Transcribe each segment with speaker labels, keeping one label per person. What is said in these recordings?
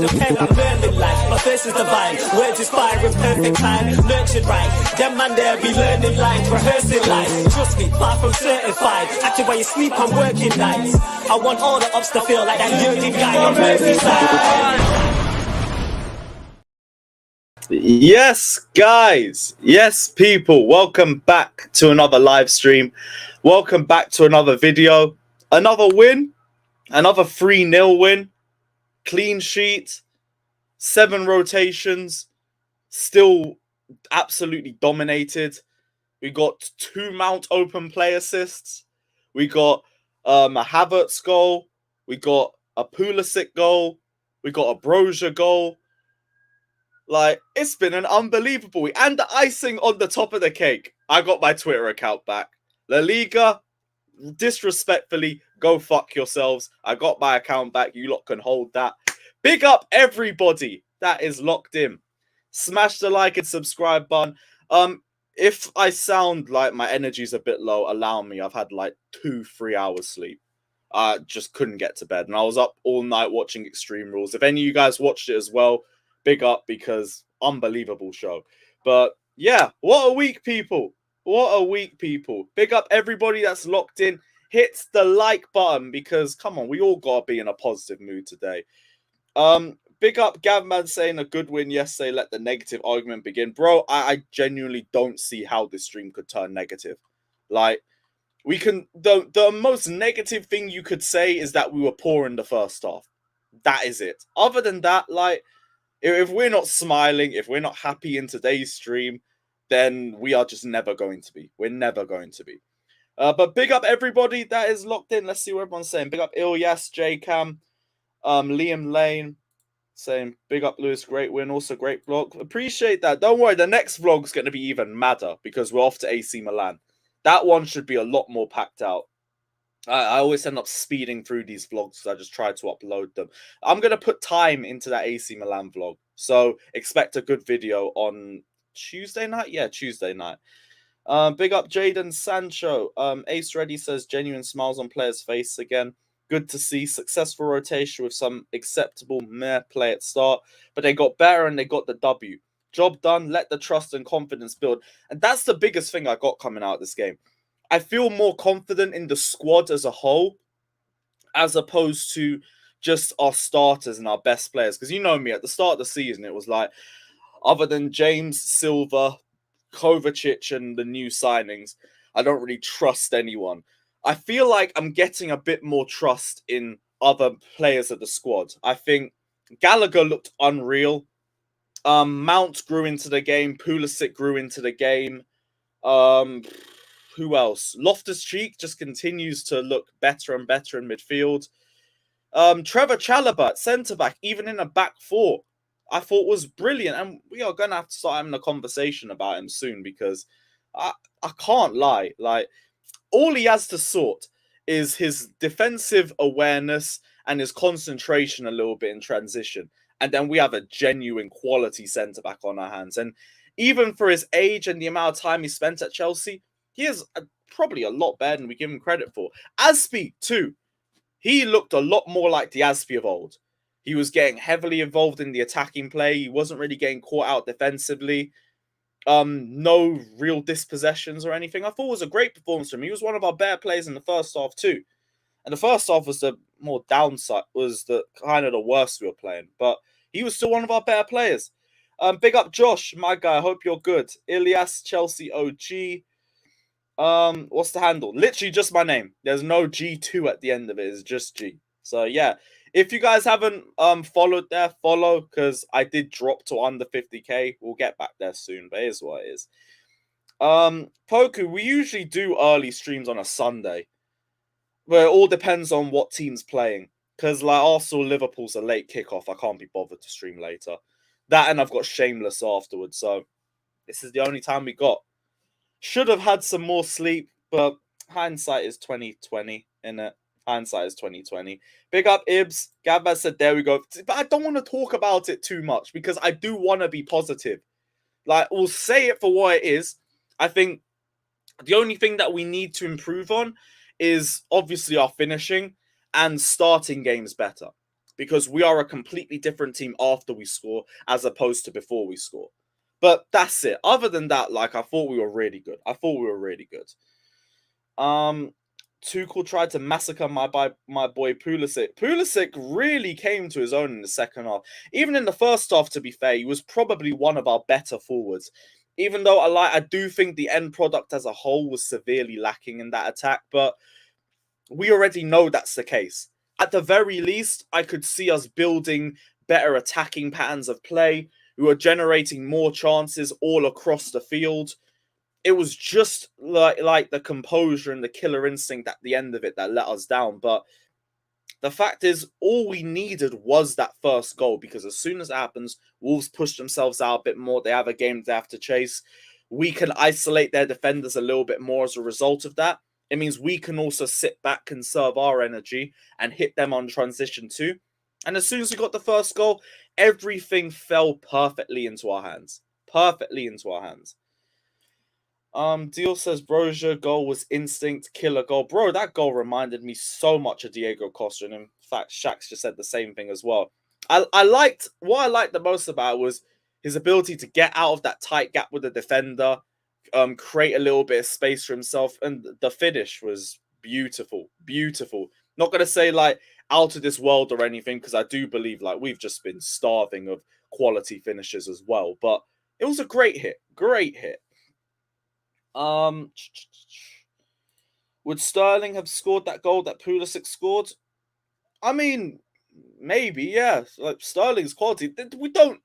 Speaker 1: the pen, I'm learning life. My thirst is divine, words inspire in perfect time. Nurtured right, them man there be learning life, rehearsing life. Trust me, far from certified. Acting while you sleep, I'm working nights. I want all the ups to feel like that Jurgen guy on Merseyside.
Speaker 2: Yes, guys. Yes, people. Welcome back to another live stream. Welcome back to another video. Another win. Another 3-0 win. Clean sheet. 7 rotations. Still absolutely dominated. We got 2 Mount open play assists. We got a Havertz goal. We got a Pulisic goal. We got a Brozier goal. Like, it's been an unbelievable week. And the icing on the top of the cake, I got my Twitter account back. La Liga, disrespectfully, go fuck yourselves. I got my account back. You lot can hold that. Big up everybody that is locked in. Smash the like and subscribe button. If I sound like my energy's a bit low, allow me. I've had like 2-3 hours sleep. I just couldn't get to bed. And I was up all night watching Extreme Rules. If any of you guys watched it as well, big up, because unbelievable show. But yeah, what a week, people. What a week, people. Big up everybody that's locked in. Hit the like button because, come on, we all got to be in a positive mood today. Big up Gavman saying a good win yesterday. Let the negative argument begin. Bro, I genuinely don't see how this stream could turn negative. Like, we can... The most negative thing you could say is that we were poor in the first half. That is it. Other than that, like... If we're not smiling, if we're not happy in today's stream, then we are just never going to be. We're never going to be. But big up everybody that is locked in. Let's see what everyone's saying. Big up Ilyas, J-Cam, Liam Lane saying big up Lewis, great win. Also great vlog. Appreciate that. Don't worry, the next vlog's going to be even madder because we're off to AC Milan. That one should be a lot more packed out. I always end up speeding through these vlogs because I just try to upload them. I'm going to put time into that AC Milan vlog. So expect a good video on Tuesday night? Yeah, Tuesday night. Big up Jaden Sancho. Ace Ready says genuine smiles on players' face again. Good to see. Successful rotation with some acceptable meh play at start. But they got better and they got the W. Job done. Let the trust and confidence build. And that's the biggest thing I got coming out of this game. I feel more confident in the squad as a whole, as opposed to just our starters and our best players. Because you know me, at the start of the season, it was like, other than James, Silva, Kovacic, and the new signings, I don't really trust anyone. I feel like I'm getting a bit more trust in other players of the squad. I think Gallagher looked unreal. Mount grew into the game. Pulisic grew into the game. Who else? Loftus-Cheek just continues to look better and better in midfield. Trevor Chalobah at centre-back, even in a back four, I thought was brilliant. And we are going to have to start having a conversation about him soon because I can't lie. Like, all he has to sort is his defensive awareness and his concentration a little bit in transition. And then we have a genuine quality centre-back on our hands. And even for his age and the amount of time he spent at Chelsea, he is probably a lot better than we give him credit for. Aspie, too. He looked a lot more like the Aspie of old. He was getting heavily involved in the attacking play. He wasn't really getting caught out defensively. No real dispossessions or anything. I thought it was a great performance from him. He was one of our better players in the first half, too. And the first half was the more downside, was the kind of the worst we were playing. But he was still one of our better players. Big up Josh, my guy. I hope you're good. Ilyas, Chelsea OG. What's the handle? Literally just my name. There's no G2 at the end of it. It's just G. So yeah, if you guys haven't followed there, follow, because I did drop to under 50k. We'll get back there soon, but here's what it is. Poku, we usually do early streams on a Sunday, but it all depends on what team's playing. Because like Arsenal, Liverpool's a late kickoff. I can't be bothered to stream later. That and I've got Shameless afterwards. So this is the only time we got. Should have had some more sleep, but hindsight is 2020, innit? Hindsight is 2020. Big up Ibs. Gabba said, there we go. But I don't want to talk about it too much because I do want to be positive. Like, we'll say it for what it is. I think the only thing that we need to improve on is obviously our finishing and starting games better. because we are a completely different team after we score as opposed to before we score. But that's it. Other than that, like, I thought we were really good. Tuchel tried to massacre my boy Pulisic. Pulisic really came to his own in the second half. Even in the first half, to be fair, he was probably one of our better forwards. Even though I do think the end product as a whole was severely lacking in that attack, but we already know that's the case. At the very least, I could see us building better attacking patterns of play. We were generating more chances all across the field. It was just like the composure and the killer instinct at the end of it that let us down. But the fact is, all we needed was that first goal, because as soon as it happens, Wolves push themselves out a bit more. They have a game they have to chase. We can isolate their defenders a little bit more as a result of that. It means we can also sit back, conserve our energy, and hit them on transition too. And as soon as we got the first goal, everything fell perfectly into our hands. Deal says Brozier goal was instinct, killer goal. Bro, that goal reminded me so much of Diego Costa. And in fact, Shax just said the same thing as well. What I liked the most about it was his ability to get out of that tight gap with the defender, create a little bit of space for himself, and the finish was beautiful. Not gonna say like out of this world or anything, because I do believe like we've just been starving of quality finishes as well. But it was a great hit. Would Sterling have scored that goal that Pulisic scored? I mean, maybe, yeah. Like, Sterling's quality. We don't,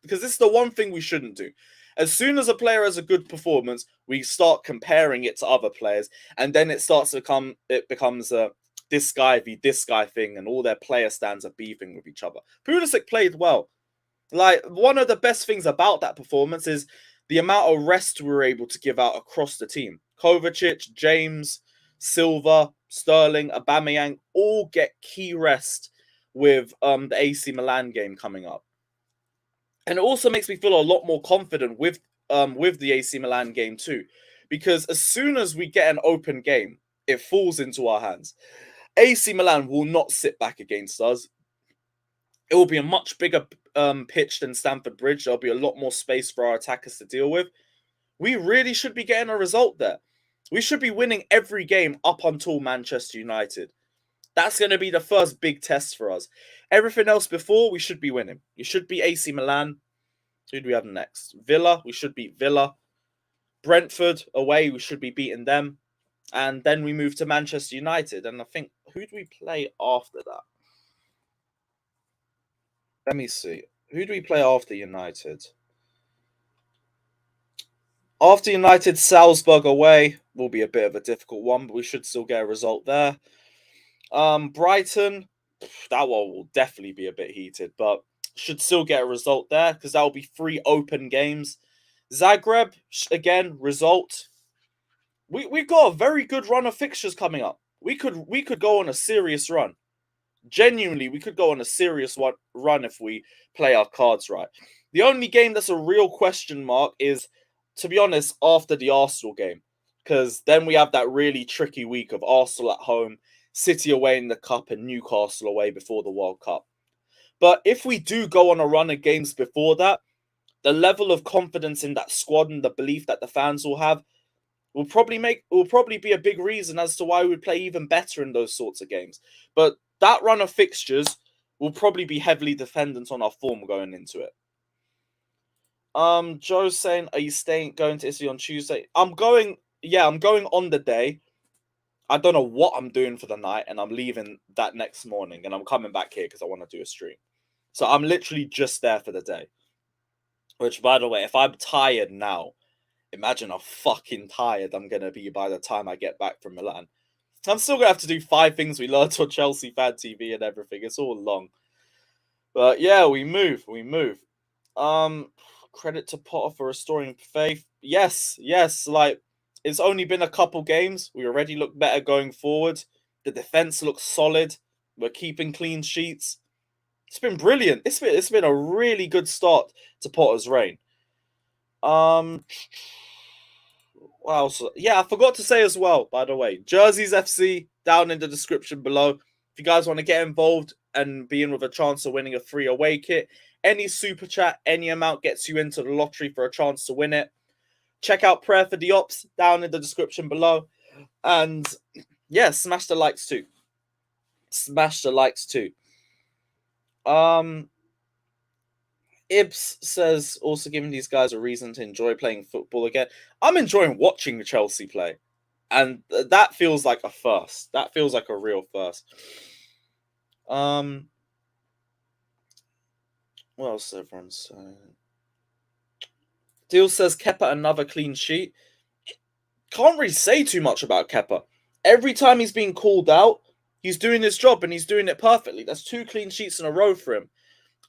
Speaker 2: because this is the one thing we shouldn't do. As soon as a player has a good performance, we start comparing it to other players, and then it becomes a this guy v this guy thing, and all their player stands are beefing with each other. Pulisic played well. Like, one of the best things about that performance is the amount of rest we were able to give out across the team. Kovacic, James, Silva, Sterling, Aubameyang all get key rest with the AC Milan game coming up. And it also makes me feel a lot more confident with the AC Milan game too. Because as soon as we get an open game, it falls into our hands. AC Milan will not sit back against us. It will be a much bigger pitch than Stamford Bridge. There'll be a lot more space for our attackers to deal with. We really should be getting a result there. We should be winning every game up until Manchester United. That's going to be the first big test for us. Everything else before, we should be winning. You should be AC Milan. Who do we have next? Villa. We should beat Villa. Brentford away. We should be beating them. And then we move to Manchester United. And I think, who do we play after that? Let me see. Who do we play after United? After United, Salzburg away will be a bit of a difficult one, but we should still get a result there. Brighton, that one will definitely be a bit heated, but should still get a result there because that will be 3 open games. Zagreb, again, result. We've got a very good run of fixtures coming up. We could go on a serious run. Genuinely, we could go on a serious run if we play our cards right. The only game that's a real question mark is, to be honest, after the Arsenal game. Because then we have that really tricky week of Arsenal at home, City away in the Cup, and Newcastle away before the World Cup. But if we do go on a run of games before that, the level of confidence in that squad and the belief that the fans will have will probably be a big reason as to why we would play even better in those sorts of games. But that run of fixtures will probably be heavily dependent on our form going into it. Joe's saying, are you going to Italy on Tuesday? I'm going on the day. I don't know what I'm doing for the night, and I'm leaving that next morning, and I'm coming back here because I want to do a stream. So I'm literally just there for the day. Which, by the way, if I'm tired now, imagine how fucking tired I'm going to be by the time I get back from Milan. I'm still going to have to do 5 things we learned on Chelsea Fan TV and everything. It's all long. But yeah, we move. Credit to Potter for restoring faith. Yes. Like, it's only been a couple games. We already look better going forward. The defense looks solid. We're keeping clean sheets. It's been brilliant. It's been a really good start to Potter's reign. What else? Yeah, I forgot to say as well, by the way, Jerseys FC down in the description below. If you guys want to get involved and being with a chance of winning a free away kit. Any super chat, any amount gets you into the lottery for a chance to win it. Check out Prayer for the Ops down in the description below. And yeah, smash the likes too. Smash the likes too. Ibs says, also giving these guys a reason to enjoy playing football again. I'm enjoying watching Chelsea play. And that feels like a first. That feels like a real first. What else is everyone saying? Deal says, Kepa another clean sheet. Can't really say too much about Kepa. Every time he's being called out, he's doing his job and he's doing it perfectly. That's 2 clean sheets in a row for him.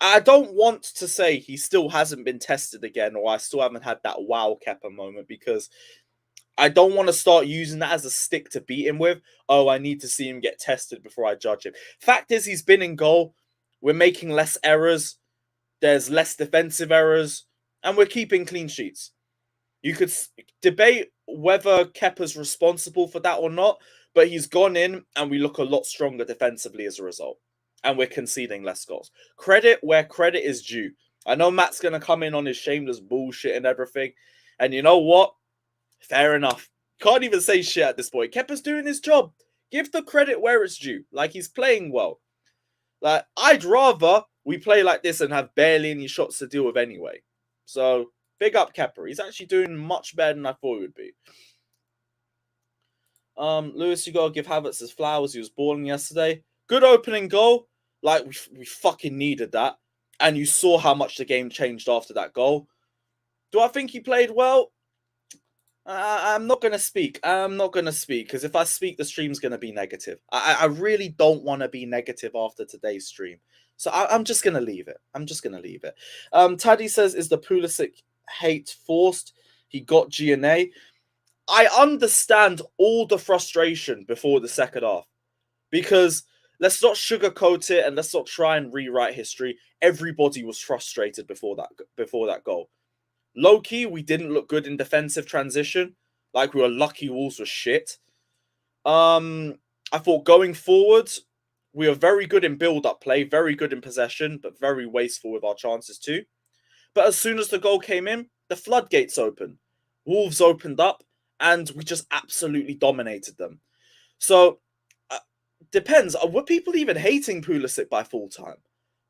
Speaker 2: I don't want to say he still hasn't been tested again, or I still haven't had that wow Kepa moment, because I don't want to start using that as a stick to beat him with. Oh, I need to see him get tested before I judge him. Fact is, he's been in goal. We're making less errors. There's less defensive errors. And we're keeping clean sheets. You could debate whether Kepa's responsible for that or not, but he's gone in and we look a lot stronger defensively as a result. And we're conceding less goals. Credit where credit is due. I know Matt's going to come in on his shameless bullshit and everything. And you know what? Fair enough. Can't even say shit at this point. Kepa's doing his job. Give the credit where it's due. Like, he's playing well. Like, I'd rather we play like this and have barely any shots to deal with anyway. So, big up Kepa. He's actually doing much better than I thought he would be. Lewis, you got to give Havertz his flowers. He was balling yesterday. Good opening goal. Like, we fucking needed that. And you saw how much the game changed after that goal. Do I think he played well? I'm not going to speak. I'm not going to speak, because if I speak, the stream's going to be negative. I really don't want to be negative after today's stream. So I'm just going to leave it. I'm just going to leave it. Taddy says, is the Pulisic hate forced? He got G&A. I understand all the frustration before the second half, because let's not sugarcoat it and let's not try and rewrite history. Everybody was frustrated before that goal. Low-key, we didn't look good in defensive transition. Like, we were lucky Wolves were shit. I thought going forward, we were very good in build-up play, very good in possession, but very wasteful with our chances too. But as soon as the goal came in, the floodgates opened. Wolves opened up, and we just absolutely dominated them. So, depends. Were people even hating Pulisic by full time?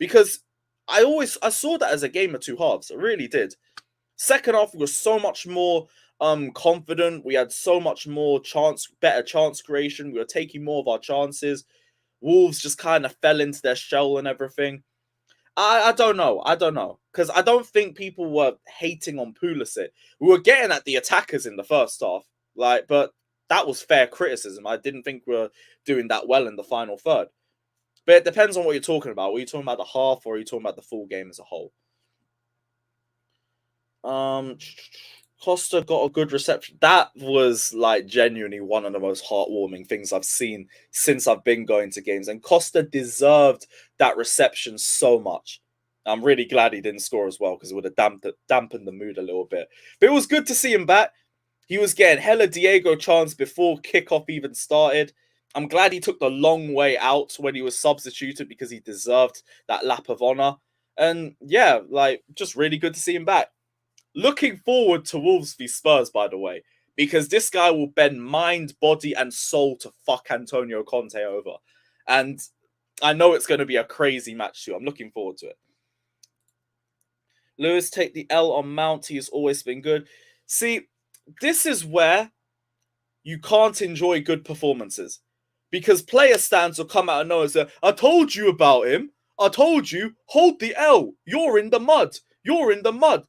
Speaker 2: Because I saw that as a game of two halves. I really did. Second half, we were so much more confident. We had so much more better chance creation. We were taking more of our chances. Wolves just kind of fell into their shell and everything. I don't know. Because I don't think people were hating on Pulisic. We were getting at the attackers in the first half. But that was fair criticism. I didn't think we were doing that well in the final third. But it depends on what you're talking about. Were you talking about the half, or are you talking about the full game as a whole? Costa got a good reception. That was like genuinely one of the most heartwarming things I've seen since I've been going to games. And Costa deserved that reception so much. I'm really glad he didn't score as well, because it would have dampened the mood a little bit. But it was good to see him back. He was getting hella Diego chance before kickoff even started. I'm glad he took the long way out when he was substituted, because he deserved that lap of honor. And yeah, like, just really good to see him back. Looking forward to Wolves v Spurs, by the way, because this guy will bend mind, body, and soul to fuck Antonio Conte over. And I know it's going to be a crazy match too. I'm looking forward to it. Lewis, take the L on Mount. He has always been good. See, this is where you can't enjoy good performances, because player stands will come out of nowhere and say, I told you about him. I told you, hold the L. You're in the mud. You're in the mud.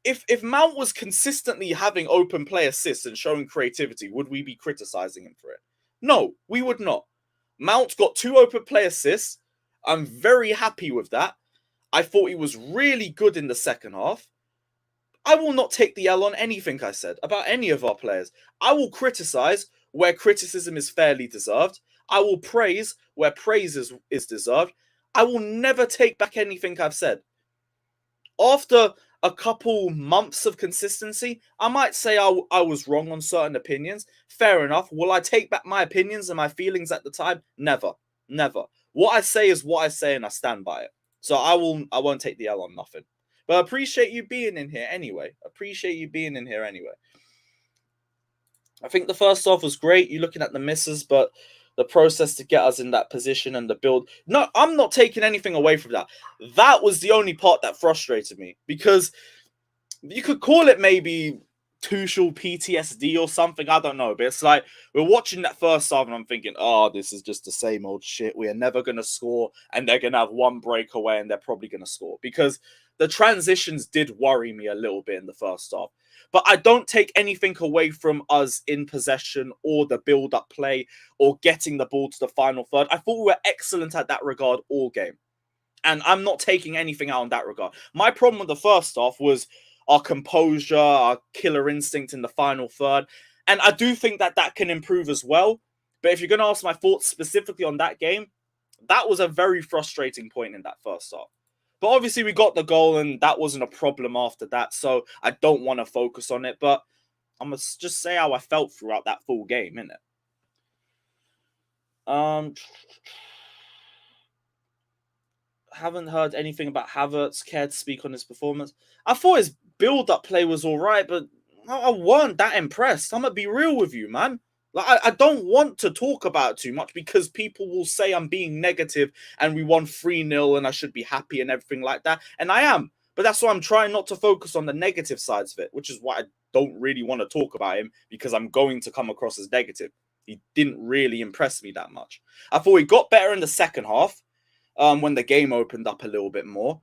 Speaker 2: If Mount was consistently having open play assists and showing creativity, would we be criticizing him for it? No, we would not. Mount got 2 open play assists. I'm very happy with that. I thought he was really good in the second half. I will not take the L on anything I said about any of our players. I will criticize where criticism is fairly deserved. I will praise where praise is deserved. I will never take back anything I've said. After a couple months of consistency, I might say I was wrong on certain opinions. Fair enough. Will I take back my opinions and my feelings at the time? Never. Never. what I say is what I say, and I stand by it. So I won't take the L on nothing. But I appreciate you being in here anyway. I think the first half was great. You're looking at the misses, but the process to get us in that position and the build. No, I'm not taking anything away from that. That was the only part that frustrated me, because you could call it maybe Tuchel PTSD or something. I don't know. But it's like, we're watching that first half and I'm thinking, oh, this is just the same old shit. We are never going to score, and they're going to have one breakaway and they're probably going to score, because the transitions did worry me a little bit in the first half. But I don't take anything away from us in possession or the build-up play or getting the ball to the final third. I thought we were excellent at that regard all game. And I'm not taking anything out in that regard. My problem with the first half was our composure, our killer instinct in the final third. And I do think that that can improve as well. But if you're going to ask my thoughts specifically on that game, that was a very frustrating point in that first half. But obviously we got the goal and that wasn't a problem after that. So I don't want to focus on it. But I must just say how I felt throughout that full game, innit? Haven't heard anything about Havertz. Care to speak on his performance? I thought his build-up play was all right, but I weren't that impressed. I'm going to be real with you, man. Like, I don't want to talk about it too much because people will say I'm being negative and we won 3-0 and I should be happy and everything like that. And I am. But that's why I'm trying not to focus on the negative sides of it, which is why I don't really want to talk about him, because I'm going to come across as negative. He didn't really impress me that much. I thought he got better in the second half when the game opened up a little bit more.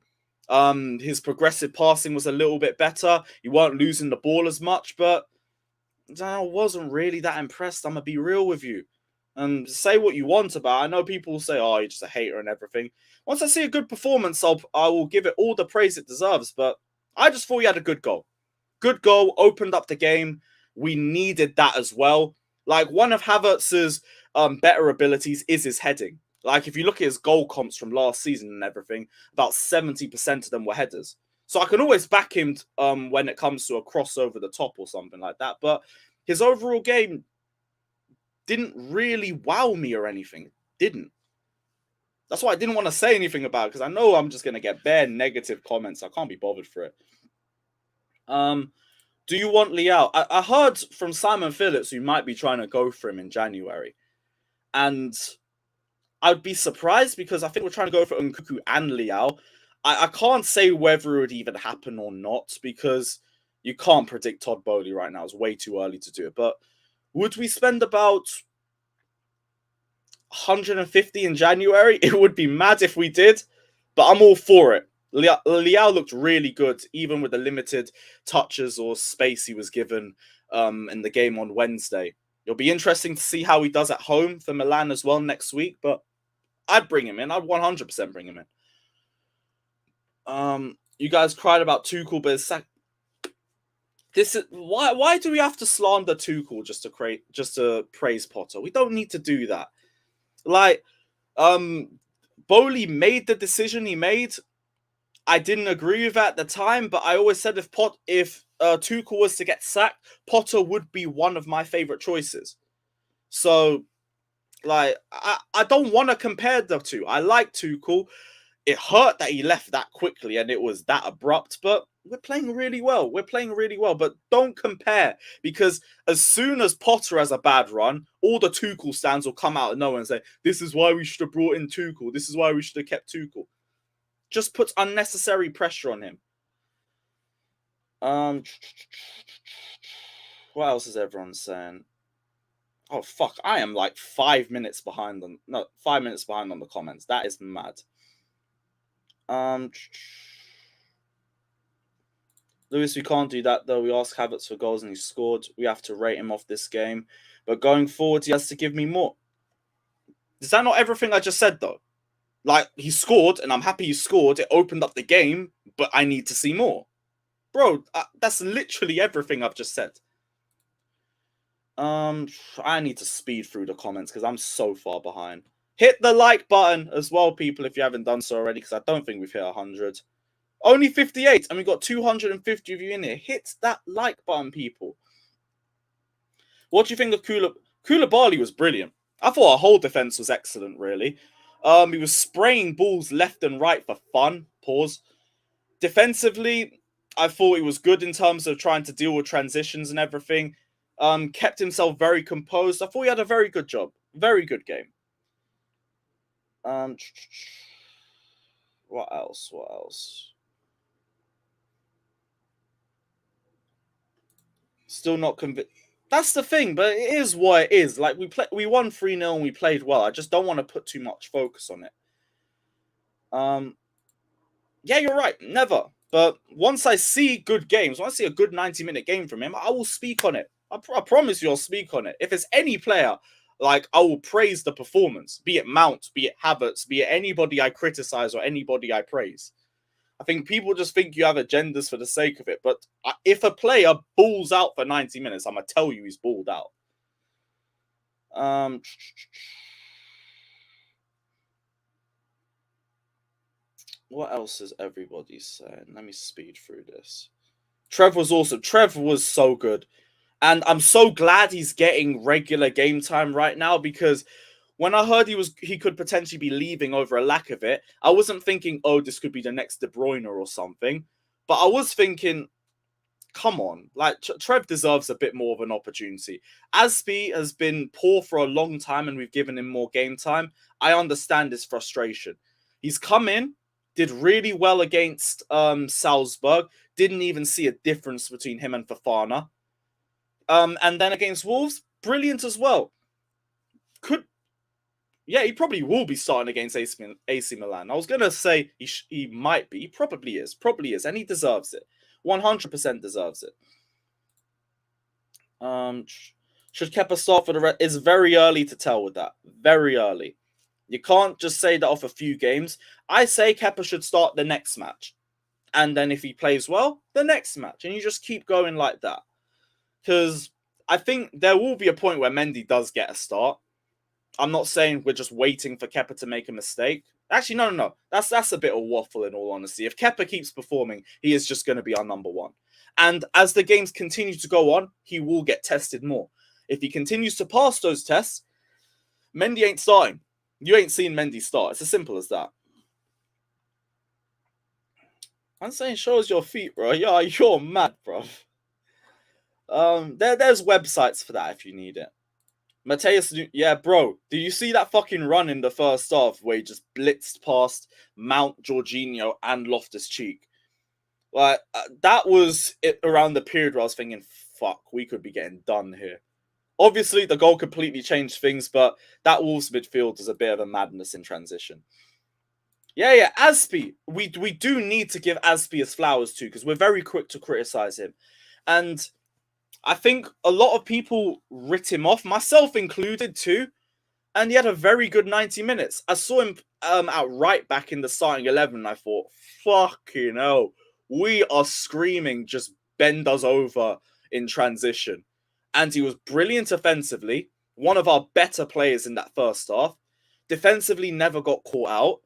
Speaker 2: His progressive passing was a little bit better. You weren't losing the ball as much, but I wasn't really that impressed. I'm going to be real with you. And say what you want about it. I know people will say, oh, you're just a hater and everything. Once I see a good performance, I will give it all the praise it deserves. But I just thought he had a good goal. Good goal, opened up the game. We needed that as well. Like, one of Havertz's better abilities is his heading. Like, if you look at his goal comps from last season and everything, about 70% of them were headers. So I can always back him when it comes to a cross over the top or something like that. But his overall game didn't really wow me or anything. Didn't. That's why I didn't want to say anything about it, because I know I'm just going to get bare negative comments. I can't be bothered for it. Do you want Leao? I heard from Simon Phillips who might be trying to go for him in January. And I'd be surprised, because I think we're trying to go for Nkunku and Leao. I can't say whether it would even happen or not, because you can't predict Todd Boehly right now. It's way too early to do it. But would we spend about 150 in January? It would be mad if we did, but I'm all for it. Leao looked really good, even with the limited touches or space he was given in the game on Wednesday. It'll be interesting to see how he does at home for Milan as well next week, but I'd bring him in. I'd 100% bring him in. You guys cried about Tuchel, but this is why do we have to slander Tuchel just to praise Potter? We don't need to do that. Like, Boehly made the decision he made. I didn't agree with it at the time, but I always said if Tuchel was to get sacked, Potter would be one of my favorite choices. So, like, I don't want to compare the two. I like Tuchel. It hurt that he left that quickly and it was that abrupt, but we're playing really well. But don't compare, because as soon as Potter has a bad run, all the Tuchel stands will come out of nowhere and say, this is why we should have brought in Tuchel. This is why we should have kept Tuchel. Just puts unnecessary pressure on him. What else is everyone saying? Oh, fuck. I am like 5 minutes behind on... No, 5 minutes behind on the comments. That is mad. Lewis, we can't do that, though. We asked Havertz for goals and he scored. We have to rate him off this game. But going forward, he has to give me more. Is that not everything I just said, though? Like, he scored, and I'm happy he scored. It opened up the game, but I need to see more. Bro, that's literally everything I've just said. I need to speed through the comments because I'm so far behind. Hit the like button as well, people, if you haven't done so already, because I don't think we've hit 100. Only 58, and we've got 250 of you in here. Hit that like button, people. What do you think of Koulibaly? Was brilliant. I thought our whole defense was excellent, really. He was spraying balls left and right for fun. Pause. Defensively, I thought he was good in terms of trying to deal with transitions and everything. Kept himself very composed. I thought he had a very good job. Very good game. What else? What else? Still not convinced. That's the thing, but it is what it is. Like, we won 3-0 and we played well. I just don't want to put too much focus on it. Yeah, you're right. Never. But once I see good games, once I see a good 90-minute game from him, I will speak on it. I promise you I'll speak on it. If it's any player, like, I will praise the performance. Be it Mount, be it Havertz, be it anybody I criticize or anybody I praise. I think people just think you have agendas for the sake of it. But if a player balls out for 90 minutes, I'm going to tell you he's balled out. What else is everybody saying? Let me speed through this. Trev was awesome. Trev was so good. And I'm so glad he's getting regular game time right now, because when I heard he could potentially be leaving over a lack of it, I wasn't thinking, oh, this could be the next De Bruyne or something. But I was thinking, come on, like, Trev deserves a bit more of an opportunity. Aspie has been poor for a long time and we've given him more game time. I understand his frustration. He's come in, did really well against Salzburg, didn't even see a difference between him and Fofana. And then against Wolves, brilliant as well. He probably will be starting against AC Milan. I was going to say he might be. He probably is. And he deserves it. 100% deserves it. Should Kepa start for the rest? It's very early to tell with that. Very early. You can't just say that off a few games. I say Kepa should start the next match. And then if he plays well, the next match. And you just keep going like that. Because I think there will be a point where Mendy does get a start. I'm not saying we're just waiting for Kepa to make a mistake. Actually, no. That's a bit of waffle, in all honesty. If Kepa keeps performing, he is just going to be our number one. And as the games continue to go on, he will get tested more. If he continues to pass those tests, Mendy ain't starting. You ain't seen Mendy start. It's as simple as that. I'm saying show us your feet, bro. Yeah, you're mad, bro. There's websites for that if you need it. Mateus, yeah, bro. Did you see that fucking run in the first half where he just blitzed past Mount, Jorginho, and Loftus-Cheek? Like, that was it around the period where I was thinking, fuck, we could be getting done here. Obviously, the goal completely changed things, but that Wolves midfield is a bit of a madness in transition. Yeah, Aspie. We do need to give Aspie his flowers too, because we're very quick to criticize him. And I think a lot of people writ him off, myself included too, and he had a very good 90 minutes. I saw him at right back in the starting 11, and I thought, fucking hell, we are screaming, just bend us over in transition. And he was brilliant offensively, one of our better players in that first half. Defensively, never got caught out.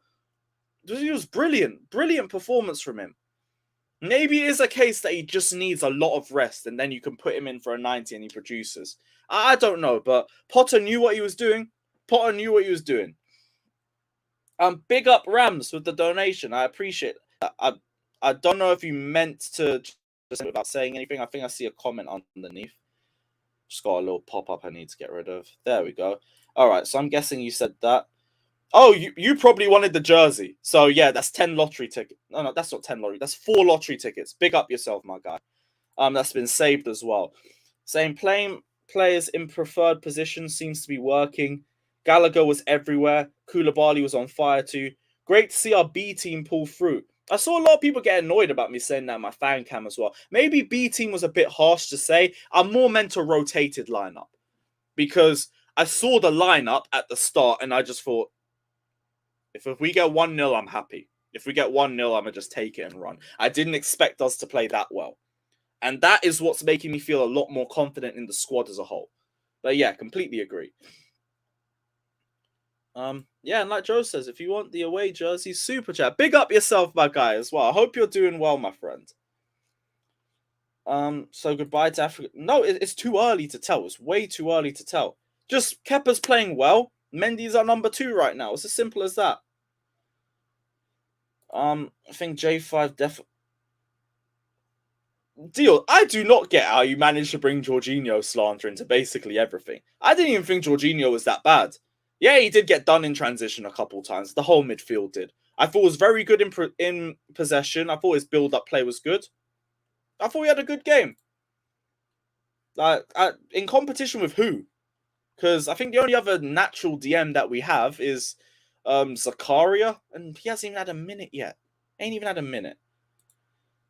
Speaker 2: He was brilliant performance from him. Maybe it is a case that he just needs a lot of rest and then you can put him in for a 90 and he produces. I don't know, but Potter knew what he was doing. Big up Rams with the donation. I appreciate that. I don't know if you meant to just without saying anything. I think I see a comment underneath. Just got a little pop-up I need to get rid of. There we go. All right, so I'm guessing you said that. Oh, you probably wanted the jersey. So, yeah, that's 10 lottery tickets. No, that's not 10 lottery. That's 4 lottery tickets. Big up yourself, my guy. That's been saved as well. Saying playing players in preferred positions seems to be working. Gallagher was everywhere. Koulibaly was on fire too. Great to see our B team pull through. I saw a lot of people get annoyed about me saying that in my fan cam as well. Maybe B team was a bit harsh to say. I'm more meant a rotated lineup. Because I saw the lineup at the start and I just thought, if we get 1-0, I'm happy. If we get 1-0, I'm going to just take it and run. I didn't expect us to play that well. And that is what's making me feel a lot more confident in the squad as a whole. But yeah, completely agree. Yeah, and like Joe says, if you want the away jersey, super chat. Big up yourself, my guy, as well. I hope you're doing well, my friend. So goodbye to Africa. No, it's too early to tell. It's way too early to tell. Just Kepa's playing well. Mendy's our number 2 right now. It's as simple as that. I think J5 definitely... Deal, I do not get how you managed to bring Jorginho slander into basically everything. I didn't even think Jorginho was that bad. Yeah, he did get done in transition a couple times. The whole midfield did. I thought it was very good in possession. I thought his build-up play was good. I thought he had a good game. In competition with who? Because I think the only other natural DM that we have is Zakaria, and he hasn't even had a minute yet. Ain't even had a minute.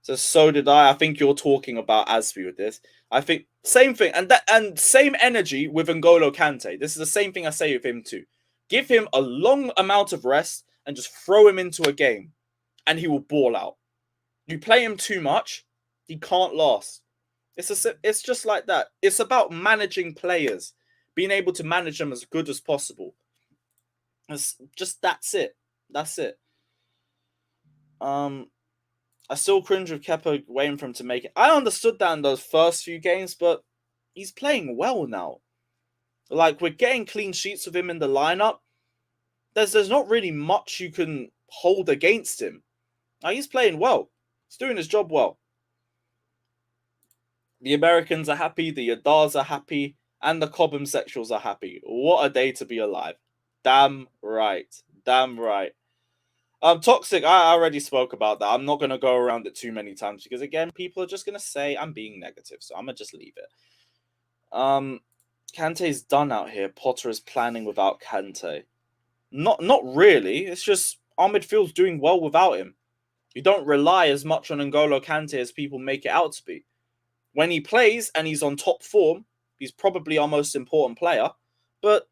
Speaker 2: So did I. I think you're talking about Aspi with this. I think same thing, and same energy with N'Golo Kante. This is the same thing I say with him too. Give him a long amount of rest and just throw him into a game, and he will ball out. You play him too much, he can't last. It's just like that. It's about managing players, being able to manage them as good as possible. That's it. That's it. I still cringe with Kepa waiting for him to make it. I understood that in those first few games, but he's playing well now. Like, we're getting clean sheets with him in the lineup. There's not really much you can hold against him. Now, he's playing well. He's doing his job well. The Americans are happy, the Yadars are happy, and the Cobham sexuals are happy. What a day to be alive. Damn right. Damn right. Toxic, I already spoke about that. I'm not going to go around it too many times because, again, people are just going to say I'm being negative, so I'm going to just leave it. Kante's done out here. Potter is planning without Kante. Not really. It's just our midfield's doing well without him. You don't rely as much on N'Golo Kante as people make it out to be. When he plays and he's on top form, he's probably our most important player, but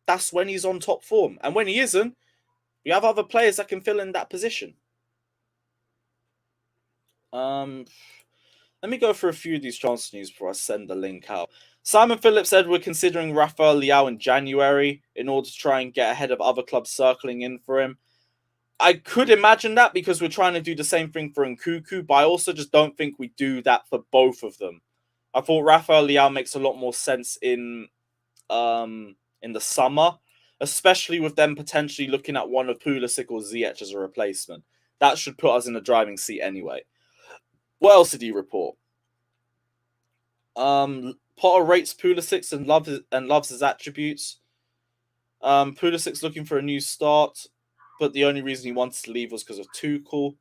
Speaker 2: that's when he's on top form. And when he isn't, we have other players that can fill in that position. Let me go through a few of these transfer news before I send the link out. Simon Phillips said we're considering Rafael Leao in January in order to try and get ahead of other clubs circling in for him. I could imagine that because we're trying to do the same thing for Nkunku, but I also just don't think we do that for both of them. I thought Rafael Leao makes a lot more sense in the summer, especially with them potentially looking at one of Pulisic or Ziyech as a replacement. That should put us in the driving seat anyway. What else did he report? Potter rates Pulisic and loves his attributes. Pulisic's looking for a new start, but the only reason he wanted to leave was because of Tuchel.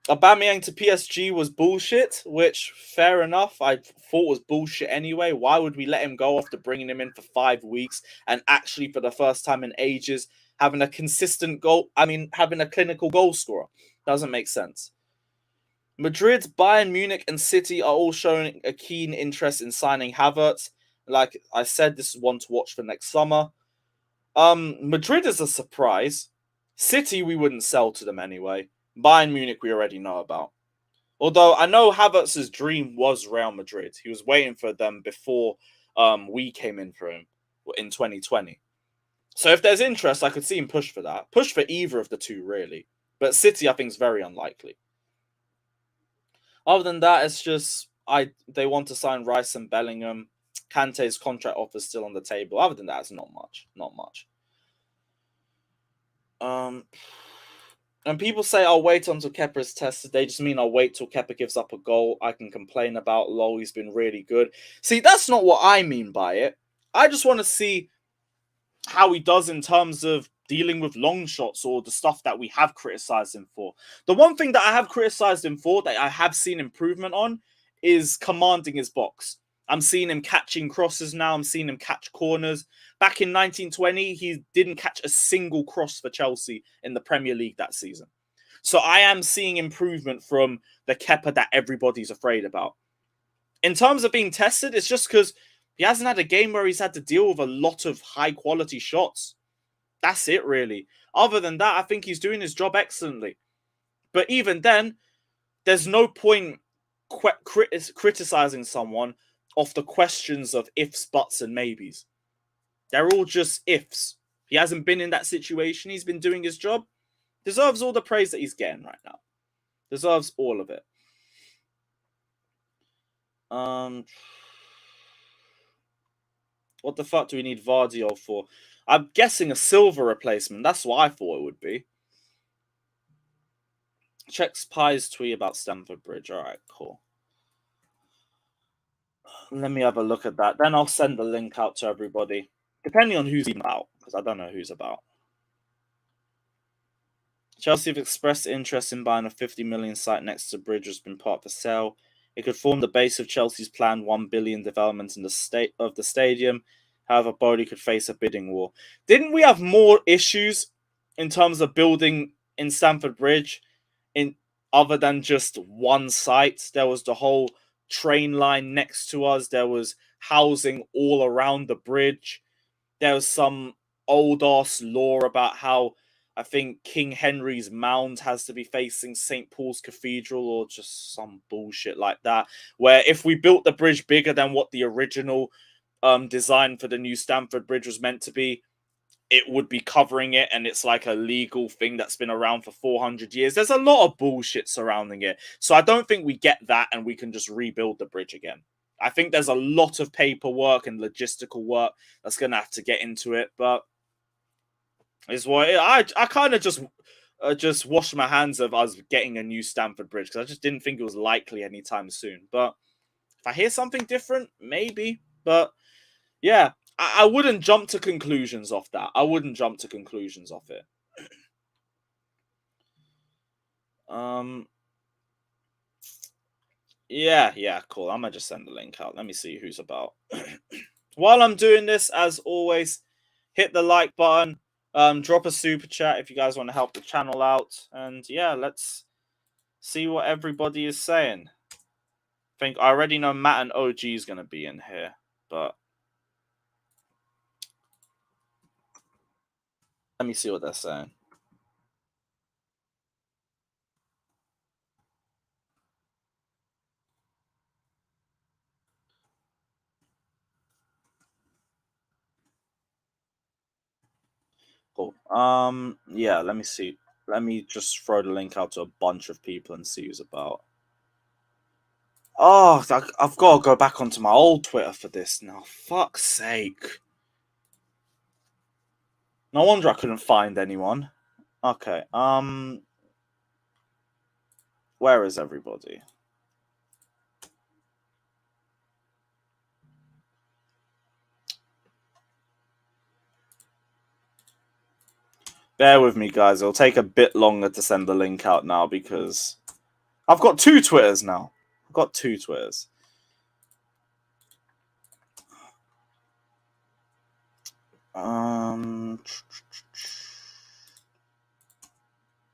Speaker 2: Aubameyang to PSG was bullshit, which, fair enough, I thought was bullshit anyway. Why would we let him go after bringing him in for 5 weeks and actually for the first time in ages having a consistent goal, having a clinical goal scorer? Doesn't make sense. Madrid, Bayern Munich and City are all showing a keen interest in signing Havertz. Like I said, this is one to watch for next summer. Madrid is a surprise. City, we wouldn't sell to them anyway. Bayern Munich, we already know about. Although I know Havertz's dream was Real Madrid. He was waiting for them before we came in for him in 2020. So if there's interest, I could see him push for that. Push for either of the two, really. But City, I think, is very unlikely. Other than that, it's just they want to sign Rice and Bellingham. Kante's contract offer is still on the table. Other than that, it's not much. Not much. And people say I'll wait until Kepa is tested. They just mean I'll wait till Kepa gives up a goal I can complain about. Lol, he's been really good. See, that's not what I mean by it. I just want to see how he does in terms of dealing with long shots or the stuff that we have criticized him for. The one thing that I have criticized him for that I have seen improvement on is commanding his box. I'm seeing him catching crosses now. I'm seeing him catch corners. Back in 1920, he didn't catch a single cross for Chelsea in the Premier League that season. So I am seeing improvement from the Kepa that everybody's afraid about. In terms of being tested, it's just because he hasn't had a game where he's had to deal with a lot of high-quality shots. That's it, really. Other than that, I think he's doing his job excellently. But even then, there's no point criticizing someone off the questions of ifs, buts, and maybes. They're all just ifs. He hasn't been in that situation. He's been doing his job. Deserves all the praise that he's getting right now. Deserves all of it. What the fuck do we need Vardio for? I'm guessing a silver replacement. That's what I thought it would be. Checks Pie's tweet about Stamford Bridge. All right, cool. Let me have a look at that. Then I'll send the link out to everybody, depending on who's even out, because I don't know who's about. Chelsea have expressed interest in buying a 50 million site next to Bridge, has been part of the sale. It could form the base of Chelsea's planned 1 billion development in the state of the stadium. However, Boehly could face a bidding war. Didn't we have more issues in terms of building in Stamford Bridge, in other than just one site? There was the whole train line next to us. There was housing all around the bridge. There was some old ass law about how I think King Henry's mound has to be facing St. Paul's Cathedral, or just some bullshit like that, where if we built the bridge bigger than what the original design for the new Stamford Bridge was meant to be, it would be covering it, and it's like a legal thing that's been around for 400 years. There's a lot of bullshit surrounding it. So I don't think we get that and we can just rebuild the bridge again. I think there's a lot of paperwork and logistical work that's going to have to get into it, but is what I kind of just washed my hands of us getting a new Stamford Bridge, because I just didn't think it was likely anytime soon. But if I hear something different, maybe. But yeah, I wouldn't jump to conclusions off that. I wouldn't jump to conclusions off it. Yeah, cool. I'm gonna just send the link out. Let me see who's about. While I'm doing this, as always, hit the like button. Drop a super chat if you guys want to help the channel out. And yeah, let's see what everybody is saying. I already know Matt and OG is going to be in here, but let me see what they're saying. Cool. Yeah, let me see. Let me just throw the link out to a bunch of people and see who's about. Oh, I've got to go back onto my old Twitter for this now. Fuck's sake. No wonder I couldn't find anyone. Okay, where is everybody? Bear with me, guys. It'll take a bit longer to send the link out now because I've got 2 Twitters now. I've got 2 Twitters.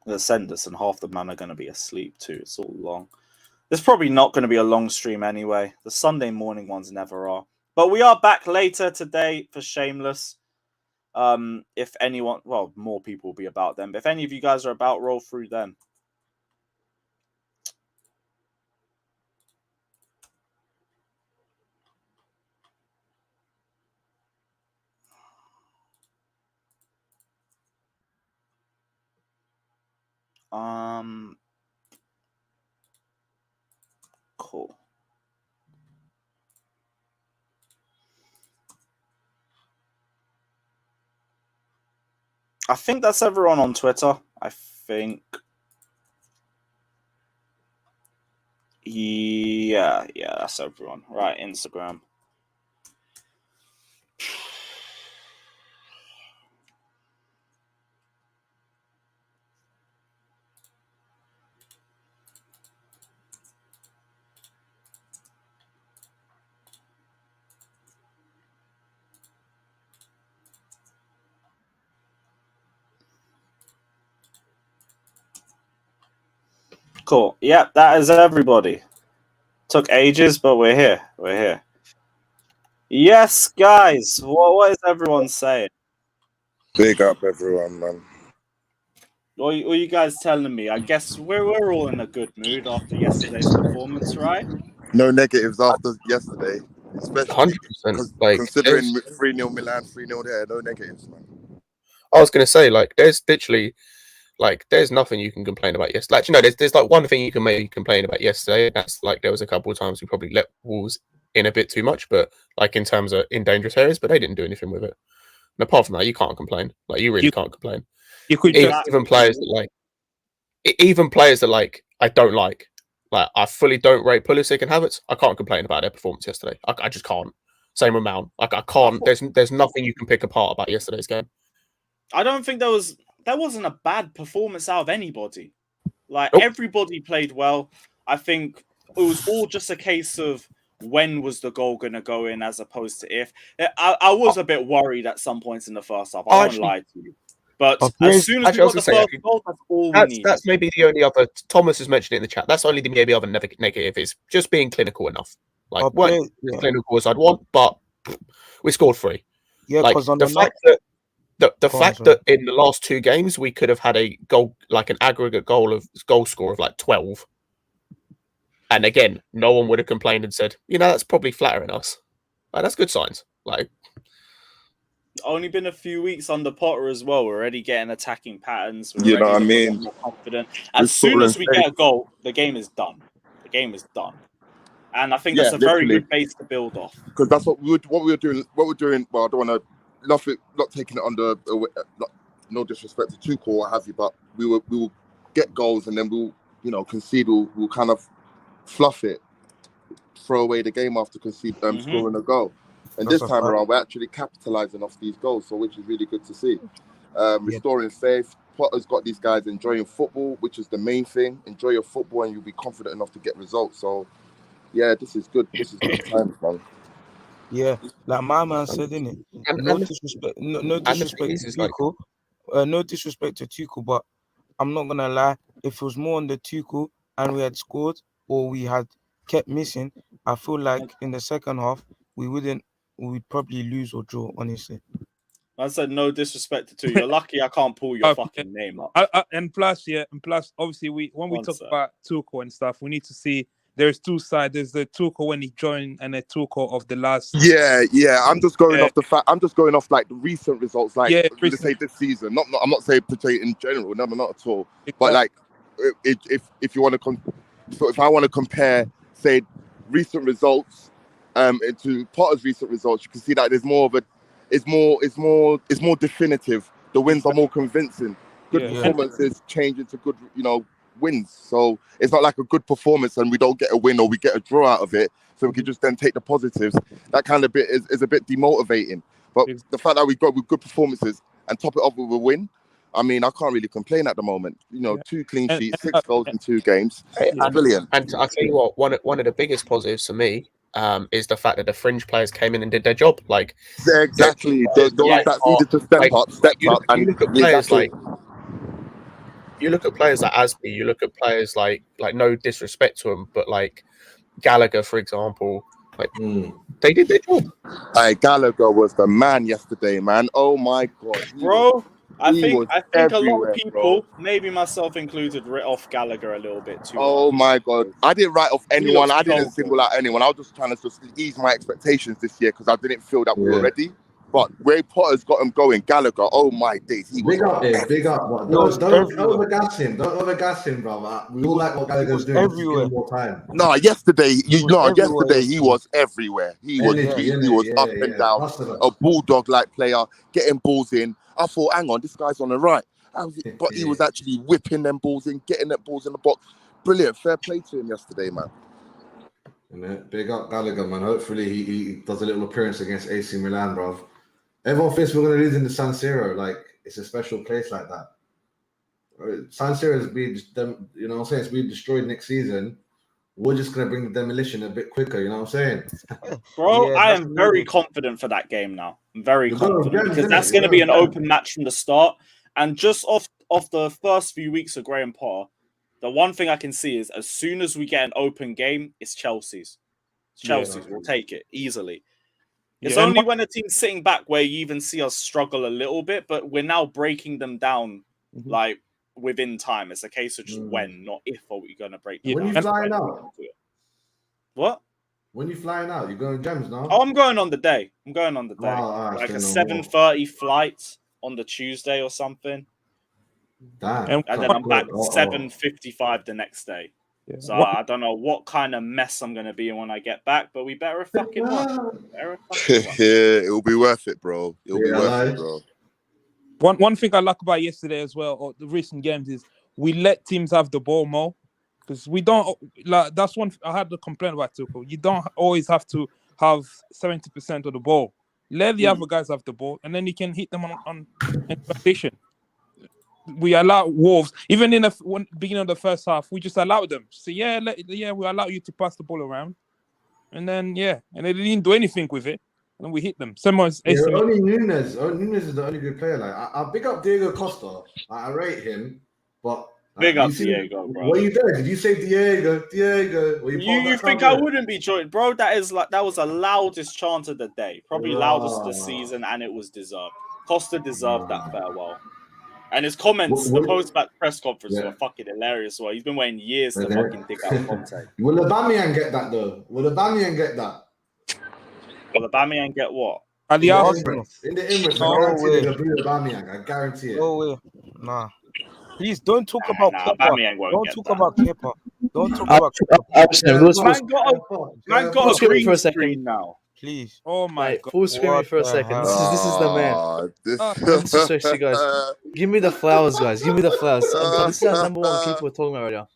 Speaker 2: The senders and half the men are going to be asleep too. It's all long. There's probably not going to be a long stream anyway. The Sunday morning ones never are. But we are back later today for Shameless. If anyone, well, more people will be about them. But if any of you guys are about, roll through them. Cool. I think that's everyone on Twitter. I think. Yeah, that's everyone. Right, Instagram. Cool. Yep, that is everybody. Took ages, but we're here. We're here. Yes, guys. What is everyone saying?
Speaker 3: Big up everyone, man.
Speaker 2: What are you guys telling me? I guess we're all in a good mood after yesterday's performance, right?
Speaker 3: No negatives after yesterday, especially
Speaker 4: 100%. Like,
Speaker 3: considering 3-0 Milan, 3-0 there. No negatives, man.
Speaker 4: I was going to say, like, there's literally, like, there's nothing you can complain about yesterday. Like, you know, there's like one thing you can maybe complain about yesterday. That's like there was a couple of times we probably let Wolves in a bit too much, but like in terms of in dangerous areas, but they didn't do anything with it. And apart from that, you can't complain. Like you really can't complain.
Speaker 5: You could
Speaker 4: even players that like I don't like I fully don't rate Pulisic and Havertz. I can't complain about their performance yesterday. I just can't. Same with Mount. Like I can't. There's nothing you can pick apart about yesterday's game.
Speaker 2: I don't think there wasn't a bad performance out of anybody. Like everybody played well. I think it was all just a case of when was the goal going to go in as opposed to if. I was a bit worried at some points in the first half. I won't lie to you. But as soon as we got the first goal, that's all we need.
Speaker 4: That's maybe the only other. Thomas has mentioned it in the chat. That's only the maybe other negative is just being clinical enough. Like weren't as clinical as I'd want, but we scored 3.
Speaker 6: Yeah,
Speaker 4: like
Speaker 6: because on
Speaker 4: the fact that in the last 2 games we could have had a goal, like an aggregate goal score of like 12, and again, no one would have complained and said, that's probably flattering us. Like, that's good signs. Like.
Speaker 2: Only been a few weeks under Potter as well. We're already getting attacking patterns.
Speaker 3: You know what I mean?
Speaker 2: More confident. As soon as we get a goal, the game is done. The game is done, and I think that's a very good base to build off.
Speaker 3: Because that's what we were doing. What we're doing. Well, I don't want to not taking it under. No disrespect to Tuchel or what have you, but we will get goals and then we'll concede. We'll kind of fluff it, throw away the game after scoring a goal. And this time around, we're actually capitalising off these goals, so which is really good to see. Restoring faith. Potter's got these guys enjoying football, which is the main thing. Enjoy your football, and you'll be confident enough to get results. So, yeah, this is good. This is good times, man.
Speaker 6: Yeah, like my man said, innit? No disrespect to Tuchel. No disrespect to Tuchel, but I'm not gonna lie. If it was more on the Tuchel and we had scored or we had kept missing, I feel like in the second half we'd probably lose or draw, honestly.
Speaker 2: I said no disrespect to you. You're lucky I can't pull your fucking name up.
Speaker 5: And plus, obviously, when we talk about Tuchel and stuff, we need to see there's 2 sides. There's the Tuchel when he joined and the Tuchel of the last.
Speaker 3: Yeah. I'm just going off the fact. I'm just going off like the recent results. Like let's say this season. I'm not saying portray in general. No, not at all. But like, if you want to, if I want to compare, say, recent results. Into Potter's recent results, you can see that there's more of it's more definitive. The wins are more convincing. Good performances change into good, wins. So it's not like a good performance and we don't get a win or we get a draw out of it. So we can just then take the positives. That kind of bit is a bit demotivating. But the fact that we got with good performances and top it off with a win, I mean, I can't really complain at the moment. 2 clean sheets, 6 goals in 2 games. It's brilliant.
Speaker 4: And I'll tell you what, one of the biggest positives for me is the fact that the fringe players came in and did their job. Like
Speaker 3: exactly, those that needed to step up. And
Speaker 4: you look at players like Asby. You look at players like no disrespect to them, but like Gallagher, for example. Like they did their job.
Speaker 3: Gallagher was the man yesterday, man. Oh my god,
Speaker 2: bro. I think a lot of people, maybe myself included, writ off Gallagher a little bit too.
Speaker 3: Oh my god, I didn't write off anyone. I didn't single out anyone. I was just trying to ease my expectations this year because I didn't feel that we were ready. But Ray Potter's got him going. Gallagher, oh my days, he was
Speaker 7: big up. Don't overgas him, brother. We all like what Gallagher's doing.
Speaker 6: Everywhere.
Speaker 7: More time.
Speaker 3: No, yesterday he was everywhere. He was up and down. A bulldog-like player, getting balls in. I thought, hang on, this guy's on the right. But he was actually whipping them balls in, getting them balls in the box. Brilliant. Fair play to him yesterday, man.
Speaker 7: Big up Gallagher, man. Hopefully he does a little appearance against AC Milan, bro. Everyone thinks we're going to lose in the San Siro. Like, it's a special place like that. San Siro is being, it's being destroyed next season. We're just going to bring the demolition a bit quicker, you know what I'm saying?
Speaker 2: Bro, I am very confident for that game now. I'm very confident because that's going to be an open match from the start. And just off the first few weeks of Graham Potter, the one thing I can see is as soon as we get an open game, it's Chelsea's. We'll take it easily. It's only when a team's sitting back where you even see us struggle a little bit, but we're now breaking them down like within time. It's a case of just when, not if, are we going to break them down.
Speaker 7: When you flying out?
Speaker 2: What?
Speaker 7: When you flying out? You going Gems now?
Speaker 2: Oh, I'm going on the day. Like a 7:30 flight on the Tuesday or something.
Speaker 7: Damn.
Speaker 2: And then I'm back 7:55 the next day.
Speaker 5: Yeah.
Speaker 2: So I don't know what kind of mess I'm gonna be in when I get back, but we better have fucking won.
Speaker 3: Yeah, it'll be worth it, bro. It'll be worth it, bro.
Speaker 5: One thing I like about yesterday as well, or the recent games, is we let teams have the ball more, because we don't like. That's one I had to complain about Tuchel. You don't always have to have 70% of the ball. Let the other guys have the ball, and then you can hit them on transition. We allow Wolves, even in the beginning of the first half, we just allowed them. So we allow you to pass the ball around, and then and they didn't do anything with it, and we hit them.
Speaker 7: Only Nunes is the only good player. Like I big up Diego Costa. I rate him, but
Speaker 2: big up Diego, bro.
Speaker 7: What you did? Did you say Diego?
Speaker 2: You think I wouldn't be joined, bro? That was the loudest chant of the day, probably loudest this season, and it was deserved. Costa deserved that farewell. And his comments, the post-match press conference were fucking hilarious. Well, he's been waiting years to fucking dig out Kante.
Speaker 7: Will Aubameyang get that though? Will Aubameyang get that?
Speaker 2: Will Aubameyang get what?
Speaker 5: At the
Speaker 7: in the Emirates, I guarantee they'll bring Aubameyang. I guarantee it.
Speaker 6: Oh, nah. Please don't talk about Kepa. Don't talk about Kepa. Don't talk about
Speaker 2: Kepa. Man got a green screen now.
Speaker 6: Please.
Speaker 5: Oh my God.
Speaker 8: Full screen me for a second. This is the man. Seriously, guys. Give me the flowers, guys. Give me the flowers. This is our number one keeper we're talking about right now.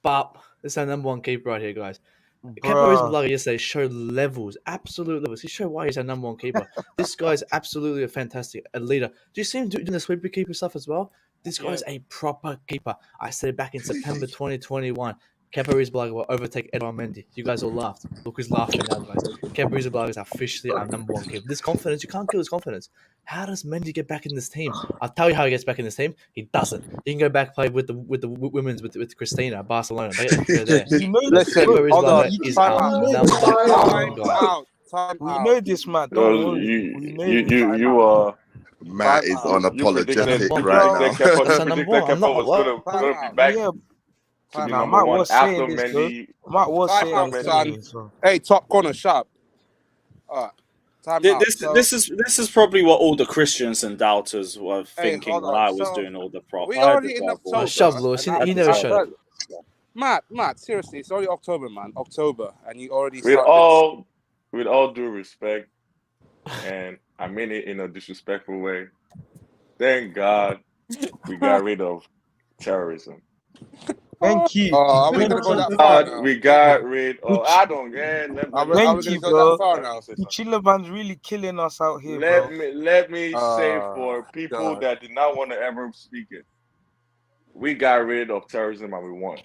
Speaker 8: Bop. This is our number one keeper right here, guys. Kepa Arrizabalaga yesterday showed levels, absolute levels. He showed why he's our number one keeper. This guy's absolutely a fantastic leader. Do you see him doing the sweeper keeper stuff as well? This guy's a proper keeper. I said it back in September 2021. Kepa Arrizabalaga will overtake Edouard Mendy. You guys all laughed. Look who's laughing now, guys. Kepa Arrizabalaga is officially our number one keeper. This confidence, you can't kill this confidence. How does Mendy get back in this team? I'll tell you how he gets back in this team. He doesn't. He can go back play with the women's with Christina at Barcelona. They there.
Speaker 6: We know this, man.
Speaker 3: You are. Matt is unapologetic right now.
Speaker 6: Matt was saying this, Matt was saying this.
Speaker 9: Hey, top corner, sharp. All right.
Speaker 2: This is probably what all the Christians and doubters were thinking when I was doing all the prop.
Speaker 9: We already in October.
Speaker 8: Shove, Lewis. You never showed.
Speaker 9: Matt, seriously, it's already October, man. October, and you already.
Speaker 10: With all due respect, and I mean it in a disrespectful way. Thank God we got rid of terrorism.
Speaker 6: Thank you.
Speaker 9: Are we gonna go that far now?
Speaker 10: We got rid of. I don't get.
Speaker 6: Thank you, bro. Chilaban's really killing us out here.
Speaker 10: Let me say for people that did not want to ever speak it, we got rid of terrorism and we won.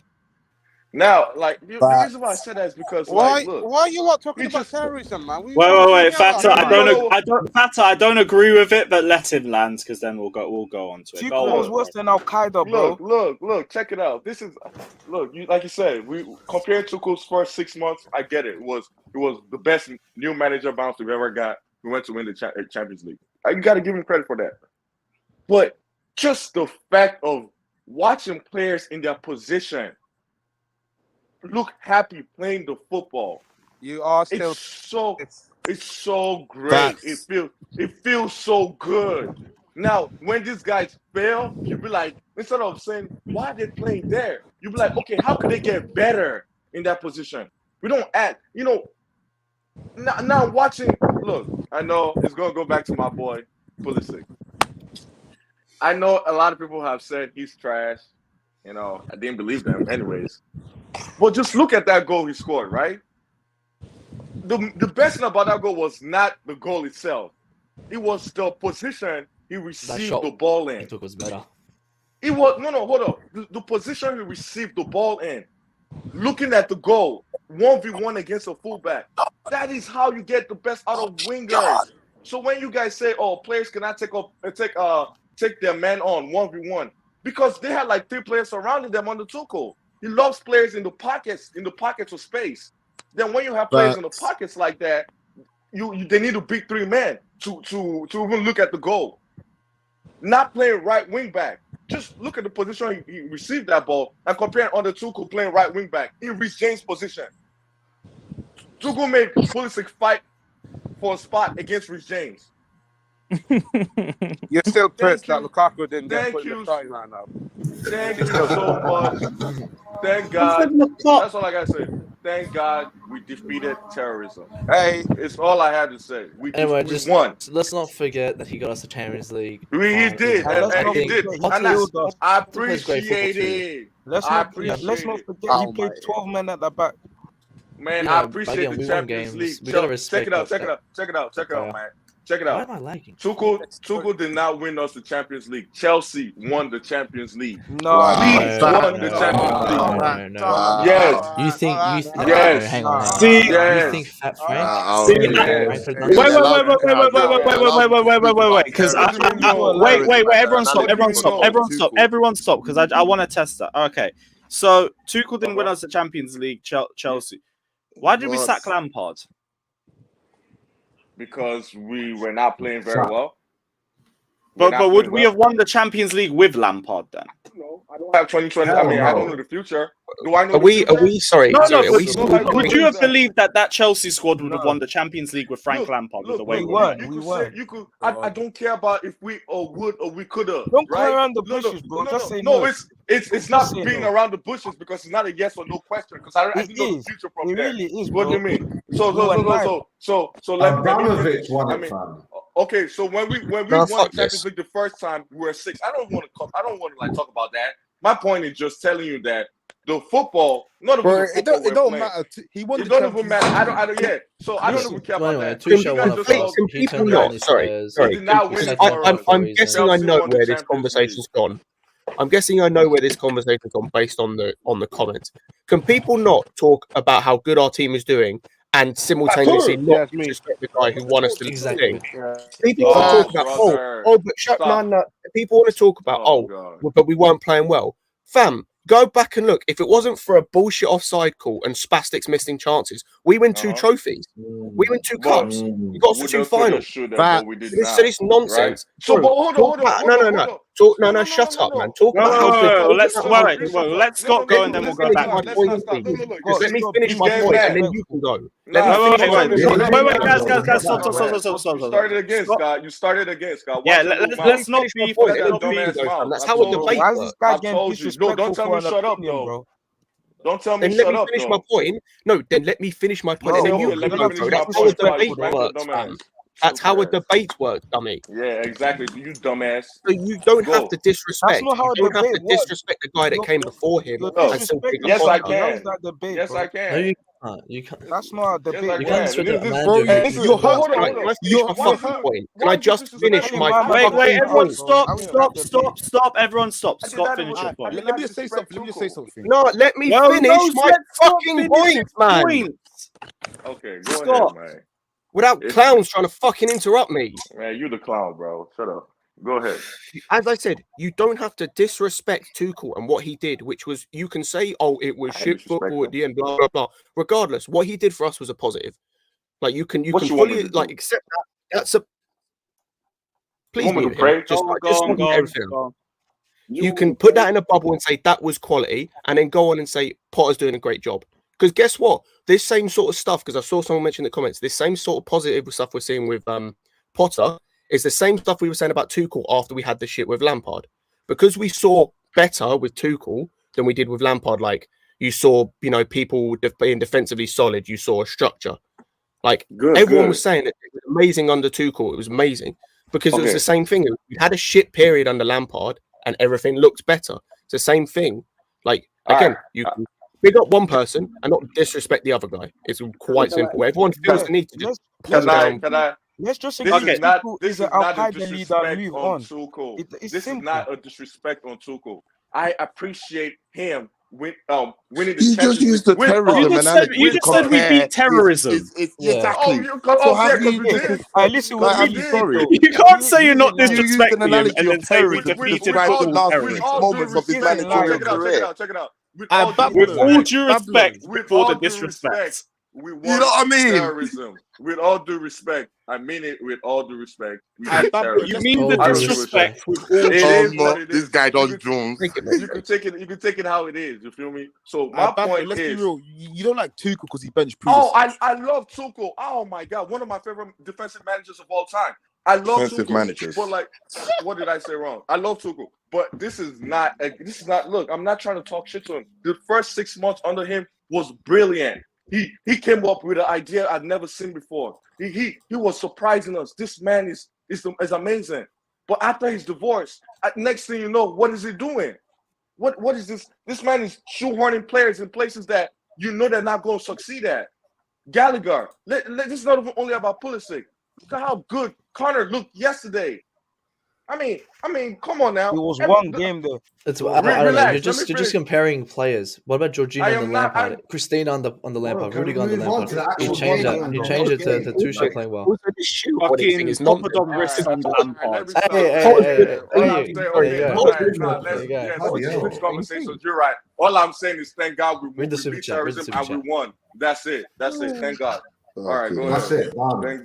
Speaker 10: Now, like the reason why I said that is because
Speaker 9: why are you not talking about terrorism, man?
Speaker 2: Wait, Fata, I don't agree with it, but let him land because then we'll go on to it.
Speaker 6: Tuchel was worse than Al Qaeda, bro.
Speaker 10: Look, check it out. This is like you said, we compared Tuchel's first 6 months. I get it. It was the best new manager bounce we've ever got. We went to win the Champions League. You got to give him credit for that. But just the fact of watching players in their position look happy playing the football.
Speaker 9: You are still
Speaker 10: it's so great. It feels so good. Now, when these guys fail, you be like, instead of saying, why are they playing there? You be like, okay, how could they get better in that position? We don't act, now watching, look, I know it's gonna go back to my boy Pulisic. I know a lot of people have said he's trash. I didn't believe them anyways. But just look at that goal he scored, right? The best thing about that goal was not the goal itself. It was the position he received the ball in.
Speaker 8: It was better.
Speaker 10: It was hold up. The position he received the ball in. Looking at the goal, 1v1 against a fullback. That is how you get the best out of wingers. So when you guys say, "Oh, players cannot take their man on 1v1," because they had like 3 players surrounding them under Tuchel. He loves players in the pockets of space. Then when you have players in the pockets like that, they need to beat 3 men to even look at the goal. Not playing right wing back. Just look at the position he received that ball and compare under Tuchel playing right wing back in Reece James' position. Tuchel made Pulisic fight for a spot against Reece James.
Speaker 9: You're still pissed that Lukaku didn't get put in the starting lineup.
Speaker 10: Thank you so much. Thank God. That's all I gotta say. Thank God we defeated terrorism.
Speaker 9: Hey,
Speaker 10: it's all I had to say. We
Speaker 8: just
Speaker 10: won.
Speaker 8: Let's not forget that he got us the Champions League.
Speaker 10: He did, and he did. And I appreciate it.
Speaker 6: Let's not forget he played 12 men at the back.
Speaker 10: Man, I appreciate the Champions League. Check it out, man. Check it out.
Speaker 8: Why am I liking?
Speaker 10: Tuchel did not win us the Champions League. Chelsea won the Champions League.
Speaker 6: No,
Speaker 10: we won the Champions League. Yes.
Speaker 8: You think?
Speaker 10: Yes.
Speaker 8: Hang on.
Speaker 2: See,
Speaker 8: you think Fat Frank?
Speaker 2: Wait. Because wait. Everyone stop. Because I want to test that. Okay. So Tuchel didn't win us the Champions League. Chelsea. Why did we sack Lampard?
Speaker 10: Because we were not playing very well.
Speaker 2: But would we have won the Champions League with Lampard then?
Speaker 10: No, I don't have 2020. I mean, I don't know the future. Do I know?
Speaker 4: Are we sorry?
Speaker 2: Would you have believed that Chelsea squad would have won the Champions League with Frank Lampard?
Speaker 6: We won.
Speaker 10: You could. I don't care about if we would or we could have.
Speaker 6: Don't play around the bushes, bro. Just say no.
Speaker 10: It's not being around the bushes because it's not a yes or no question. Because I know the future from there. It really is. What do you mean? So let
Speaker 7: Abramovich won it, fam.
Speaker 10: Okay, so when we won the Champions League the first time, we were 6. I don't want to like talk about that. My point is just telling you that the football,
Speaker 9: it don't matter. He won.
Speaker 10: It don't even matter. I don't. Yeah. So I don't even care about that.
Speaker 4: I'm guessing I know where this conversation's gone. Based on the comments. Can people not talk about how good our team is doing and simultaneously not disrespect the guy who won us the thing? People talk about people want to talk about but we weren't playing well. Fam, go back and look. If it wasn't for a bullshit offside call and Spastics missing chances, we win 2 trophies. We win 2 cups. We got to 2 finals. This nonsense.
Speaker 10: Right. So, hold on.
Speaker 4: No, shut up, man. Talk about how good.
Speaker 2: Let's stop go and then we'll go back.
Speaker 4: Let me finish my point and then you can go.
Speaker 2: Wait, guys, stop.
Speaker 10: You started again, Scott.
Speaker 2: Yeah, let's not be.
Speaker 4: That's how a debate works.
Speaker 10: I told you. No, don't tell me shut up, though. Don't tell me
Speaker 4: then
Speaker 10: shut
Speaker 4: let me
Speaker 10: up.
Speaker 4: Finish my point. No, then let me finish my point. And then you can go. That's how a debate works, man. That's how a debate works, dummy.
Speaker 10: Yeah, exactly. You dumbass.
Speaker 4: So you don't have to disrespect. You don't have to disrespect the guy that came before him.
Speaker 10: Yes, I can. Yes, I can.
Speaker 8: No, you can't.
Speaker 6: That's not a debate.
Speaker 8: You can't disrespect the
Speaker 4: manager. Can I just finish my point?
Speaker 2: Wait, everyone stop. Everyone stop. Scott, finish your point.
Speaker 9: Let me just say something.
Speaker 4: No, let me finish my fucking point, man.
Speaker 10: Okay, go ahead, man.
Speaker 4: Without clowns trying to fucking interrupt me.
Speaker 10: Man, you the clown, bro. Shut up. Go ahead.
Speaker 4: As I said, you don't have to disrespect Tuchel and what he did, which was, you can say, it was shit football at the end, blah, blah, blah. Regardless, what he did for us was a positive. Like, you can fully, like, accept that. That's a... Please mute him. You can put that in a bubble and say that was quality, and then go on and say Potter's doing a great job. Because guess what? This same sort of stuff, because I saw someone mention in the comments, this same sort of positive stuff we're seeing with Potter is the same stuff we were saying about Tuchel after we had the shit with Lampard. Because we saw better with Tuchel than we did with Lampard. Like, you saw, people being defensively solid. You saw a structure. Like, everyone was saying that it was amazing under Tuchel. It was amazing. Because it was the same thing. We had a shit period under Lampard and everything looked better. It's the same thing. Like, again, you can big up one person and not disrespect the other guy. It's quite simple. Everyone feels the need to just put down.
Speaker 6: Let's just say
Speaker 10: this is not a disrespect on Tuchel. This is not a disrespect on Tuchel. I appreciate him winning the
Speaker 3: You just used the terrorism analogy.
Speaker 2: You just said we beat terrorism.
Speaker 3: Exactly.
Speaker 10: So have you?
Speaker 6: Listen, we're really sorry.
Speaker 2: You can't say you're not
Speaker 3: You used an
Speaker 2: disrespecting him
Speaker 3: analogy
Speaker 2: and then
Speaker 3: of
Speaker 2: say we
Speaker 3: terrorism to
Speaker 2: defeated
Speaker 3: describe the last
Speaker 2: terrorism.
Speaker 3: 6 moments of his managerial career.
Speaker 10: Check it out.
Speaker 2: With all due respect for the disrespect.
Speaker 10: We want
Speaker 3: You know what I mean?
Speaker 10: terrorism. With all due respect, I mean it. With all due respect, we
Speaker 2: You
Speaker 10: terrorism.
Speaker 2: mean the disrespect with all
Speaker 10: It is what it is.
Speaker 3: This guy Don Jones.
Speaker 10: You can take it how it is. You feel me? So my point
Speaker 9: let's
Speaker 10: is,
Speaker 9: be real. You don't like Tuchel because he benched Pulisic.
Speaker 10: I love Tuchel. Oh my god, one of my favorite defensive managers of all time. I love
Speaker 3: Defensive
Speaker 10: Tuchel,
Speaker 3: managers.
Speaker 10: but like, what did I say wrong? I love Tuchel, but this is not. Look, I'm not trying to talk shit to him. The first 6 months under him was brilliant. He came up with an idea I'd never seen before. He was surprising us. This man is amazing. But after his divorce, next thing you know, what is he doing? What is this? This man is shoehorning players in places that you know they're not going to succeed at. Gallagher. This is not only about Pulisic. Look at how good Connor looked yesterday. I mean, come on now.
Speaker 6: It was one game though.
Speaker 8: It's I don't know. You're just comparing players. What about Jorginho on the Lampard? Christina on the Lampard. Rudiger on the Lampard. You change that. You change it to Tuchel playing well.
Speaker 11: Fucking top wrist on the Lampard.
Speaker 10: Switch conversations. You're right. All I'm saying is thank God we beat terrorism and we won. That's it. Thank God. All right, go ahead.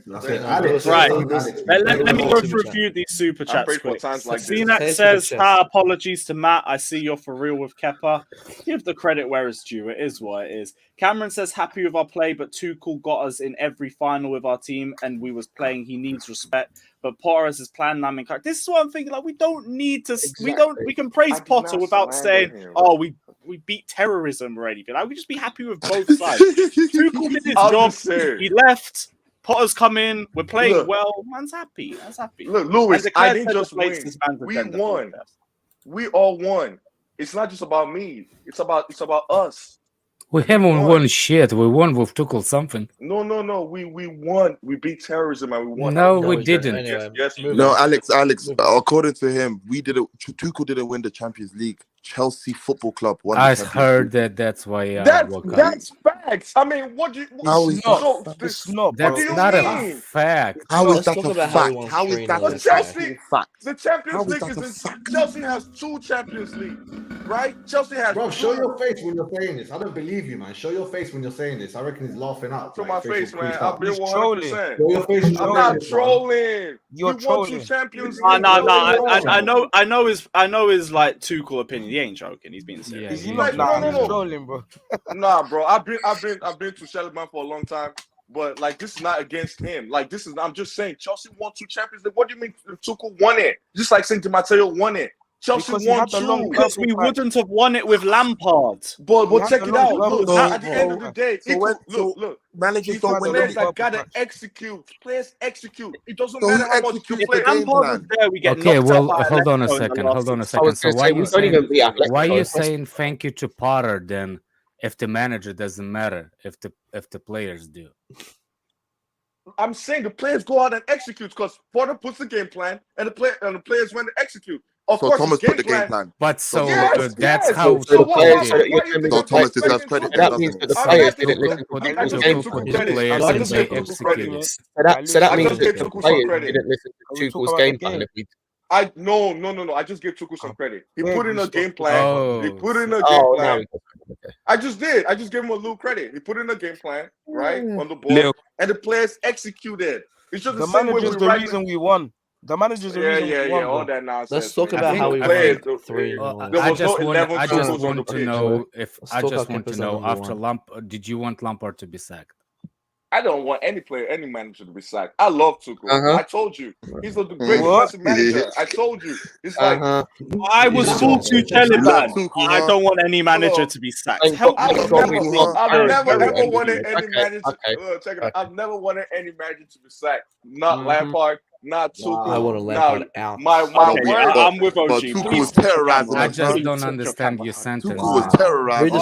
Speaker 7: That's it.
Speaker 11: Alex, right. Let me go through a few of these super chats quick. Cenac says, apologies to Matt. I see you're for real with Kepa. Give the credit where it's due. It is what it is. Cameron says, happy with our play, but Tuchel got us in every final with our team, and we was playing. He needs respect. But Potter has his plan. This is what I'm thinking. Like, we don't need to. Exactly. We can praise Potter without saying, "Oh, we beat terrorism" or anything. Like, we just be happy with both sides. Tuchel did his job. He left. Potter's come in. We're playing well. Man's happy.
Speaker 10: Look, Lewis, I didn't just win. We won. We all won. It's not just about me. It's about us.
Speaker 12: We haven't won shit. We won with Tuchel something.
Speaker 10: No. We won. We beat terrorism and we won.
Speaker 12: No, we didn't.
Speaker 10: Anyway, yes,
Speaker 3: no, Alex. According to him, Tuchel didn't win the Champions League. Chelsea Football Club won.
Speaker 12: I heard that. That's why.
Speaker 10: That's facts. I mean, what do you?
Speaker 12: That's not a fact.
Speaker 3: How is that a fact? How is that a fact?
Speaker 10: The Champions League is. Chelsea has 2 Champions League, right? Chelsea has.
Speaker 7: Bro, show your face when you're saying this. I don't believe you, man. Show your face when you're saying this. I reckon he's laughing out.
Speaker 10: Show my face, man. I've been 100%.
Speaker 7: Show your face.
Speaker 10: I'm not trolling.
Speaker 6: You're trolling.
Speaker 10: 2 Champions
Speaker 2: League.
Speaker 10: No.
Speaker 2: I know his like Tuchel opinion. He ain't joking. He's being serious.
Speaker 6: He's not trolling, bro.
Speaker 10: Nah, bro. I've been to Chalobah for a long time, but like this is not against him. Like this is. I'm just saying Chelsea won 2 Champions League. What do you mean Tuchel won it? Just like saying Di Matteo won it. Chelsea won 2
Speaker 2: because we wouldn't have won it with Lampard.
Speaker 10: But check it out. Look, at the end of the day, look. Managers don't win. Players that gotta execute. Players execute. It doesn't matter how much you play.
Speaker 12: Okay, well, hold on a second. So why are you saying thank you to Potter then? If the manager doesn't matter, if the players do.
Speaker 10: I'm saying the players go out and execute because Potter puts the game plan and the players went to execute. Of course,
Speaker 3: Thomas put the game plan.
Speaker 12: But that's how.
Speaker 3: So Thomas deserves credit.
Speaker 4: That means that the players didn't listen to Tuchel's game plan. So that means that the players didn't listen to Tuchel's game plan.
Speaker 10: No. I just give Tuchel some credit. He put in a game plan. He put in a game plan. I just did. I just gave him a little credit. He put in a game plan, right, on the board, and the players executed. It's just the
Speaker 6: manager's the reason we won. The manager's the reason we won.
Speaker 10: All that nonsense.
Speaker 8: Let's talk about how we won 3.
Speaker 12: I just want to know after Lampard, did you want Lampard to be sacked?
Speaker 10: I don't want any manager to be sacked. I love Tuchel. I told you. He's the great defensive manager. I told you. It's like
Speaker 2: I was full Tuchel, man. I don't want any manager to be sacked. Help me.
Speaker 10: I've never ever wanted any manager. Check it out. I've never wanted any manager to be sacked. Not Lampard. Not Tuchel.
Speaker 8: I want to Lampard out.
Speaker 10: I'm with OG.
Speaker 3: Tuchel was terrorizing.
Speaker 12: I just don't understand your sentence.
Speaker 3: Tuchel was terrorizing.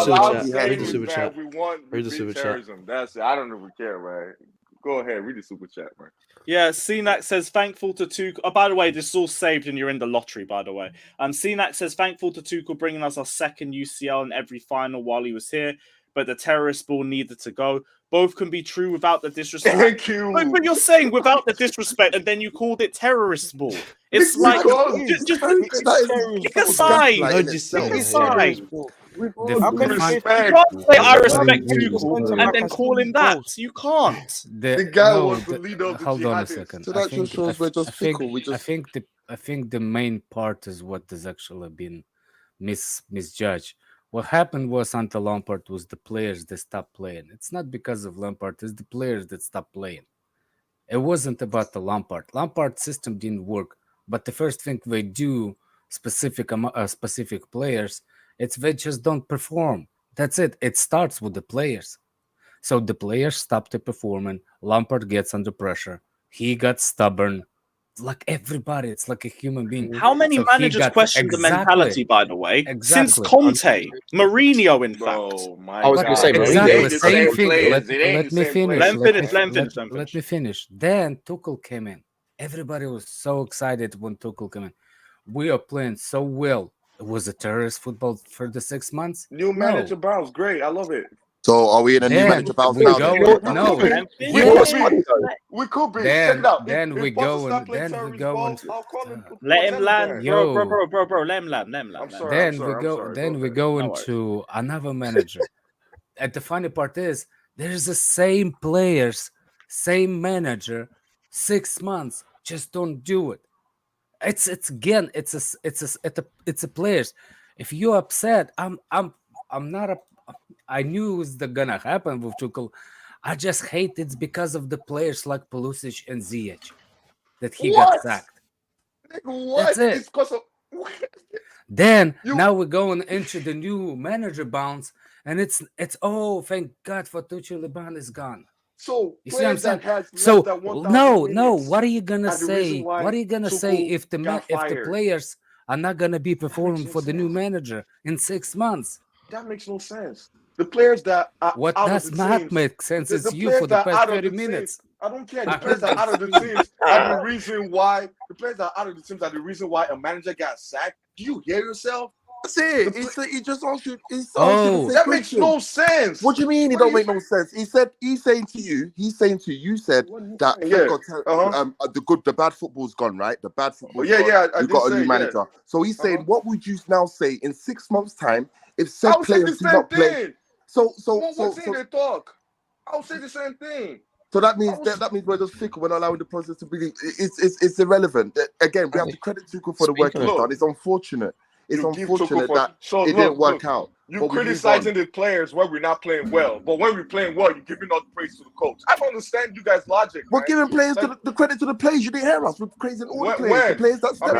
Speaker 8: Read the super chat.
Speaker 10: We won. Read the super chat. That's it. I don't even care, man. Go ahead. Read the super chat, man.
Speaker 2: Yeah, CNAC says thankful to Tuchel. Oh, by the way, this is all saved and you're in the lottery, by the way. CNAC says thankful to Tuchel bringing us our 2nd UCL in every final while he was here, but the terrorist ball needed to go. Both can be true without the disrespect.
Speaker 10: Thank you.
Speaker 2: But you're saying without the disrespect, and then you called it terrorist ball. It's like just pick a side. Pick a side. You can't say I respect Tuchel and then call him that. You can't.
Speaker 10: The guy was the leader of the
Speaker 12: Hold on a second.
Speaker 3: So that just shows we're just fickle.
Speaker 12: I think the main part is what has actually been misjudged. What happened was under Lampard was the players that stopped playing. It's not because of Lampard, it's the players that stopped playing. It wasn't about the Lampard. Lampard system didn't work, but the first thing they do, specific players, it's they just don't perform. That's it. It starts with the players. So the players stopped performing. Lampard gets under pressure. He got stubborn. Like everybody, it's like a human being.
Speaker 11: How many managers question the mentality, by the way? Since Conte, Mourinho, in fact.
Speaker 4: I was going to say,
Speaker 12: exactly the same thing. Let me finish. Then Tuchel came in. Everybody was so excited when Tuchel came in. We are playing so well. It was a terrorist football for the 6 months.
Speaker 10: New manager bounce, great. I love it.
Speaker 3: So are we in a new manager bounce now?
Speaker 12: No,
Speaker 10: we could be.
Speaker 12: Then we go and
Speaker 11: let him land, bro. Let him land.
Speaker 12: Then we go into another manager. And the funny part is, there's the same players, same manager, 6 months. Just don't do it. It's a players. If you're upset, I'm not. I knew it was gonna happen with Tuchel. I just hate it's because of the players like Pulisic and Savić that he got sacked.
Speaker 10: What?
Speaker 12: That's it. Then now we're going into the new manager bounce, and it's thank God for Tuchel is gone.
Speaker 10: So
Speaker 12: you see what I'm saying? No. What are you gonna say? What are you gonna say if the players are not gonna be performing for the new manager in 6 months?
Speaker 10: That makes no sense. The players that are
Speaker 12: what
Speaker 10: out
Speaker 12: does
Speaker 10: of the
Speaker 12: not
Speaker 10: teams,
Speaker 12: make sense is you for the past 30 minutes.
Speaker 10: I don't care. The players that are out of the teams are the reason why. The players that are out of the teams are the reason why a manager got sacked. Do you hear yourself?
Speaker 3: That's it. He just asked you.
Speaker 10: That makes no sense.
Speaker 3: What do you mean? It don't make no sense. He's saying to you. You said that the bad football's gone, right? The bad football. You got a new manager. Yeah. So he's saying, what would you now say in 6 months' time if said players do not play? So
Speaker 10: they talk. I'll say the same thing.
Speaker 3: So that means we're just fickle. We're not allowing the process to be. It's irrelevant. Again, we have to credit Tuchel for the work he's done. It's unfortunate. It's unfortunate that it didn't work out.
Speaker 10: You're criticizing the players when we're not playing well, but when we're playing well, you're giving all the praise to the coach. I don't understand you guys' logic.
Speaker 3: We're giving players the credit to the players. You didn't hear us. We're praising all the players. The players that stepped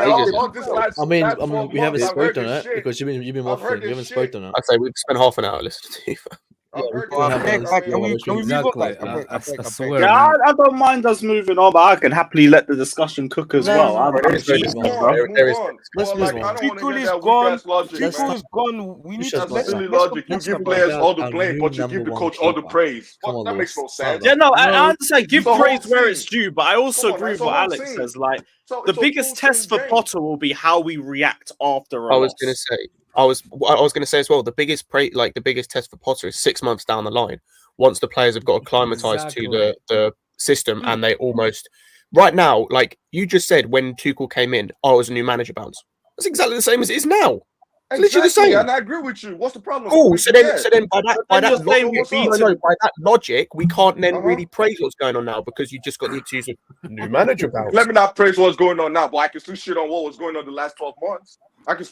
Speaker 13: we haven't spoken on it because you've been waffling. We haven't spoken on it.
Speaker 4: I'd say we've spent half an hour listening to you.
Speaker 11: I don't mind us moving on, but I can happily let the discussion cook as well.
Speaker 5: Tuchel is gone. We need to
Speaker 10: silly logic. You give players all the blame, but you give the coach all the praise. That makes no sense.
Speaker 11: Yeah, no, I understand. Give praise where it's due, but I also agree with what Alex says. Like, the biggest test for Potter will be how we react after a loss.
Speaker 4: I was going to say as well. The biggest test for Potter is 6 months down the line, once the players have got acclimatized to the system, and they almost right now, like you just said, when Tuchel came in, it was a new manager bounce. That's exactly the same as it is now. It's literally the same.
Speaker 10: And I agree with you. What's the problem?
Speaker 4: Cool. So then by that logic, we can't then really praise what's going on now because you just got the excuse of new manager bounce.
Speaker 10: Let me not praise what's going on now, but I can still shit on what was going on the last 12 months.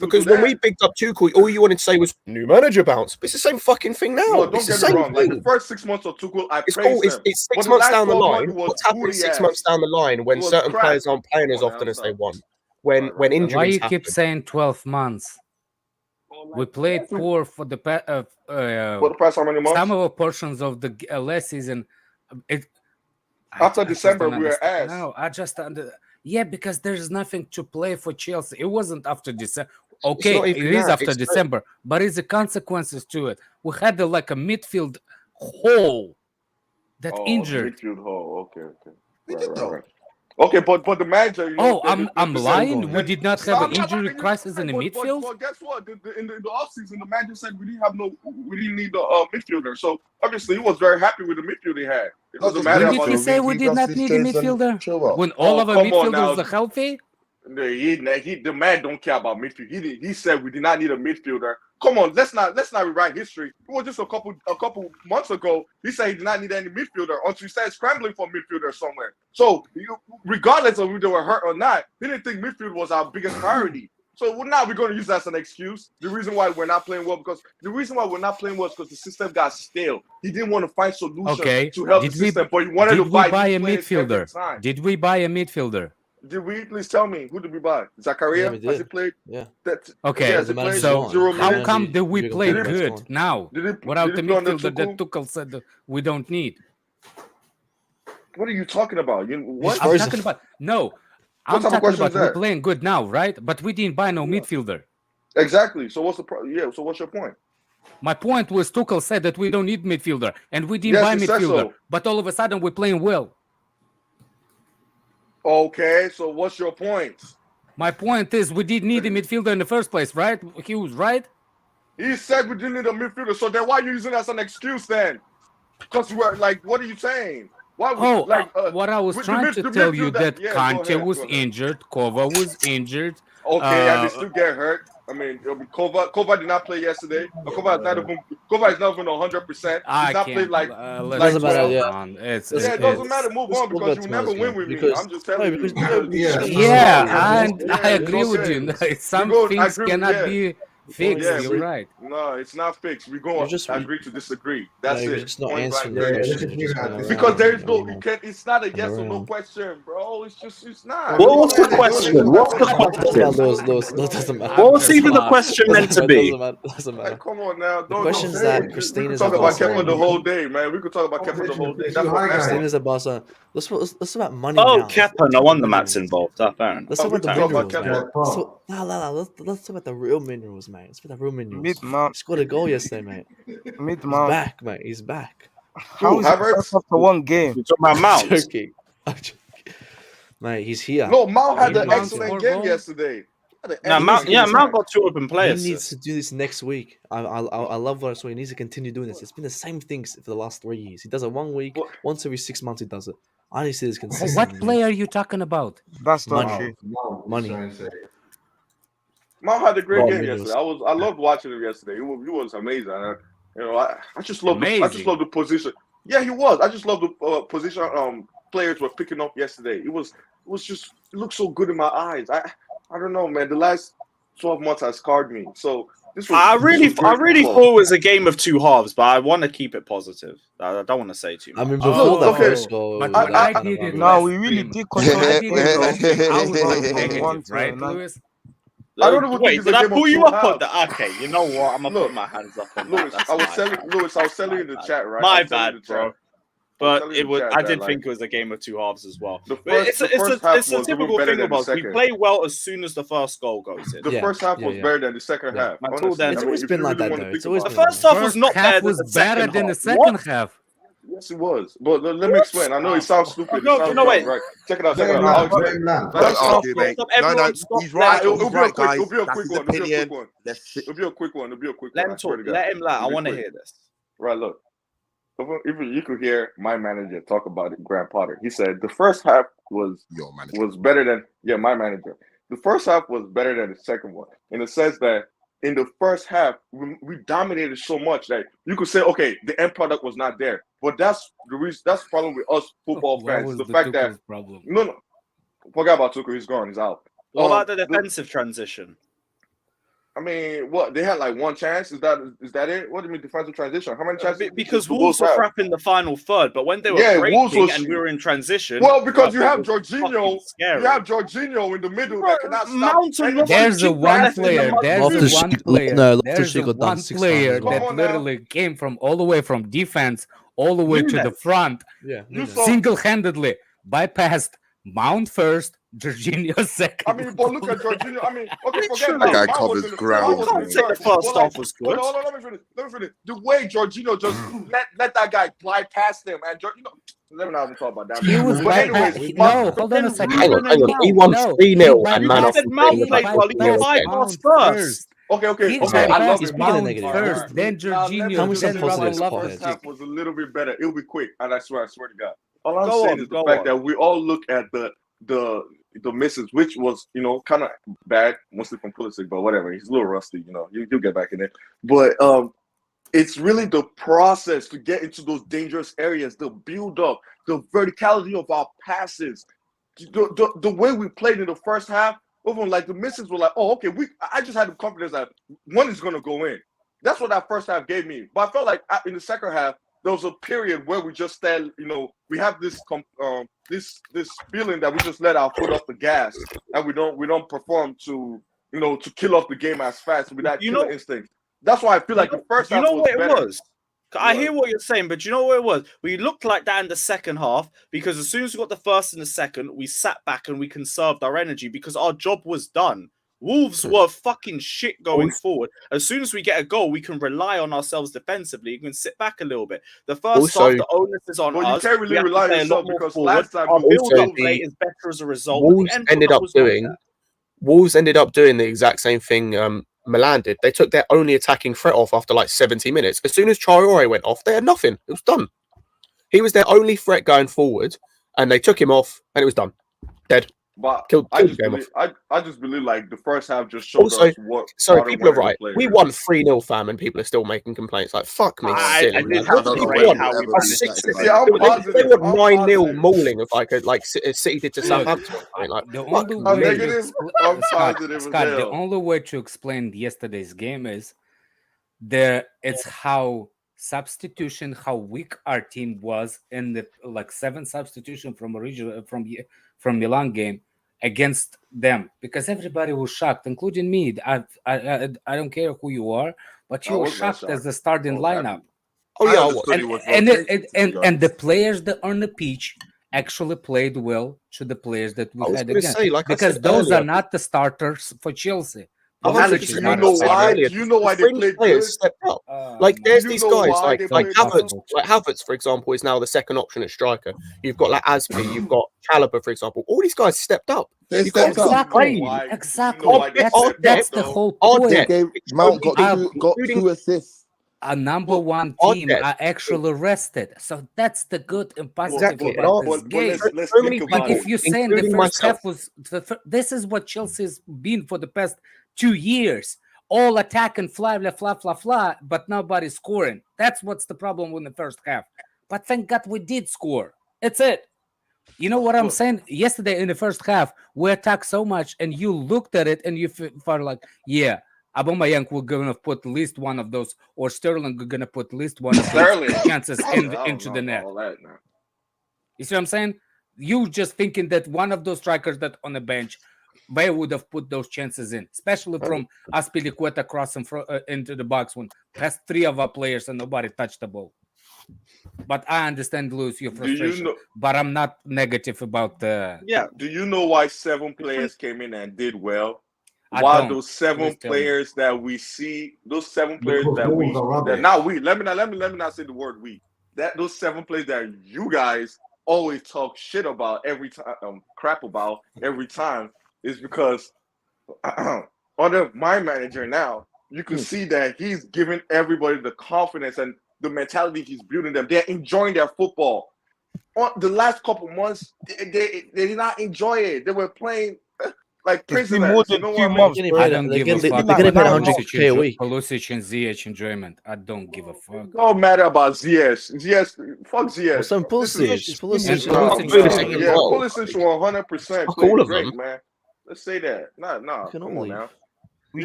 Speaker 4: Because when we picked up Tuchel, all you wanted to say was new manager bounce. It's the same fucking thing now.
Speaker 10: No, don't get me wrong. Like, the first 6 months of Tuchel, I praised him.
Speaker 4: It's 6 months down the line. What's happening 6 months down the line when certain players aren't playing as often as they want? When injuries
Speaker 12: Why you
Speaker 4: happen.
Speaker 12: keep saying 12 months? We played poor for the past
Speaker 10: how many months?
Speaker 12: Some of the portions of the last season.
Speaker 10: After December, we were ass.
Speaker 12: No, yeah, because there's nothing to play for Chelsea. It wasn't after December. Okay, it is after December, but it's the consequences to it. We had a midfield hole that injured.
Speaker 10: Midfield hole. Okay. Right. Okay, but the manager.
Speaker 12: I'm lying. We did not have an injury crisis in the midfield.
Speaker 10: But guess what? In the offseason, the manager said we didn't need the midfielder. So obviously, he was very happy with the midfield he had. It was a matter
Speaker 12: when did he say we did not need a midfielder? When all of our midfielders are healthy?
Speaker 10: The man don't care about midfield. He said we did not need a midfielder. Come on, let's not rewrite history. It was just a couple months ago. He said he did not need any midfielder until he started scrambling for midfielder somewhere. So regardless of whether they were hurt or not, he didn't think midfield was our biggest priority. So now we're going to use that as an excuse. The reason why we're not playing well is because the system got stale. He didn't want to find solutions to help the system, but he wanted to buy
Speaker 12: a midfielder. Did we buy a midfielder?
Speaker 10: Did we? Please tell me. Who did we buy? Zakaria? Has he played?
Speaker 13: Yeah.
Speaker 12: So how come did we play good now? Without the midfielder that Tuchel said that we don't need?
Speaker 10: What are you talking about? What?
Speaker 12: I'm talking about I'm talking about we're playing good now, right? But we didn't buy no midfielder.
Speaker 10: Exactly. So what's the So what's your point?
Speaker 12: My point was Tuchel said that we don't need midfielder, and we didn't buy midfielder. But all of a sudden we're playing well.
Speaker 10: Okay, so what's your point?
Speaker 12: My point is we didn't need a midfielder in the first place, right? He was right.
Speaker 10: He said we didn't need a midfielder, so then why are you using that as an excuse then? Because we're like, what are you saying? Why?
Speaker 12: What I was trying to tell you that Kante was injured, Kova was injured.
Speaker 10: Okay, and they still get hurt. I mean, Kova did not play yesterday. Kova is not even 100%. He's not played like.
Speaker 12: Doesn't matter.
Speaker 10: It doesn't matter. Move on because you never win with me. I'm just telling you.
Speaker 12: And I agree with you. Some things cannot be fixed. You're right.
Speaker 10: No, it's not fixed. We're going to agree to disagree. That's it.
Speaker 13: It's not answering the question.
Speaker 10: Because there is no. It's not a yes or no question, bro. It's not.
Speaker 2: What was the question? What's the question? What was even the question meant to be?
Speaker 13: Doesn't matter.
Speaker 10: Come on now.
Speaker 13: The question is that Christina's
Speaker 10: talk about Kepa the whole day, man. We could talk about Kepa the whole day. That's what
Speaker 13: Christina's a boss. Let's talk about money.
Speaker 2: Oh, Kepa. No wonder Matt's involved. Fair enough.
Speaker 13: Let's talk about the minerals, man. Let's talk about the real minerals, man. Let's talk about the real minerals. He scored a goal yesterday, mate. He's back, mate. He's back.
Speaker 6: How is it after one game?
Speaker 2: You're talking about Mount.
Speaker 13: I'm joking. Mate, he's here.
Speaker 10: No, Mount had an excellent game yesterday.
Speaker 2: Mount got 2 open players.
Speaker 13: He needs to do this next week. I love what I saw. He needs to continue doing this. It's been the same things for the last 3 years. He does it 1 week, once every 6 months. He does it. I need to see this consistently.
Speaker 12: What player are you talking about?
Speaker 6: That's
Speaker 13: money.
Speaker 10: Mount had a great game yesterday. I loved watching him yesterday. He was amazing. I just love the position. Yeah, he was. I just love the position players were picking up yesterday. It looked so good in my eyes. I don't know, man. The last 12 months has scarred me. So
Speaker 2: I really thought it was a game of 2 halves, but I want to keep it positive. I don't want to say too much.
Speaker 13: I mean, before that first goal,
Speaker 6: we really did
Speaker 12: right, Lewis?
Speaker 10: I don't know.
Speaker 2: Wait, did I pull you up on that? Okay, you know what? I'm gonna put my hands up on
Speaker 10: Lewis. I was telling you in the chat, right?
Speaker 2: My bad, bro. But I did think it was a game of 2 halves as well. It's a typical thing about us. We play well as soon as the first goal goes in.
Speaker 10: The first half was better than the second half.
Speaker 2: Until then,
Speaker 13: it's always been like that, though.
Speaker 2: The first half was not
Speaker 12: better than the second half.
Speaker 10: Yes, it was. But let me explain. I know it sounds stupid.
Speaker 2: No, wait.
Speaker 10: Right. Check it out. I'll explain.
Speaker 3: No, he's right.
Speaker 10: It'll be a
Speaker 3: guys.
Speaker 10: It'll be a quick one.
Speaker 2: Let him talk. Let him lie. I want to hear this.
Speaker 10: Right, look. Even you could hear my manager talk about it, Grant Potter. He said the first half was better than my manager. The first half was better than the second one in the sense that in the first half we dominated so much that you could say, okay, the end product was not there. But that's the reason. That's the problem with us football fans. The fact that no, forget about Tuchel. He's gone. He's out.
Speaker 2: What about the defensive transition?
Speaker 10: I mean, what they had like 1 chance. Is that it? What do you mean defensive transition? How many chances?
Speaker 2: Because Wolves were crap in the final third, but when they were breaking and we were in transition.
Speaker 10: Well, because you have Jorginho, in the middle that cannot stop.
Speaker 12: There's a one player. There's one player that literally came from all the way from defense all the way to the front.
Speaker 13: Yeah,
Speaker 12: single-handedly bypassed Mount first, Jorginho second.
Speaker 10: I mean, but look at Jorginho. I mean, okay, forget
Speaker 3: that guy covers ground.
Speaker 2: The first half was good.
Speaker 10: Hold on, let me finish. The way Jorginho just let that guy fly past him, and Jorginho. Let me not even talk about that.
Speaker 12: He was hold on a second.
Speaker 4: Hang on. He won 3-0 and man off.
Speaker 2: Mount played well. He bypassed first.
Speaker 10: Okay.
Speaker 12: I love Mount first, then Jorginho.
Speaker 10: The first half was a little bit better. It'll be quick, and I swear to God. All I'm saying is the fact that we all look at the misses, which was kind of bad, mostly from Pulisic, but whatever. He's a little rusty, You'll get back in there. But it's really the process to get into those dangerous areas, the build up, the verticality of our passes, the way we played in the first half. Even like the misses were like, oh, okay, I just had the confidence that one is going to go in. That's what that first half gave me. But I felt like in the second half, there was a period where we just stand, we have this feeling that we just let our foot off the gas and we don't perform to kill off the game as fast with that killer instinct. That's why I feel like the first half was better.
Speaker 11: It was? I hear what you're saying, but you know what it was? We looked like that in the second half because as soon as we got the first and the second, we sat back and we conserved our energy because our job was done. Wolves were fucking shit going forward. As soon as we get a goal, we can rely on ourselves defensively. You can sit back a little bit. The first half, the onus is on us.
Speaker 10: You can't really rely on yourself because last time
Speaker 11: our build-up play is better as a result.
Speaker 4: Wolves ended up doing the exact same thing Milan did. They took their only attacking threat off after like 70 minutes. As soon as Traore went off, they had nothing. It was done. He was their only threat going forward, and they took him off, and it was done. Dead.
Speaker 10: But I just believe like the first half just showed us what.
Speaker 4: Sorry, people are right. We won 3-0, fam, and people are still making complaints. Like, fuck me.
Speaker 11: I didn't have the rate how we
Speaker 4: They were 9-0 mauling of like City did to Southampton.
Speaker 12: The only way to explain yesterday's game is it's how substitution, how weak our team was in the 7 substitution from Milan game against them, because everybody was shocked, including me. I don't care who you are, but you were shocked as the starting lineup. And the players that are on the pitch actually played well to the players that we had against, because those are not the starters for Chelsea.
Speaker 10: You know why they played
Speaker 4: players stepped up. There's these guys like Havertz. Like Havertz, for example, is now the second option at striker. You've got like Aspi, you've got Chalobah, for example. All these guys stepped up.
Speaker 12: Exactly. That's the whole point.
Speaker 3: Mount got 2 assists.
Speaker 12: A number one team are actually rested, so that's the good and positive about this game. But if you're saying the first half was, this is what Chelsea's been for the past 2 years, all attack and fly, but nobody's scoring. That's what's the problem with the first half. But thank God we did score. That's it. You know what I'm saying? Yesterday in the first half, we attacked so much, and you looked at it and you felt like, yeah, Aubameyang will gonna put at least one of those, or Sterling gonna put at least one of those chances into the net. You see what I'm saying? You just thinking that one of those strikers that on the bench, they would have put those chances in, especially from Azpilicueta crossing into the box when past 3 of our players and nobody touched the ball. But I understand, Lewis, your frustration. But I'm not negative about the.
Speaker 10: Yeah. Do you know why 7 players came in and did well? Why those 7 players that we see, those 7 players that let me not say the word we. That those 7 players that you guys always talk shit about every time, crap about every time, is because under my manager now, you can see that he's giving everybody the confidence and the mentality he's building them. They're enjoying their football. On the last couple months, they did not enjoy it. They were playing like prisoners.
Speaker 6: More than 2 months.
Speaker 12: I don't give a fuck.
Speaker 13: They're gonna pay 100k a week.
Speaker 12: Pulisic and Ziyech enjoyment. I don't give a fuck.
Speaker 10: It don't matter about Ziyech. Fuck Ziyech.
Speaker 13: Well, some Pulisic.
Speaker 10: Pulisic 100%. Great, man. Let's say that. No. Come on now.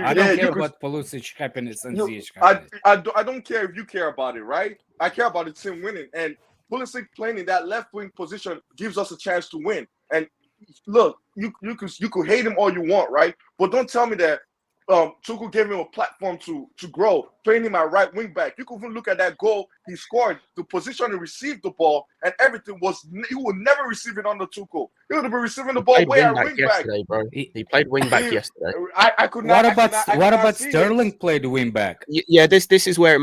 Speaker 12: I don't care about Pulisic happiness and Ziyech happiness.
Speaker 10: I don't care if you care about it, right? I care about the team winning. And Pulisic playing in that left wing position gives us a chance to win. And look, you could hate him all you want, right? But don't tell me that Tuchel gave him a platform to grow, playing him at right wing back. You could even look at that goal he scored, the position he received the ball, and everything he would never receive it on the Tuchel. He would have been receiving the ball way at wing back.
Speaker 4: Bro. He played wing back yesterday.
Speaker 10: I could not.
Speaker 12: What about Sterling played wing back?
Speaker 4: Yeah, this is where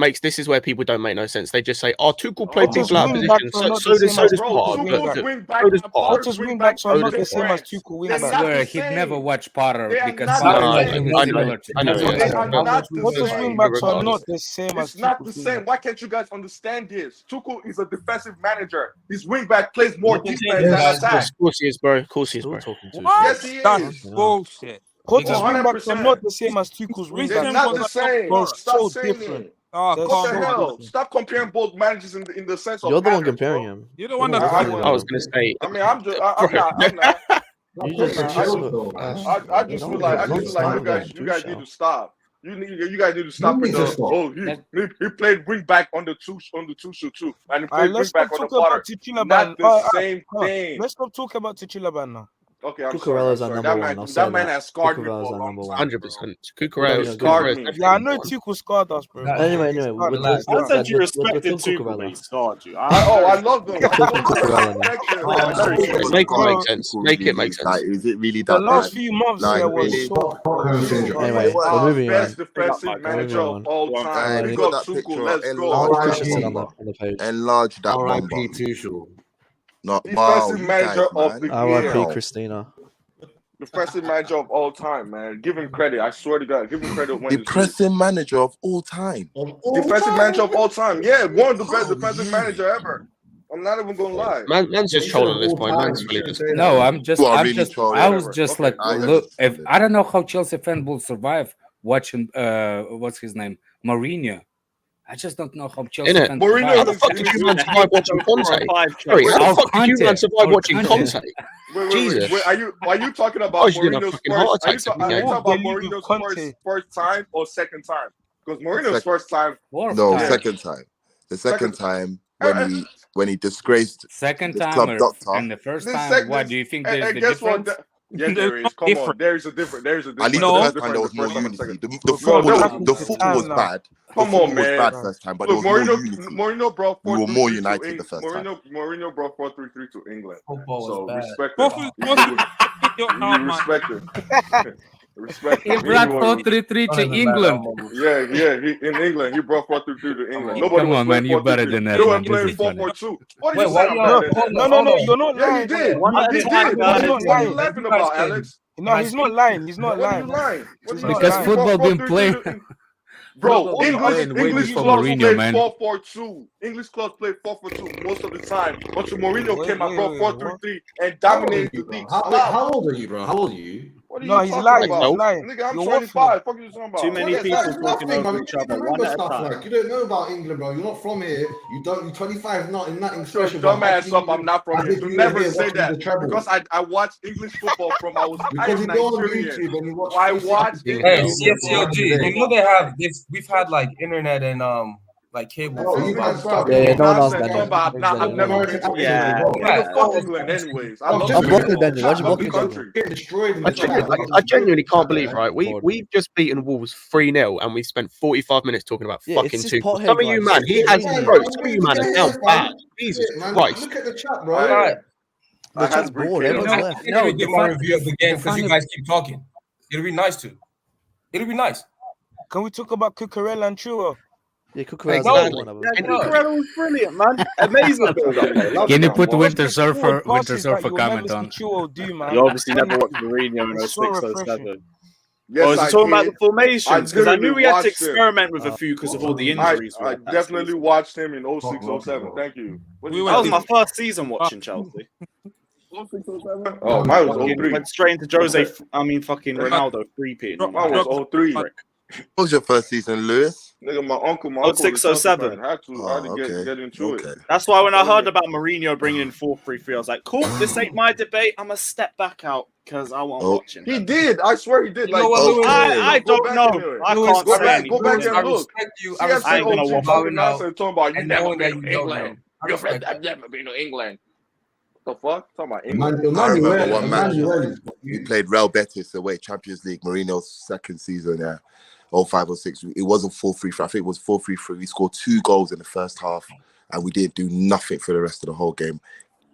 Speaker 4: people don't make no sense. They just say, "Oh, Tuchel played people out of position." So does Potter.
Speaker 6: Potter's wing backs are not the same as Tuchel wing backs.
Speaker 12: I swear he'd never watch Potter because
Speaker 6: Potter's wing backs are not the same as
Speaker 10: It's not the same. Why can't you guys understand this? Tuchel is a defensive manager. His wing back plays more defense than attack.
Speaker 4: Of course he is, bro.
Speaker 10: Yes, he is.
Speaker 5: That's bullshit.
Speaker 6: Potter's wing backs are not the same as Tuchel's wing backs.
Speaker 10: They're not the same. Stop saying
Speaker 6: different.
Speaker 10: it. What the hell? Stop comparing both managers in the sense of.
Speaker 13: You're the one comparing him.
Speaker 5: You're the one that.
Speaker 4: I was gonna say.
Speaker 10: I mean, I'm not. I just feel like you guys need to stop. You guys need to stop with the he played wing back on the Tuchel too, and he played wing back on the Potter. Not the same thing.
Speaker 6: Let's not talk about Tuchel now.
Speaker 10: Okay, I'm sorry. That man has scarred me for a long time.
Speaker 4: 100%. Cucurella
Speaker 10: scarred me.
Speaker 6: Yeah, I know Tuchel scarred us, bro.
Speaker 13: Anyway,
Speaker 11: I said you respected Tuchel, but he scarred you.
Speaker 10: I love them.
Speaker 4: Make it make sense. Make it make sense.
Speaker 3: Like, is it really that
Speaker 6: The last
Speaker 3: bad?
Speaker 6: few months
Speaker 3: Like,
Speaker 6: there was
Speaker 3: really?
Speaker 6: so.
Speaker 13: Anyway, we're moving on.
Speaker 10: Best defensive manager of all time. We got Tuchel. Let's go.
Speaker 3: Enlarge that
Speaker 7: R.I.P.
Speaker 3: number.
Speaker 7: Tuchel.
Speaker 3: Not
Speaker 10: defensive manager of the
Speaker 13: R.I.P.
Speaker 10: year.
Speaker 13: Christina.
Speaker 10: Defensive manager of all time, man. Give him credit. I swear to God, give him credit. When
Speaker 3: Depressing manager of all time.
Speaker 10: Defensive manager of all time. Yeah, one of the best defensive manager ever. I'm not even gonna lie.
Speaker 4: Man's just trolling at this point. Man's really just.
Speaker 12: No, I was just like, look, if I don't know how Chelsea fan will survive watching what's his name, Mourinho. I just don't know how Chelsea fans survive.
Speaker 4: How the fuck did you man survive watching Conte? Sorry, how the fuck did you man survive watching Conte? Jesus.
Speaker 10: Wait, are you talking about Mourinho's first? Are you talking about Mourinho's first time or second time? Because Mourinho's first time.
Speaker 3: No, second time. The second time when he disgraced
Speaker 12: second
Speaker 3: the
Speaker 12: time
Speaker 3: club doctor.
Speaker 12: and the first time. What do you think there's the difference?
Speaker 10: Yeah, there is. Come on, there is a difference.
Speaker 3: At least the first time there was more unity. The football was bad.
Speaker 10: Come on, man.
Speaker 3: Was bad first time, but there was more unity.
Speaker 10: Mourinho brought 4-3-3.
Speaker 3: We were more united the first time.
Speaker 10: Mourinho brought 4-3-3 to England.
Speaker 8: So
Speaker 10: respect it. Respect it. Respect.
Speaker 12: He brought 4-3-3 to England.
Speaker 10: Yeah. In England, he brought 4-3-3 to England. Nobody
Speaker 12: Come on, man, you better than that.
Speaker 10: They were playing 4-4-2. What are you saying?
Speaker 6: No, you're not lying.
Speaker 10: Yeah, he did. What are you laughing about, Alex?
Speaker 6: No, he's not lying. He's not lying.
Speaker 12: Because football been playing.
Speaker 10: Bro, English clubs played 4-4-2. English clubs played 4-4-2 most of the time. Until Mourinho came and brought 4-3-3 and dominated the league.
Speaker 7: How old are you, bro? How old are you?
Speaker 10: What are you talking about? Nigga, I'm 25. Fuck you talking about?
Speaker 11: Too many people talking over each other. One at a time.
Speaker 7: Like, you don't know about England, bro. You're not from here. You don't. You're 25. Not in nothing special.
Speaker 10: Dumbass up. I'm not from here. You never say that because I watch English football from I was Nigerian. I watch.
Speaker 14: Hey, CFCOG. You know they have. We've had like internet and like cable.
Speaker 13: Yeah, no one else
Speaker 10: I've never been to England anyways. I love
Speaker 4: I genuinely can't believe, right? We've just beaten Wolves 3-0 and we spent 45 minutes talking about fucking Tuchel. Some of you, man, some of you, man, are now bad. Jesus Christ.
Speaker 7: Look at the chat, bro.
Speaker 13: The chat's bored. Everyone's left.
Speaker 14: No, give my review of the game because you guys keep talking. It'll be nice to. It'll be nice.
Speaker 6: Can we talk about Cucurella and Chua?
Speaker 13: Yeah, Cucurella
Speaker 11: was brilliant, man. Amazing.
Speaker 12: Can you put Winter Surfer comment on?
Speaker 11: You obviously never watched Mourinho in 06-07. Yes, I was talking about the formations because I knew we had to experiment with a few because of all the injuries.
Speaker 10: I definitely watched him in 06-07. Thank you.
Speaker 11: That was my first season watching Chelsea.
Speaker 10: Oh, mine was 03.
Speaker 11: Went straight into fucking Ronaldo 3-P.
Speaker 10: Mine was 03.
Speaker 3: What was your first season, Lewis?
Speaker 10: Nigga, my uncle
Speaker 11: 06-07.
Speaker 10: I had to get into it.
Speaker 11: That's why when I heard about Mourinho bringing in 4-3-3, I was like, cool, this ain't my debate. I'm going to step back out because I won't watch him.
Speaker 10: He did. I swear he did.
Speaker 11: Like, I don't know. I can't say
Speaker 10: go back and look.
Speaker 11: I ain't going to watch
Speaker 10: him. Talking about you never been to England. Your friend, I've never been to England. The fuck? Talking about England.
Speaker 3: I remember one match. We played Real Betis away, Champions League, Mourinho's second season there. 05 or 06. It wasn't 4-3-3. I think it was 4-3-3. We scored 2 goals in the first half, and we didn't do nothing for the rest of the whole game.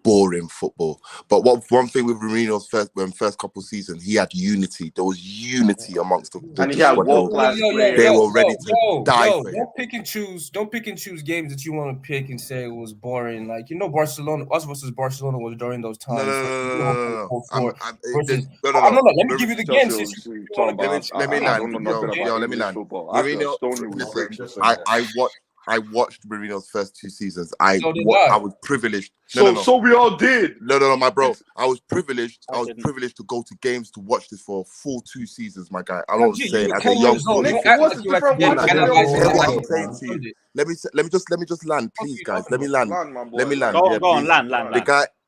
Speaker 3: Boring football. But one thing with Mourinho's first couple seasons, he had unity. There was unity amongst the
Speaker 10: and he had world-class players.
Speaker 3: They were ready to die for it.
Speaker 14: Don't pick and choose games that you want to pick and say it was boring. Like, Barcelona, us versus Barcelona was during those times.
Speaker 3: No.
Speaker 14: Let me give you the game.
Speaker 3: Let me land. Mourinho, I watched Mourinho's first 2 seasons. I was privileged.
Speaker 10: So we all did.
Speaker 3: No, my bro. I was privileged. I was privileged to go to games to watch this for a full 2 seasons, my guy. I don't say as a young Let me just land, please, guys. Let me land.
Speaker 11: Go on, land.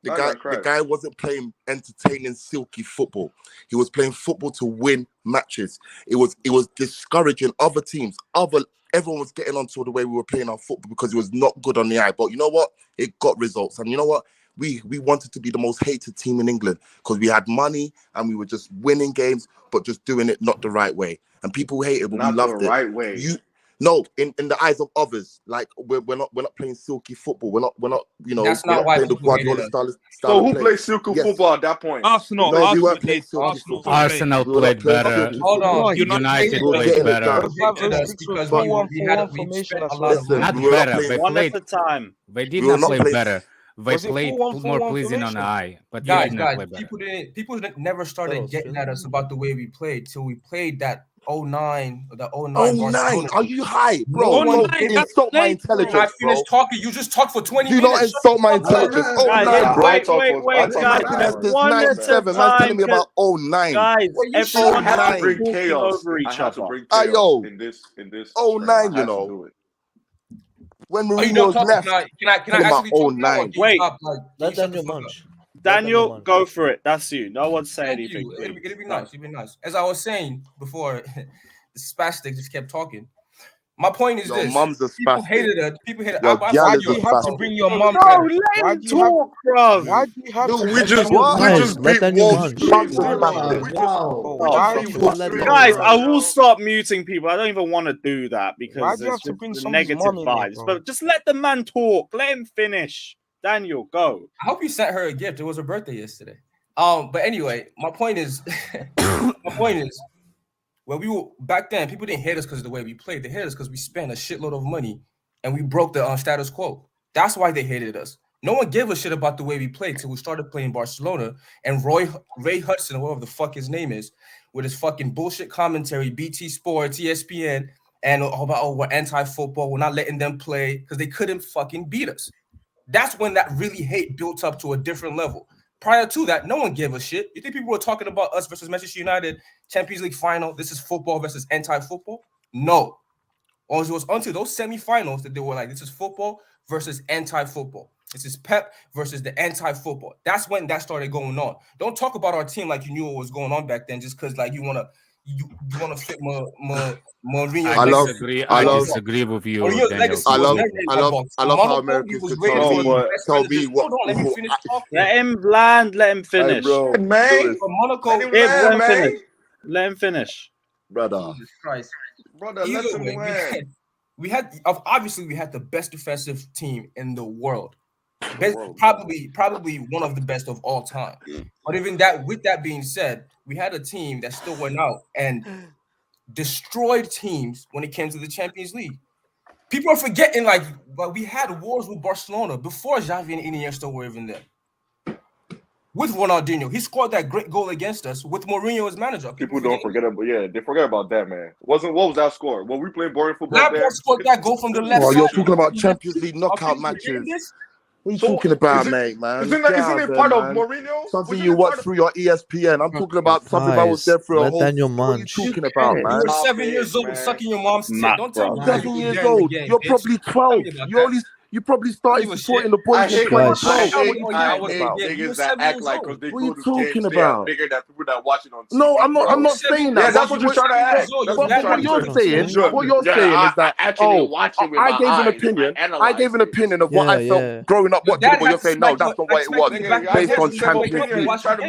Speaker 3: The The guy wasn't playing entertaining, silky football. He was playing football to win matches. It was discouraging other teams. Everyone was getting onto the way we were playing our football because it was not good on the eye. But you know what? It got results. And you know what? We wanted to be the most hated team in England because we had money and we were just winning games, but just doing it not the right way. And people hated it, but we loved it. Not the right way. No, in the eyes of others, like we're not playing silky football. We're not
Speaker 14: That's not why
Speaker 3: playing the Guardiola style.
Speaker 10: So who plays silky football at that point?
Speaker 5: Arsenal.
Speaker 3: No, we weren't playing silky football.
Speaker 12: Arsenal played better.
Speaker 14: Hold on,
Speaker 12: United played better.
Speaker 14: Because we spent a lot of money.
Speaker 12: Not better. They
Speaker 11: One
Speaker 12: played.
Speaker 11: at a time.
Speaker 12: They did not play better. They played more pleasing on the eye. But
Speaker 14: guys, people never started getting at us about the way we played till we played that 09.
Speaker 3: Are you high, bro? Don't insult my intelligence.
Speaker 14: I finished talking. You just talked for 20
Speaker 3: minutes. Do not insult my intelligence.
Speaker 11: Wait, guys.
Speaker 3: 97. Man, telling me about 09.
Speaker 11: Guys, everyone has to
Speaker 10: bring chaos
Speaker 11: over each other.
Speaker 10: In this
Speaker 3: 09, you know. When Mourinho left,
Speaker 14: can I actually
Speaker 3: 09.
Speaker 11: Wait,
Speaker 13: let Daniel munch.
Speaker 11: Daniel, go for it. That's you. No one say anything.
Speaker 14: It'll be nice. It'll be nice. As I was saying before, the spastic just kept talking. My point is this: people hated us. People hated us.
Speaker 6: Why do you have to bring your mom?
Speaker 11: Bro, let him talk, bro.
Speaker 6: Why do you have to?
Speaker 3: We just beat Wolves.
Speaker 11: Guys, I will stop muting people. I don't even want to do that because it's just negative vibes. But just let the man talk. Let him finish. Daniel, go.
Speaker 14: I hope you sent her a gift. It was her birthday yesterday. But anyway, my point is, well, we were back then. People didn't hate us because of the way we played. They hated us because we spent a shitload of money and we broke the status quo. That's why they hated us. No one gave a shit about the way we played till we started playing Barcelona and Ray Hudson, or whatever the fuck his name is, with his fucking bullshit commentary, BT Sports, ESPN, and about we're anti-football, we're not letting them play because they couldn't fucking beat us. That's when that really hate built up to a different level. Prior to that, no one gave a shit. You think people were talking about us versus Manchester United, Champions League final, this is football versus anti-football? No. Or it was until those semifinals that they were like, this is football versus anti-football. This is Pep versus the anti-football. That's when that started going on. Don't talk about our team like you knew what was going on back then just because like you want to fit Mourinho.
Speaker 12: I disagree with you.
Speaker 3: I love how Americans could tell me what.
Speaker 11: Let him land. Let him finish.
Speaker 3: Hey,
Speaker 10: man.
Speaker 14: Monaco.
Speaker 11: Let him finish.
Speaker 3: Brother.
Speaker 14: Jesus Christ.
Speaker 10: Brother, let him win.
Speaker 14: We had the best defensive team in the world. Probably one of the best of all time. But even that, with that being said, we had a team that still went out and destroyed teams when it came to the Champions League. People are forgetting, but we had wars with Barcelona before Xavi and Iniesta were even there. With Ronaldinho, he scored that great goal against us with Mourinho as manager.
Speaker 10: People don't forget about they forget about that, man. What was that score? When we played boring football,
Speaker 14: Lampard scored that goal from the left side.
Speaker 3: You're talking about Champions League knockout matches. What are you talking about, mate, man?
Speaker 10: Isn't it part of Mourinho?
Speaker 3: Something you watch through your ESPN. I'm talking about something I was there for a whole.
Speaker 13: Daniel
Speaker 3: What are you talking about, man?
Speaker 14: You were 7 years old, sucking your mom's tit. Don't tell me
Speaker 3: 7 years old. You're probably 12. You probably started supporting the boys in 2012.
Speaker 10: Niggas that act like because they go to games, they are bigger than people that watching on TV.
Speaker 3: No, I'm not saying that.
Speaker 10: Yeah, that's what you're trying to act.
Speaker 3: What you're saying is that I gave an opinion of what I felt growing up watching. But you're saying no, that's not what it was based on Champions League.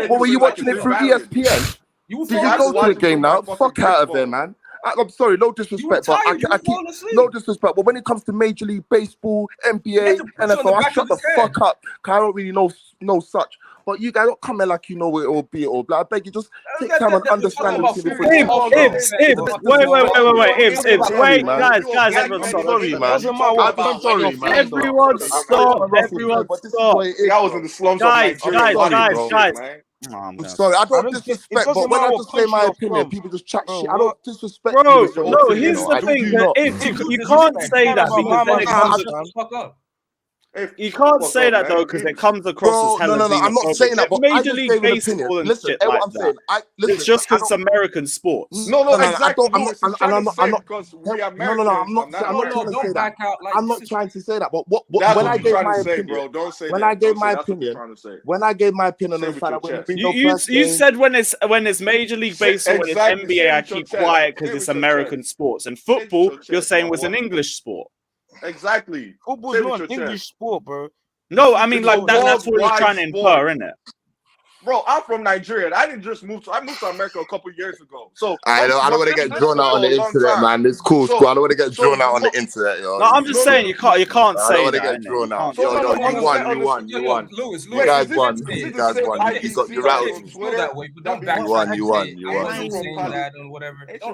Speaker 3: What were you watching it through ESPN? Did you go to the game now? Fuck out of there, man. I'm sorry, no disrespect, but I keep no disrespect. But when it comes to Major League Baseball, NBA, NFL, I shut the fuck up because I don't really know such. But you guys don't come here like you know it or be it all. I beg you, just take time and understand the team before you talk.
Speaker 11: Wait, guys, everyone stop.
Speaker 3: Sorry, man. I'm sorry, man.
Speaker 11: Everyone stop.
Speaker 10: That was in the slums of
Speaker 11: Nigeria.
Speaker 3: I'm sorry, I don't disrespect, but when I just say my opinion, people just chat shit. I don't disrespect.
Speaker 11: Bro, no, here's the thing. You can't say that because then it comes. You can't say that though, because it comes across as hella
Speaker 3: I'm not saying that. But
Speaker 11: Major League Baseball and
Speaker 3: listen,
Speaker 11: shit
Speaker 3: what
Speaker 11: like
Speaker 3: I'm saying.
Speaker 11: that. It's just because it's American sports.
Speaker 10: No, exactly.
Speaker 3: I'm not trying to say that. I'm not trying to say that. But when I gave my opinion,
Speaker 10: bro, don't say
Speaker 3: when
Speaker 10: that.
Speaker 3: I gave my opinion, when I gave my opinion on the fact that
Speaker 11: You said when it's Major League Baseball and it's NBA, I keep quiet because it's American sports. And football, you're saying was an English sport.
Speaker 10: Exactly.
Speaker 6: Football's not an English sport, bro.
Speaker 11: No, I mean like that's what you're trying to infer, isn't it?
Speaker 10: Bro, I'm from Nigeria. I didn't just move I moved to America a couple years ago. So
Speaker 3: I don't want to get drawn out on the internet, man. It's cool. I don't want to get drawn out on the internet, yo.
Speaker 11: No, I'm just saying you can't say that.
Speaker 3: I don't want to get drawn out. Yo, you won.
Speaker 14: Lewis,
Speaker 3: You guys won. You got your route. You won.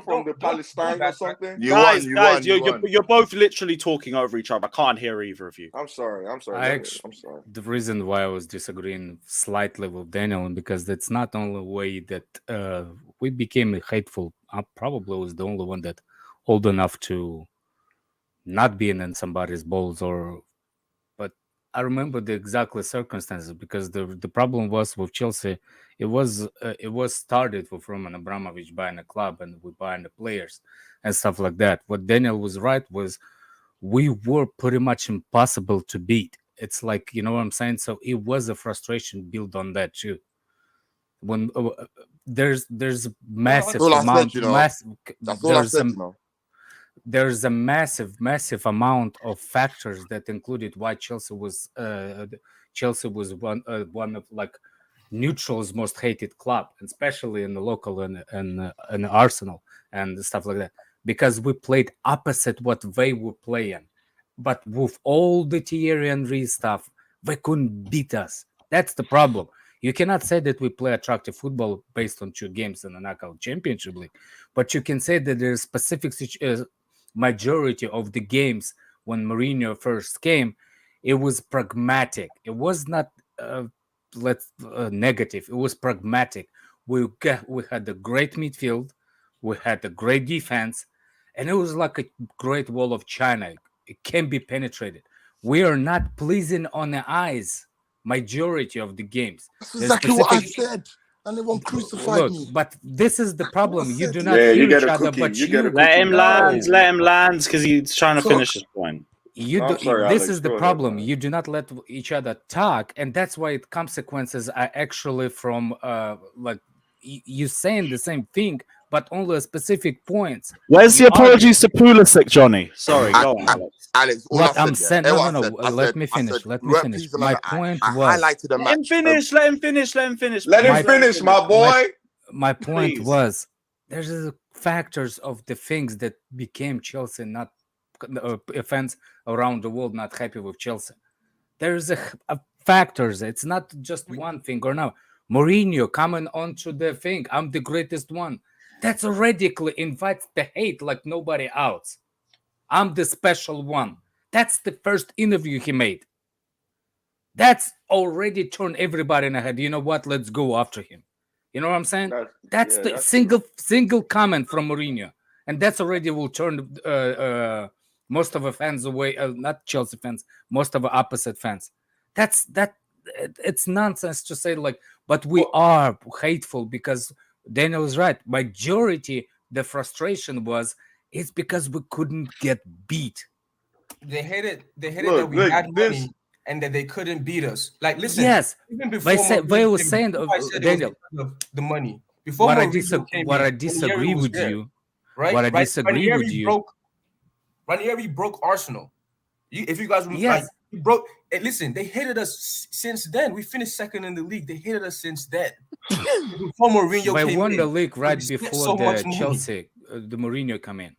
Speaker 10: From the Palestine or something.
Speaker 11: Guys, you're both literally talking over each other. I can't hear either of you.
Speaker 10: I'm sorry. I'm sorry.
Speaker 12: The reason why I was disagreeing slightly with Daniel, because that's not only way that we became hateful. I probably was the only one that old enough to not being in somebody's balls, but I remember the exactly circumstances, because the problem was with Chelsea. It was started with Roman Abramovich buying a club and we buying the players and stuff like that. What Daniel was right was we were pretty much impossible to beat. It's like, you know what I'm saying? So it was a frustration built on that too. When there's massive amount, there's a massive amount of factors that included why Chelsea was one of like neutral's most hated club, especially in the local and Arsenal and stuff like that, because we played opposite what they were playing. But with all the Thierry Henry stuff, they couldn't beat us. That's the problem. You cannot say that we play attractive football based on 2 games in the knockout championship league, but you can say that there's specific majority of the games when Mourinho first came, it was pragmatic. It was not negative. It was pragmatic. We had a great midfield, we had a great defense, and it was like a great wall of China. It can be penetrated. We are not pleasing on the eyes majority of the games.
Speaker 3: That's exactly what I said. And they won't crucify me.
Speaker 12: But this is the problem. You do not hear each other, but
Speaker 11: let him land because he's trying to finish his point.
Speaker 12: This is the problem. You do not let each other talk, and that's why consequences are actually from like you saying the same thing, but only a specific points.
Speaker 11: Where's the apologies to Pulisic, Johnny? Sorry, go on,
Speaker 12: Alex. What I'm saying, no. Let me finish. My point was.
Speaker 11: Let him finish. Let him finish.
Speaker 10: Let him finish, my boy.
Speaker 12: My point was, there's factors of the things that became Chelsea not fans around the world not happy with Chelsea. There's a factors. It's not just one thing or now. Mourinho coming onto the thing. I'm the greatest one. That's already invites the hate like nobody else. I'm the special one. That's the first interview he made. That's already turned everybody in the head. You know what? Let's go after him. You know what I'm saying? That's single comment from Mourinho, and that's already will turn most of the fans away. Not Chelsea fans. Most of the opposite fans. It's nonsense to say like. But we are hateful because Daniel is right. Majority, the frustration was it's because we couldn't get beat.
Speaker 14: They hated that we had money and that they couldn't beat us. Like, listen.
Speaker 12: Yes,
Speaker 14: even before
Speaker 12: they were saying Daniel
Speaker 14: the money. Before
Speaker 12: what I disagree with you.
Speaker 14: Right.
Speaker 12: What I disagree with you.
Speaker 14: Ranieri broke Arsenal. If you guys remember,
Speaker 12: yes.
Speaker 14: Like, he broke. And listen, they hated us since then. We finished second in the league. They hated us since then. Before Mourinho
Speaker 12: they
Speaker 14: came
Speaker 12: won
Speaker 14: in,
Speaker 12: the league right before the Chelsea, the Mourinho come in.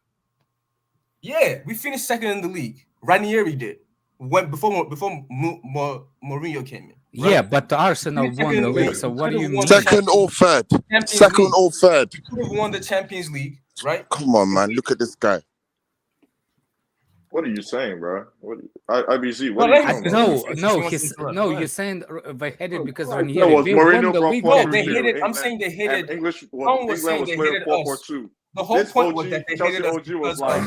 Speaker 14: Yeah, we finished second in the league. Ranieri did before Mourinho came in. Right?
Speaker 12: Yeah, but Arsenal won the league. So what do you mean?
Speaker 3: Second or third? Second or third?
Speaker 14: We could have won the Champions League, right?
Speaker 3: Come on, man. Look at this guy.
Speaker 10: What are you saying, bro? IBC? What are you saying?
Speaker 12: You're saying they hated because
Speaker 10: won
Speaker 12: the league.
Speaker 14: No, they hated. I'm saying they hated.
Speaker 10: England was playing 4-4-2.
Speaker 14: The whole point was that they hated us
Speaker 10: OG was like,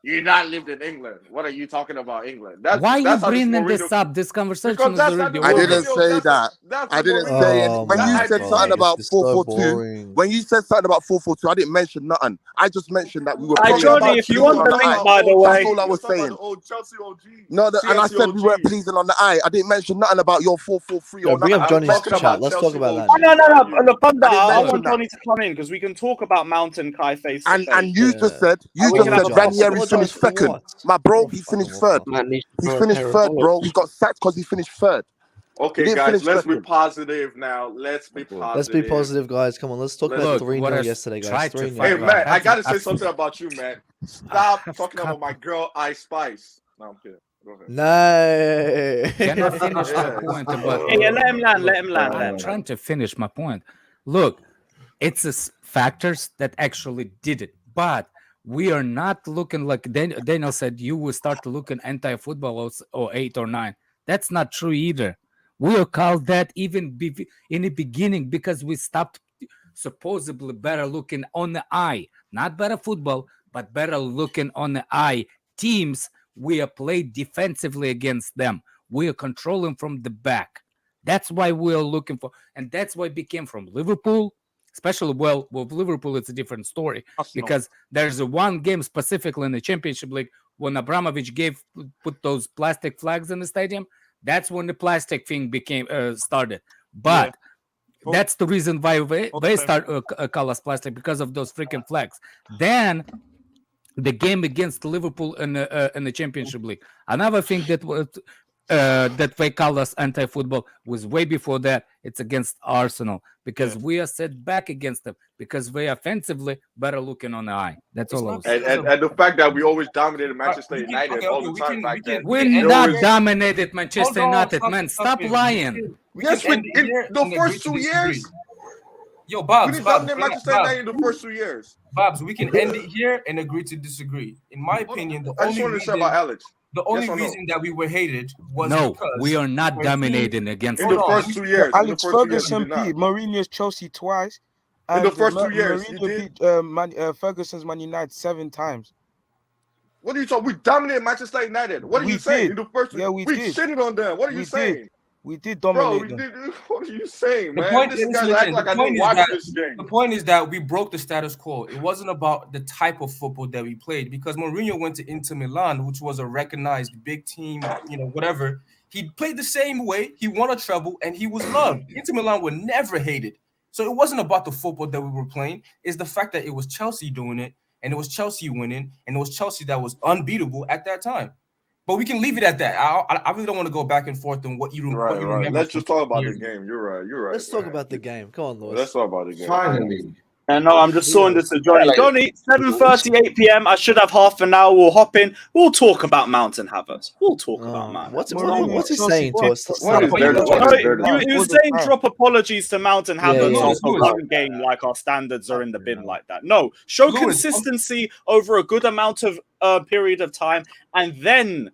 Speaker 10: You not lived in England. What are you talking about, England?
Speaker 12: Why you bringing this up? This conversation is already over.
Speaker 3: I didn't say that. I didn't say anything. When you said something about 4-4-2, when you said something about 4-4-2, I didn't mention nothing. I just mentioned that we were playing.
Speaker 11: Jordy, if you want the link, by the way.
Speaker 3: That's all I was saying. No, and I said we weren't pleasing on the eye. I didn't mention nothing about your 4-4-3 or
Speaker 13: bring
Speaker 3: nothing.
Speaker 13: up Johnny's chat. Let's talk about that.
Speaker 11: No. Look, I want Johnny to come in because we can talk about Mountain Kai face.
Speaker 3: And you just said Ranieri finished second. My bro, he finished third. He finished third, bro. He got sacked because he finished third.
Speaker 10: Okay, guys, let's be positive now. Let's be positive.
Speaker 13: Let's be positive, guys. Come on, let's talk about 3-0 yesterday, guys. 3-0.
Speaker 10: Hey, Matt, I gotta say something about you, man. Stop talking about my girl, Ice Spice. No, I'm kidding. Go ahead.
Speaker 13: No.
Speaker 12: Can I finish my point?
Speaker 11: Let him land.
Speaker 12: I'm trying to finish my point. Look, it's the factors that actually did it, but we are not looking like Daniel said. You will start to look at anti-football or 8 or 9. That's not true either. We are called that even in the beginning because we stopped supposedly better looking on the eye, not better football, but better looking on the eye. Teams, we are played defensively against them. We are controlling from the back. That's why we are looking for, and that's why it became from Liverpool. Especially, with Liverpool, it's a different story because there's a one game specifically in the Championship League when Abramovich put those plastic flags in the stadium. That's when the plastic thing became started. But that's the reason why they start call us plastic because of those freaking flags. Then the game against Liverpool in the Championship League. Another thing that they call us anti-football was way before that. It's against Arsenal because we are set back against them because they offensively better looking on the eye. That's all I was saying.
Speaker 10: And the fact that we always dominated Manchester United all the time back then.
Speaker 12: We not dominated Manchester United, man. Stop lying.
Speaker 10: Yes, in the first 2 years.
Speaker 14: Yo, Bobs,
Speaker 10: we didn't dominate Manchester United in the first 2 years.
Speaker 14: Bobs, we can end it here and agree to disagree. In my opinion, the only reason
Speaker 10: about Alex.
Speaker 14: The only reason that we were hated was because
Speaker 12: we are not dominating against
Speaker 10: in the first 2 years.
Speaker 6: Alex Ferguson beat Mourinho's Chelsea twice.
Speaker 10: In the first 2 years,
Speaker 6: Mourinho beat Ferguson's Man United 7 times.
Speaker 10: What are you talking? We dominated Manchester United. What are you saying? In the first, we
Speaker 6: did.
Speaker 10: Shitted on them. What are you saying?
Speaker 6: We did dominate them.
Speaker 10: What are you saying, man?
Speaker 14: The point is that we broke the status quo. It wasn't about the type of football that we played because Mourinho went to Inter Milan, which was a recognized big team, whatever. He played the same way. He won a treble and he was loved. Inter Milan were never hated. So it wasn't about the football that we were playing. It's the fact that it was Chelsea doing it and it was Chelsea winning and it was Chelsea that was unbeatable at that time. But we can leave it at that. I really don't want to go back and forth on what you remember.
Speaker 10: Let's just talk about the game. You're right.
Speaker 13: Let's talk about the game. Come on, Lewis.
Speaker 10: Let's talk about the game.
Speaker 7: Finally.
Speaker 11: No, I'm just sawing this to Johnny. Johnny, 7:38 p.m. I should have half an hour. We'll hop in. We'll talk about Mountain Havertz. We'll talk about Mountain.
Speaker 13: What's he saying to us?
Speaker 11: He was saying drop apologies to Mountain Havertz on one game, like our standards are in the bin like that. No, show consistency over a good amount of period of time, and then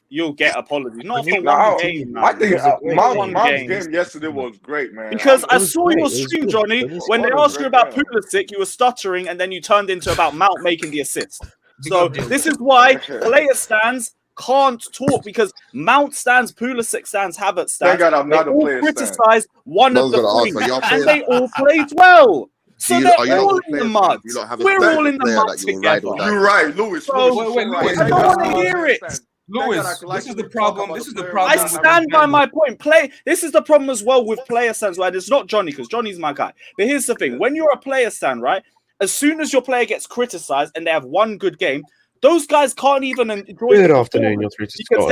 Speaker 11: you'll get apologies. Not for one game, man.
Speaker 10: I think Mount's game yesterday was great, man.
Speaker 11: Because I saw your stream, Johnny, when they asked you about Pulisic, you were stuttering, and then you turned into about Mount making the assist. So this is why player stands can't talk because Mount stands, Pulisic stands, Havertz stands.
Speaker 10: Thank God I'm not
Speaker 11: they
Speaker 10: a
Speaker 11: all
Speaker 10: player
Speaker 11: criticized one of the three, and they all played well. So they're all in the mud. We're all in the mud together.
Speaker 10: You're right, Lewis.
Speaker 11: I don't want to hear it.
Speaker 14: Lewis, this is the problem. This is the problem.
Speaker 11: I stand by my point. This is the problem as well with player stands, right? It's not Johnny because Johnny's my guy. But here's the thing: when you're a player stand, right? As soon as your player gets criticized and they have one good game, those guys can't even enjoy.
Speaker 4: Good afternoon, you're through to Scott.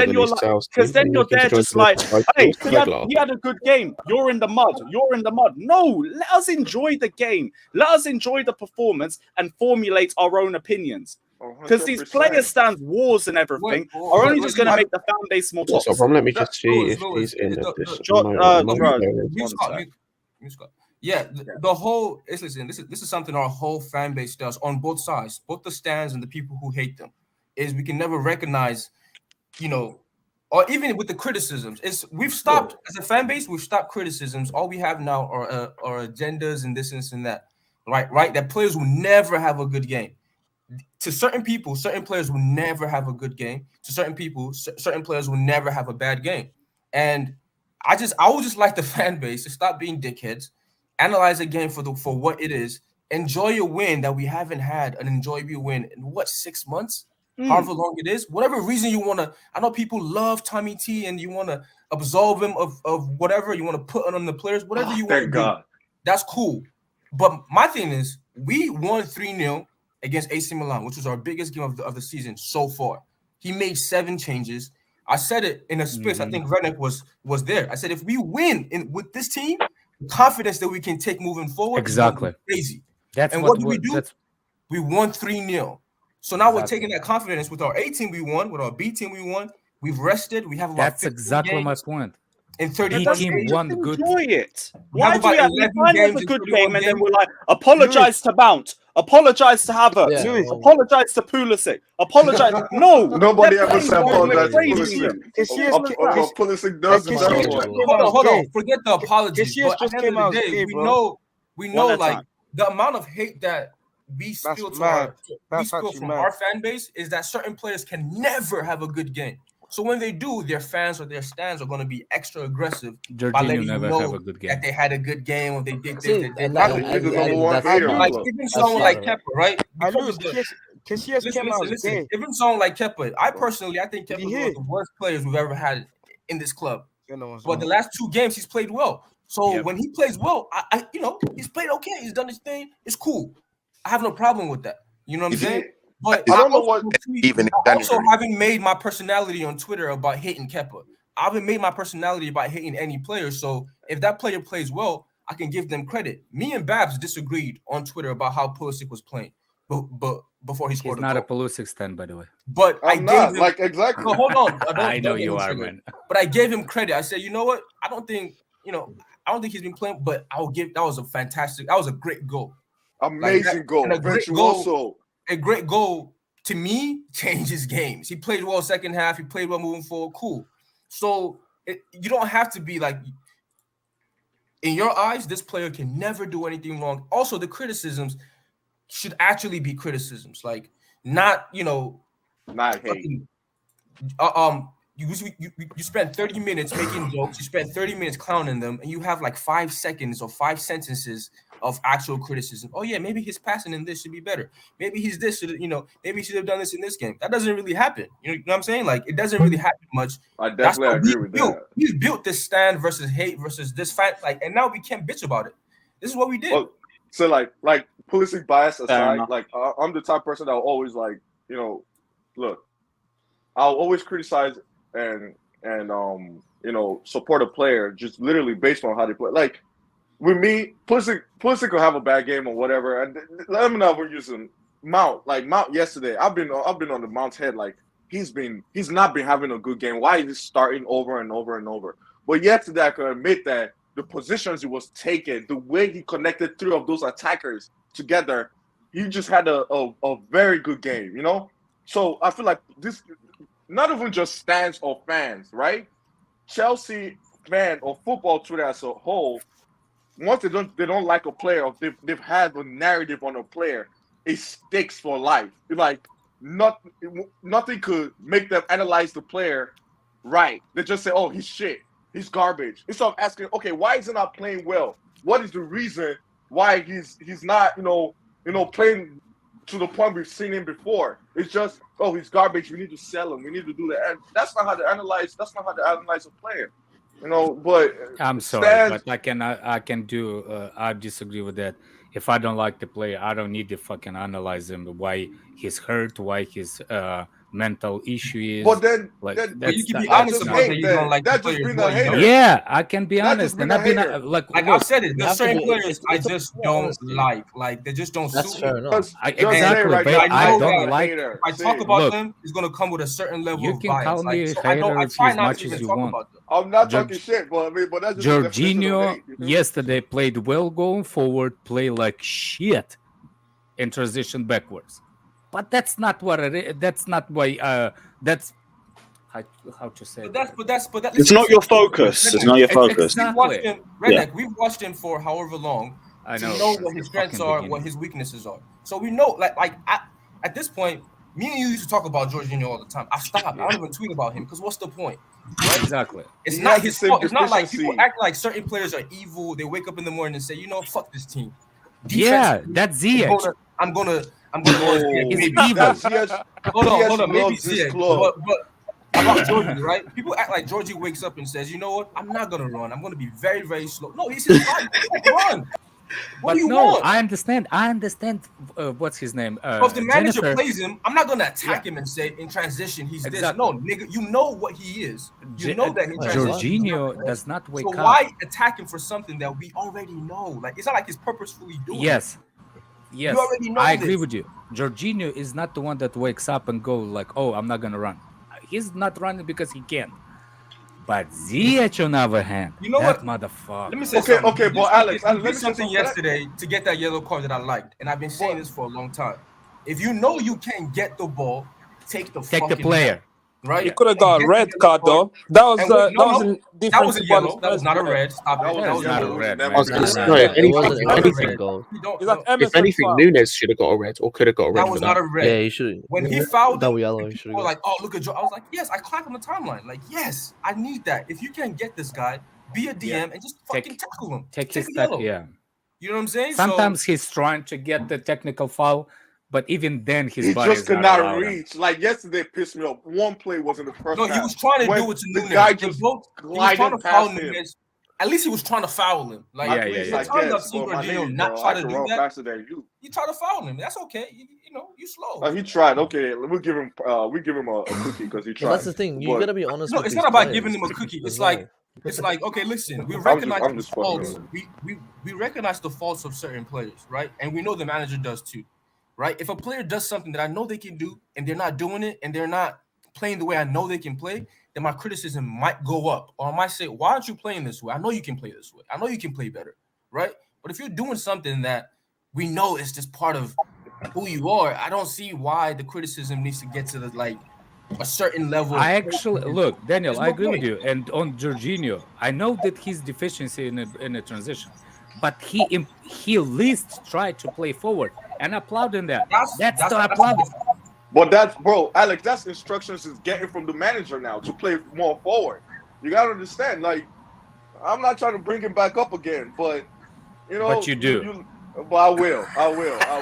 Speaker 11: Because then you're there just like, hey, he had a good game. You're in the mud. You're in the mud. No, let us enjoy the game. Let us enjoy the performance and formulate our own opinions. Because these player stands, wars and everything are only just going to make the fan base more toxic.
Speaker 4: No problem. Let me just see if he's in this.
Speaker 14: Yeah, the whole listen. This is something our whole fan base does on both sides, both the stands and the people who hate them. Is we can never recognize, or even with the criticisms. We've stopped as a fan base. We've stopped criticisms. All we have now are agendas and this and that. Right. That players will never have a good game. to certain people, certain players will never have a good game. To certain people, certain players will never have a bad game. And I would just like the fan base to stop being dickheads, analyze a game for what it is, enjoy a win that we haven't had an enjoyable win in 6 months, however long it is. Whatever reason you want to, I know people love Tommy T and you want to absolve him of whatever you want to put on the players, whatever you want to do. That's cool. But my thing is, we won 3-0 against AC Milan, which was our biggest game of the season so far. He made 7 changes. I said it in a space. I think Redneck was there. I said, if we win with this team, the confidence that we can take moving forward
Speaker 12: exactly
Speaker 14: is crazy.
Speaker 12: That's
Speaker 14: what did we do? We won 3-0. So now we're taking that confidence with our A team we won, with our B team we won. We've rested. We have about
Speaker 12: That's exactly my point.
Speaker 14: In 30
Speaker 12: team won good.
Speaker 11: Enjoy it. Why do we have a good game and then we're like, apologize to Mount, apologize to Havertz, apologize to Pulisic, apologize? No,
Speaker 10: nobody ever said apologize to Pulisic. Pulisic does it.
Speaker 14: Hold on. Forget the apologies. But at the end of the day, we know like the amount of hate that we spill from our fan base is that certain players can never have a good game. So when they do, their fans or their stands are going to be extra aggressive by letting you know that they had a good game or they did this. Like even someone like Kepa, right? Listen, even someone like Kepa, I think Kepa is one of the worst players we've ever had in this club. But the last 2 games, he's played well. So when he plays well, he's played okay. He's done his thing. It's cool. I have no problem with that. You know what I'm saying? But I don't know what even also having made my personality on Twitter about hating Kepa. I haven't made my personality about hating any player. So if that player plays well, I can give them credit. Me and Babs disagreed on Twitter about how Pulisic was playing, but before he scored,
Speaker 12: he's not a Pulisic stan, by the way.
Speaker 14: But
Speaker 10: I'm not like exactly.
Speaker 14: No, hold on.
Speaker 12: I know you are, man.
Speaker 14: But I gave him credit. I said, you know what? I don't think he's been playing, but that was a great goal.
Speaker 10: Amazing goal.
Speaker 14: A great goal to me changes games. He played well second half. He played well moving forward. Cool. So you don't have to be like, in your eyes, this player can never do anything wrong. Also, the criticisms should actually be criticisms, like not hate. You spend 30 minutes making jokes. You spend 30 minutes clowning them, and you have like 5 seconds or 5 sentences of actual criticism. Oh yeah, maybe his passing in this should be better. Maybe he's this, maybe he should have done this in this game. That doesn't really happen. You know what I'm saying? Like it doesn't really happen much.
Speaker 10: I definitely agree with that.
Speaker 14: We built this stand versus hate versus this fight, and now we can't bitch about it. This is what we did.
Speaker 10: Well, so like Pulisic bias aside, I'm the type of person that will always look, I'll always criticize and support a player just literally based on how they play. Like with me, Pulisic will have a bad game or whatever, and let me know if we're using Mount. Like Mount yesterday, I've been on the Mount's head. Like he's not been having a good game. Why is he starting over and over and over? But yesterday, I can admit that the positions he was taking, the way he connected 3 of those attackers together, he just had a very good game. So I feel like this. Not even just stands or fans, right? Chelsea fan or football Twitter as a whole, once they don't like a player, or they've had a narrative on a player, it sticks for life. Like nothing could make them analyze the player right. They just say, "Oh, he's shit, he's garbage." Instead of asking, "Okay, why is he not playing well? What is the reason why he's not playing to the point we've seen him before?" It's just, "Oh, he's garbage. We need to sell him. We need to do that." And that's not how to analyze. That's not how to analyze a player, But
Speaker 12: I'm sorry, but I disagree with that. If I don't like the player, I don't need to fucking analyze him. Why he's hurt? Why his mental issue is.
Speaker 10: But then,
Speaker 14: you can be honest about that. You don't like the players.
Speaker 12: Yeah, I can be honest. And I've been
Speaker 14: like I've said it. There's certain players I just don't like. Like they just don't suit me.
Speaker 12: Exactly. I don't like.
Speaker 14: If I talk about them, it's gonna come with a certain level of bias.
Speaker 12: You can call me a hater as much as you want.
Speaker 10: I'm not talking shit, but that's just
Speaker 12: Jorginho yesterday played well going forward, play like shit in transition backwards. But that's not what it is. That's not why. That's how to say.
Speaker 14: But that's.
Speaker 11: It's not your focus. It's not your focus.
Speaker 14: We've watched him for however long. To know what his strengths are, what his weaknesses are. So we know, at this point, me and you used to talk about Jorginho all the time. I stopped. I don't even tweet about him because what's the point? Right?
Speaker 12: Exactly.
Speaker 14: It's not his fault. It's not like people act like certain players are evil. They wake up in the morning and say, you know, fuck this team.
Speaker 12: Yeah, that's Ziyech.
Speaker 14: I'm gonna
Speaker 12: He's evil.
Speaker 14: Hold on. Maybe Ziyech, but about Georgie, right? People act like Georgie wakes up and says, you know what? I'm not gonna run. I'm gonna be very, very slow. No, he says, run. What
Speaker 12: But
Speaker 14: do you
Speaker 12: no,
Speaker 14: want?
Speaker 12: I understand. What's his name?
Speaker 14: If the manager
Speaker 12: Jennifer.
Speaker 14: plays him, I'm not gonna attack him and say in transition he's this. No, nigga, you know what he is. You know that in transition.
Speaker 12: Jorginho does not wake
Speaker 14: So
Speaker 12: up.
Speaker 14: why attack him for something that we already know? Like it's not like he's purposefully doing it.
Speaker 12: Yes.
Speaker 14: You already know
Speaker 12: I agree
Speaker 14: this.
Speaker 12: with you. Jorginho is not the one that wakes up and go like, "Oh, I'm not gonna run." He's not running because he can. But Ziyech, on the other hand,
Speaker 14: You know
Speaker 12: that
Speaker 14: what?
Speaker 12: motherfucker.
Speaker 14: Let me say
Speaker 10: Okay,
Speaker 14: something.
Speaker 10: okay, but Alex,
Speaker 14: I
Speaker 10: let me
Speaker 14: did
Speaker 10: say
Speaker 14: something
Speaker 10: something.
Speaker 14: yesterday to get that yellow card that I liked, and I've been saying this for a long time. If you know you can't get the ball, take the
Speaker 12: player.
Speaker 14: Right?
Speaker 5: He could have got a red card though. That was
Speaker 14: that was a yellow. That was not a red. Stop it.
Speaker 10: That was not a red, man.
Speaker 4: If anything, Nunes should have got a red or could have got a red.
Speaker 14: That was not a red.
Speaker 13: Yeah, he should.
Speaker 14: When he fouled,
Speaker 13: double yellow. He
Speaker 14: people were like, "Oh, look at Joe." I was like, "Yes, I clap on the timeline. Like, yes, I need that. If you can't get this guy, be a DM and just fucking tackle him.
Speaker 12: Take his
Speaker 14: a yellow.
Speaker 12: yeah.
Speaker 14: You know what I'm saying?
Speaker 12: Sometimes he's trying to get the technical foul, but even then his
Speaker 10: He
Speaker 12: body
Speaker 10: just
Speaker 12: is
Speaker 10: could
Speaker 12: not
Speaker 10: not
Speaker 12: allowing.
Speaker 10: reach. Like yesterday, pissed me off. One play was in the first.
Speaker 14: No,
Speaker 10: half.
Speaker 14: he was trying to
Speaker 10: When
Speaker 14: do it to
Speaker 10: the
Speaker 14: Nunes.
Speaker 10: guy
Speaker 14: They
Speaker 10: just
Speaker 14: both- he was
Speaker 10: glided
Speaker 14: trying to foul
Speaker 10: past him.
Speaker 14: Nunes. At least he was trying to foul him. Like,
Speaker 12: Yeah,
Speaker 14: the
Speaker 12: yeah.
Speaker 14: times I've seen Jorginho not try to do that.
Speaker 10: faster than you.
Speaker 14: You try to foul him. That's okay. You know, you slow.
Speaker 10: He tried. Okay, we'll give him. We give him a cookie because he tried.
Speaker 13: Well, that's the thing. You
Speaker 10: But-
Speaker 13: gotta be honest.
Speaker 14: No,
Speaker 13: with
Speaker 14: it's
Speaker 13: these
Speaker 14: not about
Speaker 13: players
Speaker 14: giving him a cookie.
Speaker 13: as
Speaker 14: It's
Speaker 13: well.
Speaker 14: like okay, listen, we
Speaker 10: I'm
Speaker 14: recognize
Speaker 10: just
Speaker 14: the
Speaker 10: fucking
Speaker 14: faults.
Speaker 10: with
Speaker 14: We recognize the faults of certain players, right? And we know the manager does too, right? If a player does something that I know they can do and they're not doing it and they're not playing the way I know they can play, then my criticism might go up, or I might say, "Why aren't you playing this way? I know you can play this way. I know you can play better, right?" But if you're doing something that we know is just part of who you are, I don't see why the criticism needs to get to the like a certain level.
Speaker 12: I actually look, Daniel.
Speaker 14: There's
Speaker 12: I
Speaker 14: no
Speaker 12: agree with
Speaker 14: point.
Speaker 12: you. And on Jorginho, I know that his deficiency in a transition, but he at least tried to play forward and applauding that. That's to applaud.
Speaker 10: But that's, bro, Alex, that's instructions is getting from the manager now to play more forward. You gotta understand. Like, I'm not trying to bring him back up again, but you know.
Speaker 12: But you do.
Speaker 10: But I will.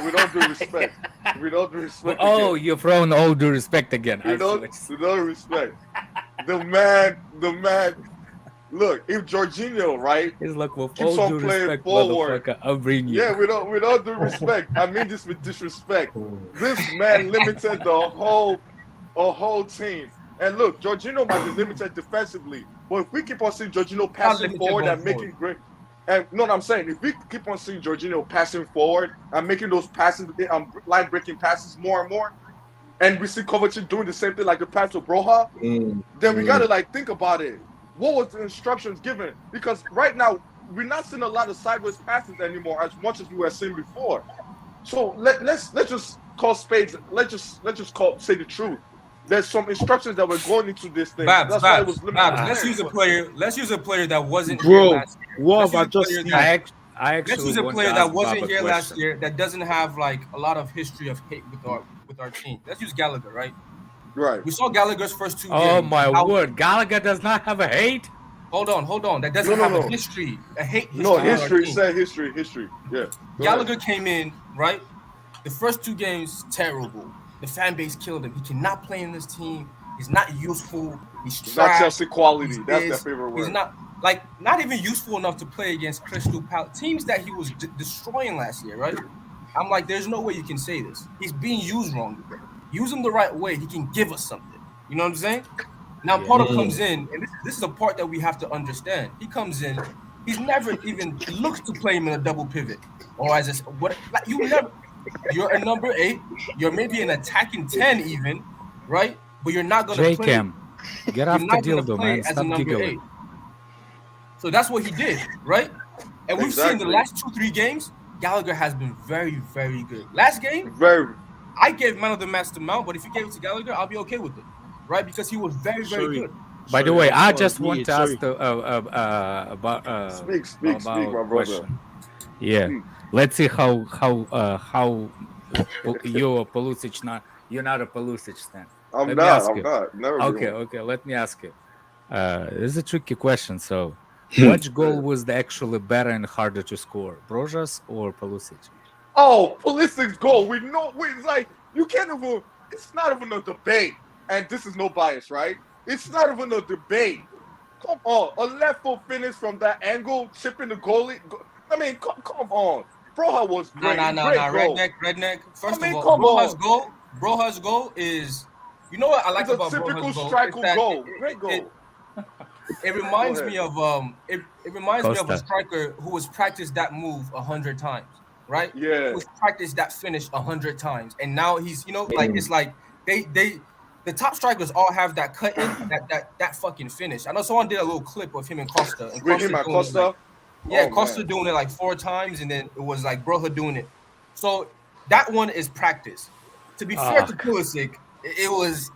Speaker 10: We don't do respect. We don't do respect.
Speaker 12: Oh,
Speaker 10: again.
Speaker 12: you're throwing all due respect again.
Speaker 10: We don't respect. The man. Look, if Jorginho, right,
Speaker 12: He's like, with
Speaker 10: keeps
Speaker 12: all
Speaker 10: on
Speaker 12: due
Speaker 10: playing
Speaker 12: respect,
Speaker 10: forward.
Speaker 12: motherfucker, I'll bring you.
Speaker 10: Yeah, we don't do respect. I mean this with disrespect. This man limited the whole team. And look, Jorginho might be limited defensively, but if we keep on seeing Jorginho passing forward and making great, and you know what I'm saying, if we keep on seeing Jorginho passing forward and making those passes, line breaking passes more and more, and we see Kovacic doing the same thing like the pass to Broha, then we gotta like think about it. What was the instructions given? Because right now we're not seeing a lot of sideways passes anymore as much as we were seeing before. So let's just call spades. Let's just say the truth. There's some instructions that were going into this thing. That's why it was limited.
Speaker 14: Let's use a player. Let's use a player that wasn't
Speaker 5: Bro,
Speaker 14: here last year.
Speaker 5: what
Speaker 14: Let's
Speaker 5: have I
Speaker 14: use a
Speaker 5: just
Speaker 14: player
Speaker 5: seen?
Speaker 14: that-
Speaker 12: I actually
Speaker 14: Let's use a
Speaker 12: want
Speaker 14: player
Speaker 12: to
Speaker 14: that
Speaker 12: ask
Speaker 14: wasn't
Speaker 12: Bob a
Speaker 14: here last
Speaker 12: question.
Speaker 14: year that doesn't have like a lot of history of hate with our team. Let's use Gallagher, right?
Speaker 10: Right.
Speaker 14: We saw Gallagher's first two games.
Speaker 12: Oh my word, Gallagher does not have a hate.
Speaker 14: Hold on. That doesn't have a history, a hate history.
Speaker 10: No,
Speaker 14: with our
Speaker 10: history.
Speaker 14: team.
Speaker 10: Say history. Yeah. Go
Speaker 14: Gallagher came in, right? The first two games, terrible. The fan base killed him. He cannot play in this team. He's not useful. He's
Speaker 10: It's
Speaker 14: trash.
Speaker 10: not Chelsea quality.
Speaker 14: He's
Speaker 10: That's
Speaker 14: this.
Speaker 10: their favorite word.
Speaker 14: He's not even useful enough to play against Crystal Palace, teams that he was destroying last year, right? I'm like, there's no way you can say this. He's being used wrong. Use him the right way. He can give us something. You know what I'm saying? Now, Porter comes in, and this is a part that we have to understand. He comes in, he's never even looks to play him in a double pivot, or as a what? Like you never. You're a number 8. You're maybe an attacking 10 even, right? But you're not gonna play.
Speaker 12: J-Cam, get off
Speaker 14: You're
Speaker 12: the
Speaker 14: not gonna
Speaker 12: dildo,
Speaker 14: play
Speaker 12: man.
Speaker 14: as a
Speaker 12: Stop
Speaker 14: number
Speaker 12: giggling.
Speaker 14: 8. So that's what he did, right? And we've seen the
Speaker 10: Exactly.
Speaker 14: last 2-3 games, Gallagher has been very, very good. Last game, I gave man of the match to Mount, but if you gave it to Gallagher, I'll be okay with it, right? Because he was very, very good.
Speaker 12: By the way, I just want to ask about
Speaker 10: speak, my brother.
Speaker 12: question. Yeah, let's see how You're a Pulisic, you're not a Pulisic fan.
Speaker 10: I'm not. Never
Speaker 12: Okay. Let me ask you. This is a tricky question. So, which goal was actually better and harder to score, Brojas or Pulisic?
Speaker 10: Oh, Pulisic's goal. It's like you can't even. It's not even a debate, and this is no bias, right? It's not even a debate. Come on, a left foot finish from that angle, chipping the goalie. I mean, come on. Broja was great.
Speaker 14: No. Redneck. First of all, Broja's goal is, you know what I like about Broja's goal?
Speaker 10: It's a typical striker goal. Great goal.
Speaker 14: It reminds me of it reminds me of a striker who has practiced that move 100 times, right?
Speaker 10: Yeah.
Speaker 14: Who's practiced that finish 100 times, and now he's, like it's like the top strikers all have that cut in, that fucking finish. I know someone did a little clip of him and Costa. And
Speaker 10: Costa?
Speaker 14: Costa doing it like 4 times, and then it was like Broja doing it. So that one is practice. To be fair to Pulisic, it was.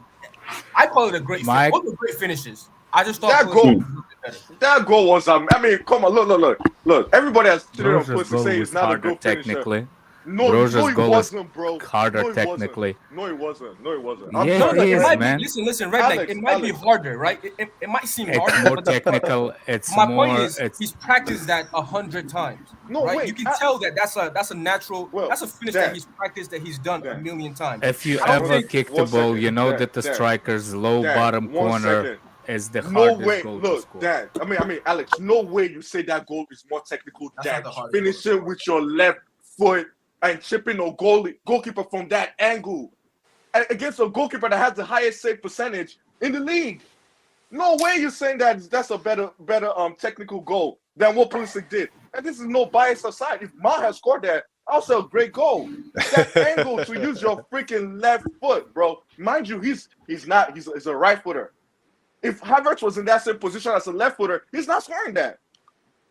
Speaker 14: I call it a great finish. Both were great finishes. I just thought
Speaker 10: that goal was. I mean, come on, look. Everybody has to Pulisic say it's not a good
Speaker 12: technically.
Speaker 10: No, it wasn't, bro.
Speaker 12: Harder technically.
Speaker 10: No, it wasn't.
Speaker 14: Listen, Redneck. It might be harder, right? It might seem harder.
Speaker 12: It's more technical.
Speaker 14: My point is, he's practiced that 100 times. No, right? Wait, you can tell that that's a natural. That's a finish that he's practiced, that he's done a million times.
Speaker 12: If you ever kick the ball, you know that the striker's low bottom corner is the hardest goal to score.
Speaker 10: Dan, I mean, Alex. No way you say that goal is more technical than finishing with your left foot and chipping a goalkeeper from that angle against a goalkeeper that has the highest save percentage in the league. No way you're saying that's a better technical goal than what Pulisic did. And this is no bias aside. If Ma had scored that, also a great goal. That angle to use your freaking left foot, bro. Mind you, he's a right footer. If Havertz was in that same position as a left footer, he's not scoring that.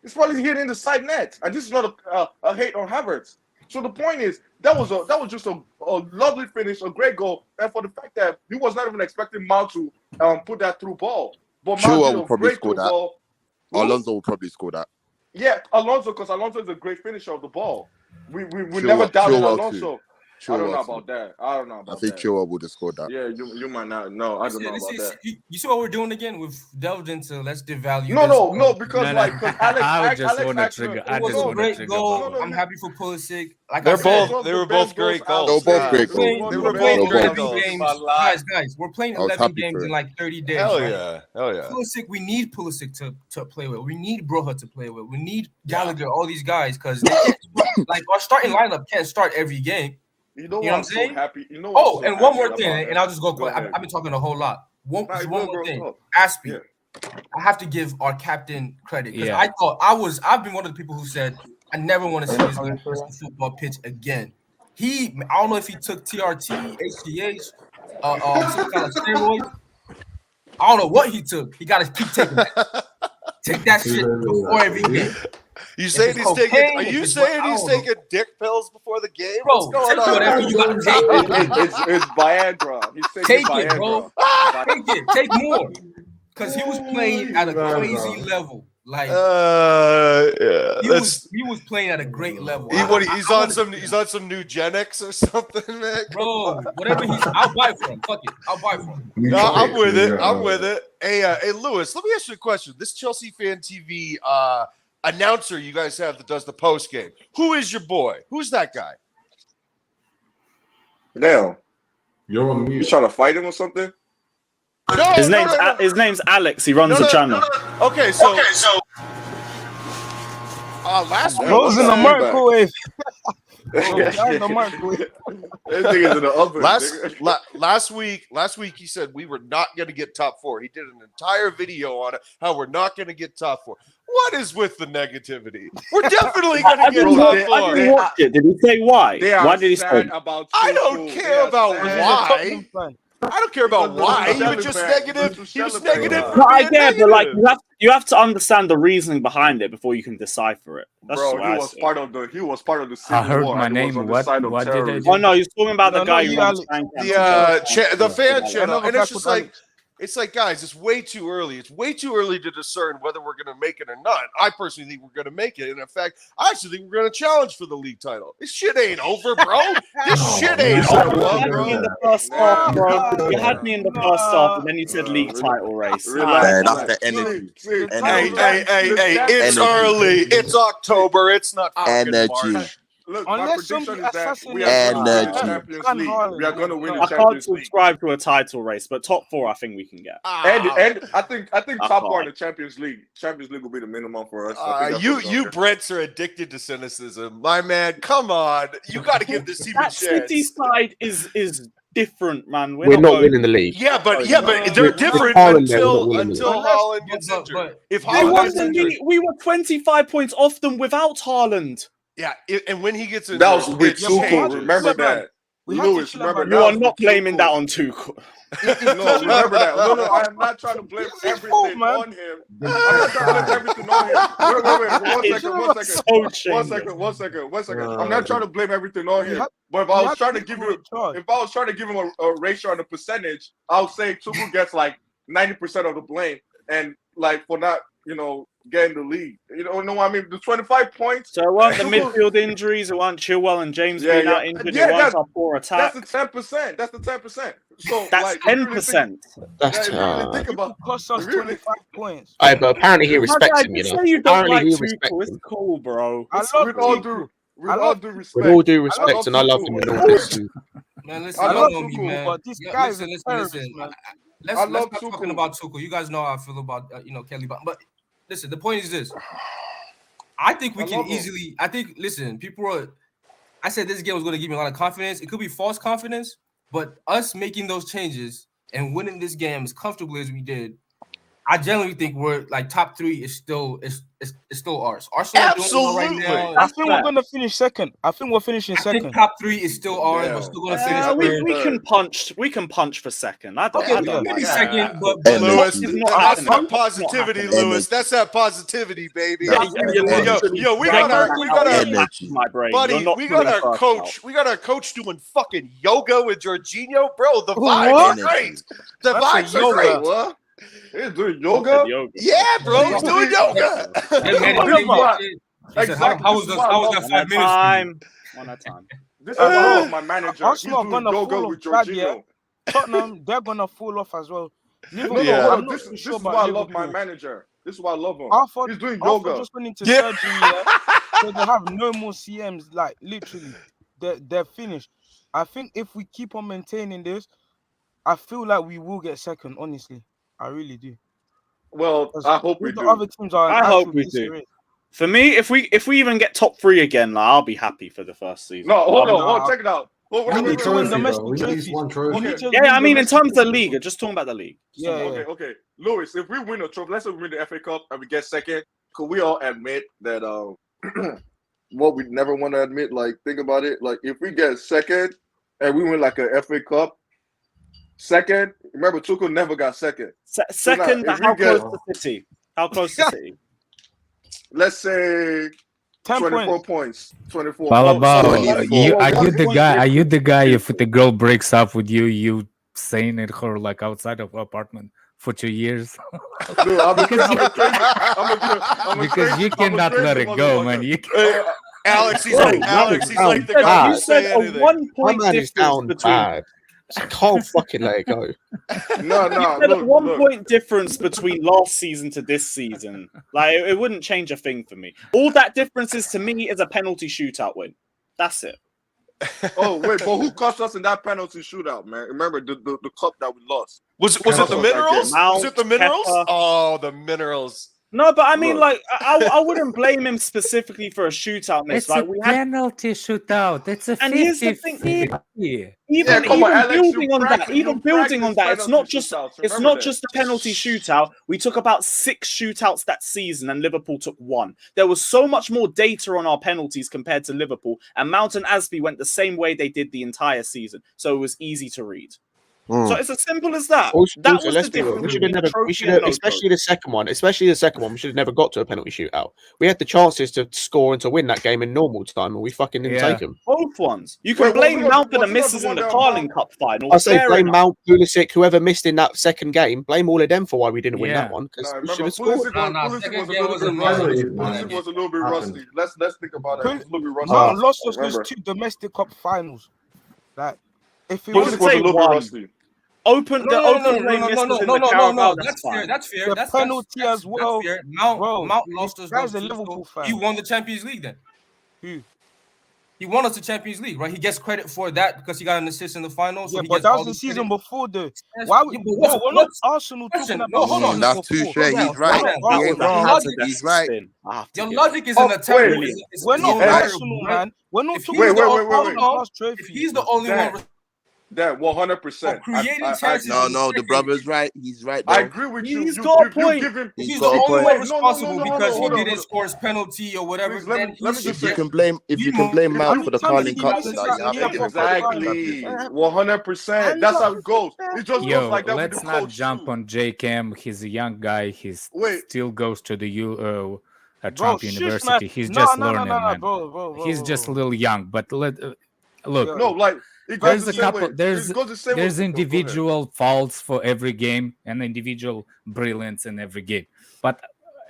Speaker 10: He's probably hitting the side net. And this is not a hate on Havertz. So the point is, that was just a lovely finish, a great goal, and for the fact that he was not even expecting Mount to put that through ball. But
Speaker 3: Mount will probably score that. Ball. Alonso will probably score that.
Speaker 10: Yeah, Alonso, because Alonso is a great finisher of the ball. We never doubted Alonso. I don't know about that. I
Speaker 3: think Chilwell would have scored that.
Speaker 10: Yeah, you might not know. I don't know about that.
Speaker 14: You see what we're doing again? We've delved into let's devalue.
Speaker 10: No, because Alex
Speaker 14: it was a great goal. I'm happy for Pulisic.
Speaker 15: They were both great goals.
Speaker 3: They were both great goals.
Speaker 14: They were both great goals. Guys, we're playing 11 games in like 30 days.
Speaker 15: Hell yeah.
Speaker 14: Pulisic, we need Pulisic to play well. We need Broja to play well. We need Gallagher, all these guys, because like our starting lineup can't start every game.
Speaker 10: You know what I'm saying? Happy. You know.
Speaker 14: And one more thing, and I'll just go. I've been talking a whole lot. One more thing. Aspie. I have to give our captain credit because I thought I've been one of the people who said I never want to see this guy on football pitch again. I don't know if he took TRT, HGH, some kind of steroids. I don't know what he took. He got to keep taking that. Take that shit before every game.
Speaker 15: You saying he's taking? Are you saying he's taking dick pills before the game? What's going on?
Speaker 14: Whatever you got to take.
Speaker 10: It's Viagra. He's taking
Speaker 14: Take it, bro. Take it. Take more. Because he was playing at a crazy level. Like he was playing at a great level.
Speaker 15: He's on some Nugenics or something, man.
Speaker 14: Bro, whatever I'll buy for him. Fuck it. I'll buy for him.
Speaker 15: No, I'm with it. I'm with it. Hey, Lewis, let me ask you a question. This Chelsea Fan TV announcer you guys have that does the post game. Who is your boy? Who's that guy?
Speaker 10: Damn.
Speaker 3: You're on mute.
Speaker 10: You trying to fight him or something?
Speaker 15: No,
Speaker 11: his name's Alex. He runs the channel.
Speaker 15: Okay, so last week
Speaker 5: goes in the microwave.
Speaker 15: Last week he said we were not going to get top 4. He did an entire video on it how we're not going to get top 4. What is with the negativity? We're definitely going to get top 4.
Speaker 11: I didn't watch it. Did he say why? Why did he say?
Speaker 15: I don't care about why. I don't care about why. He was just negative. He was negative.
Speaker 11: No, I get, but like you have to understand the reasoning behind it before you can decipher it. That's
Speaker 10: Bro, he was part of the Civil
Speaker 12: I heard
Speaker 10: War.
Speaker 12: my name. What did I do?
Speaker 11: Oh no, he's talking about the guy who runs
Speaker 15: the fan channel, and it's just like It's like, guys, it's way too early. It's way too early to discern whether we're going to make it or not. I personally think we're going to make it. And in fact, I actually think we're going to challenge for the league title. This shit ain't over, bro. This shit ain't over, bro.
Speaker 11: In the first half, bro. You had me in the first half, and then you said league title race.
Speaker 3: Man, that's the energy.
Speaker 15: Hey, it's early. It's October. It's not fucking March.
Speaker 10: Look,
Speaker 6: Unless
Speaker 10: my prediction is that we are going to win the
Speaker 11: I
Speaker 10: Champions
Speaker 11: can't
Speaker 10: League.
Speaker 11: subscribe to a title race, but top 4 I think we can get.
Speaker 10: And I think top 4 in the Champions League. Champions League will be the minimum for us.
Speaker 15: You Brents are addicted to cynicism, my man. Come on, you got to give this team a chance.
Speaker 11: City side is different, man.
Speaker 4: We're not winning the league.
Speaker 15: Yeah, but they're different until Haaland gets injured. If Haaland gets injured,
Speaker 11: we were 25 points off them without Haaland.
Speaker 15: Yeah, and when he gets injured,
Speaker 10: that was with Tuchel. Remember that. Lewis, remember
Speaker 11: you are not blaming that on Tuchel.
Speaker 10: No, remember that. No, I am not trying to blame everything on him. I'm not trying to blame everything on him. Wait. One second. I'm not trying to blame everything on him. But if I was trying to give him a ratio on the percentage, I would say Tuchel gets like 90% of the blame, and like for not, getting the league. You know what I mean? The 25 points.
Speaker 11: So it weren't the midfield injuries, it weren't Chilwell and James being out injured, it weren't our poor attack.
Speaker 10: That's the 10%. That's the 10%. So
Speaker 11: that's 10%.
Speaker 4: That's
Speaker 10: think about
Speaker 6: cost us 25 points.
Speaker 4: But apparently he respects him,
Speaker 11: Say you don't like Tuchel, it's cool, bro.
Speaker 10: With all due respect.
Speaker 4: With all due respect, and I love him in all this too.
Speaker 14: Man, listen, I love Tuchel, man.
Speaker 6: But this guy is
Speaker 14: listen. Let's not talking about Tuchel. You guys know how I feel about Kelly, but listen, the point is this. I think we can easily. Listen, I said this game was going to give me a lot of confidence. It could be false confidence, but us making those changes and winning this game as comfortably as we did, I generally think we're like top 3 is still ours. Arsenal
Speaker 15: Absolutely.
Speaker 14: Right now.
Speaker 6: I think we're gonna finish second. I think we're finishing second.
Speaker 14: I think top 3 is still ours. We're still gonna finish.
Speaker 11: We can punch for second. I don't
Speaker 14: maybe second, but
Speaker 15: Lewis, that's that positivity, Lewis. That's that positivity, baby. Yo, we got our buddy. We got our coach. We got our coach doing fucking yoga with Jorginho, bro. The vibes are great. The vibes are great.
Speaker 10: What? He's doing yoga?
Speaker 15: Yeah, bro. He's doing yoga.
Speaker 10: Exactly.
Speaker 14: How was that 5 minutes?
Speaker 11: One at a time.
Speaker 10: This is why I love my manager.
Speaker 6: Arsenal
Speaker 10: He's doing
Speaker 6: gonna
Speaker 10: yoga
Speaker 6: fall
Speaker 10: with
Speaker 6: off that,
Speaker 10: Jorginho.
Speaker 6: Tottenham, they're gonna fall off as well.
Speaker 10: This is why I love my manager. This is why I love him. He's doing yoga.
Speaker 6: Just went into surgery, so they have no more CMs. Like literally, they're finished. I think if we keep on maintaining this, I feel like we will get second. Honestly, I really do.
Speaker 10: Well, I hope we
Speaker 6: the
Speaker 10: do.
Speaker 6: Other teams are.
Speaker 11: I hope we do. For me, if we even get top 3 again, like, I'll be happy for the first season.
Speaker 10: No, hold on, check it out.
Speaker 6: We need to win domestic
Speaker 7: trophies.
Speaker 11: Yeah, I mean in terms of the league, just talking about the league.
Speaker 10: Okay. Lewis, if we win a trophy, let's say we win the FA Cup and we get second, could we all admit that what we never want to admit? Like, think about it. Like, if we get second and we win like a FA Cup, second. Remember, Tuchel never got second.
Speaker 11: Second,
Speaker 10: so
Speaker 11: how close to City? How close to City?
Speaker 10: Let's say 24 points. 24.
Speaker 12: Are you the guy if the girl breaks up with you, you saying it her like outside of her apartment for 2 years? Because you cannot let it go, man.
Speaker 15: Alex, he's like the guy.
Speaker 11: You said a 1 point difference between.
Speaker 4: I can't fucking let it go.
Speaker 10: No.
Speaker 11: Look, 1 point difference between last season to this season. Like, it wouldn't change a thing for me. All that difference is to me is a penalty shootout win. That's it.
Speaker 10: Oh wait, but who cost us in that penalty shootout, man? Remember the cup that we lost?
Speaker 15: Was it the Minerals? Was it the Minerals?
Speaker 11: Kepa.
Speaker 15: Oh, the Minerals.
Speaker 11: No, but I mean, like, I wouldn't blame him specifically for a shootout miss.
Speaker 12: It's
Speaker 11: like,
Speaker 12: a penalty shootout. It's a 50-50.
Speaker 11: And here's the thing. Even building on that, it's not just a penalty shootout. We took about 6 shootouts that season, and Liverpool took 1. There was so much more data on our penalties compared to Liverpool, and Mount and Asby went the same way they did the entire season, so it was easy to read. So it's as simple as that.
Speaker 4: Also,
Speaker 11: That was
Speaker 4: let's
Speaker 11: the
Speaker 4: be real.
Speaker 11: difference
Speaker 4: We should have
Speaker 11: between
Speaker 4: never,
Speaker 11: trophy and no
Speaker 4: especially the second one. Especially the second one, we should have never got to a penalty shootout. We had the chances to score and to win that game in normal time, and we fucking didn't take them.
Speaker 11: Both ones. You can blame Mount for the misses in the Carling Cup final.
Speaker 4: I say blame
Speaker 11: enough.
Speaker 4: Mount, Pulisic, whoever missed in that second game. Blame all of them for why we didn't win that one. Because we should have scored.
Speaker 3: Pulisic was a little bit rusty. Let's think about it. He was a little bit rusty.
Speaker 6: Mount lost us those 2 domestic cup finals. Like, if he
Speaker 3: Pulisic was a little bit rusty.
Speaker 11: Open the open play misses in the Carabao.
Speaker 14: That's fair. That's fair. That's
Speaker 6: penalty as well.
Speaker 14: That's fair. Mount lost us.
Speaker 6: Guy's a Liverpool fan.
Speaker 14: He won the Champions League then.
Speaker 6: Who?
Speaker 14: He won us the Champions League, right? He gets credit for that because he got an assist in the final. So
Speaker 6: Yeah,
Speaker 14: he
Speaker 6: but
Speaker 14: gets
Speaker 6: that
Speaker 14: all
Speaker 6: was the
Speaker 14: the
Speaker 6: season
Speaker 14: credit.
Speaker 6: before, though. Why? We're not Arsenal talking about.
Speaker 14: No, hold on.
Speaker 3: That's too shit. He's right. He ain't wrong. He's right.
Speaker 14: Your logic is in a terrible.
Speaker 6: We're not Arsenal, man. We're not talking about Arsenal trophy.
Speaker 14: If he's the only one.
Speaker 3: That 100%.
Speaker 15: No, the brother's right. He's right.
Speaker 3: I agree with you.
Speaker 11: He's got a point.
Speaker 14: He's the only one responsible because he didn't score his penalty or whatever.
Speaker 3: If
Speaker 15: you can blame Mount for the Carling Cup,
Speaker 3: exactly 100%. That's how it goes. It just goes like that.
Speaker 12: Let's not jump on JCam. He's a young guy. He still goes to the Trump University. He's just learning, man. He's just a little young. But look.
Speaker 3: No, like.
Speaker 12: There's a couple. There's individual faults for every game and individual brilliance in every game. But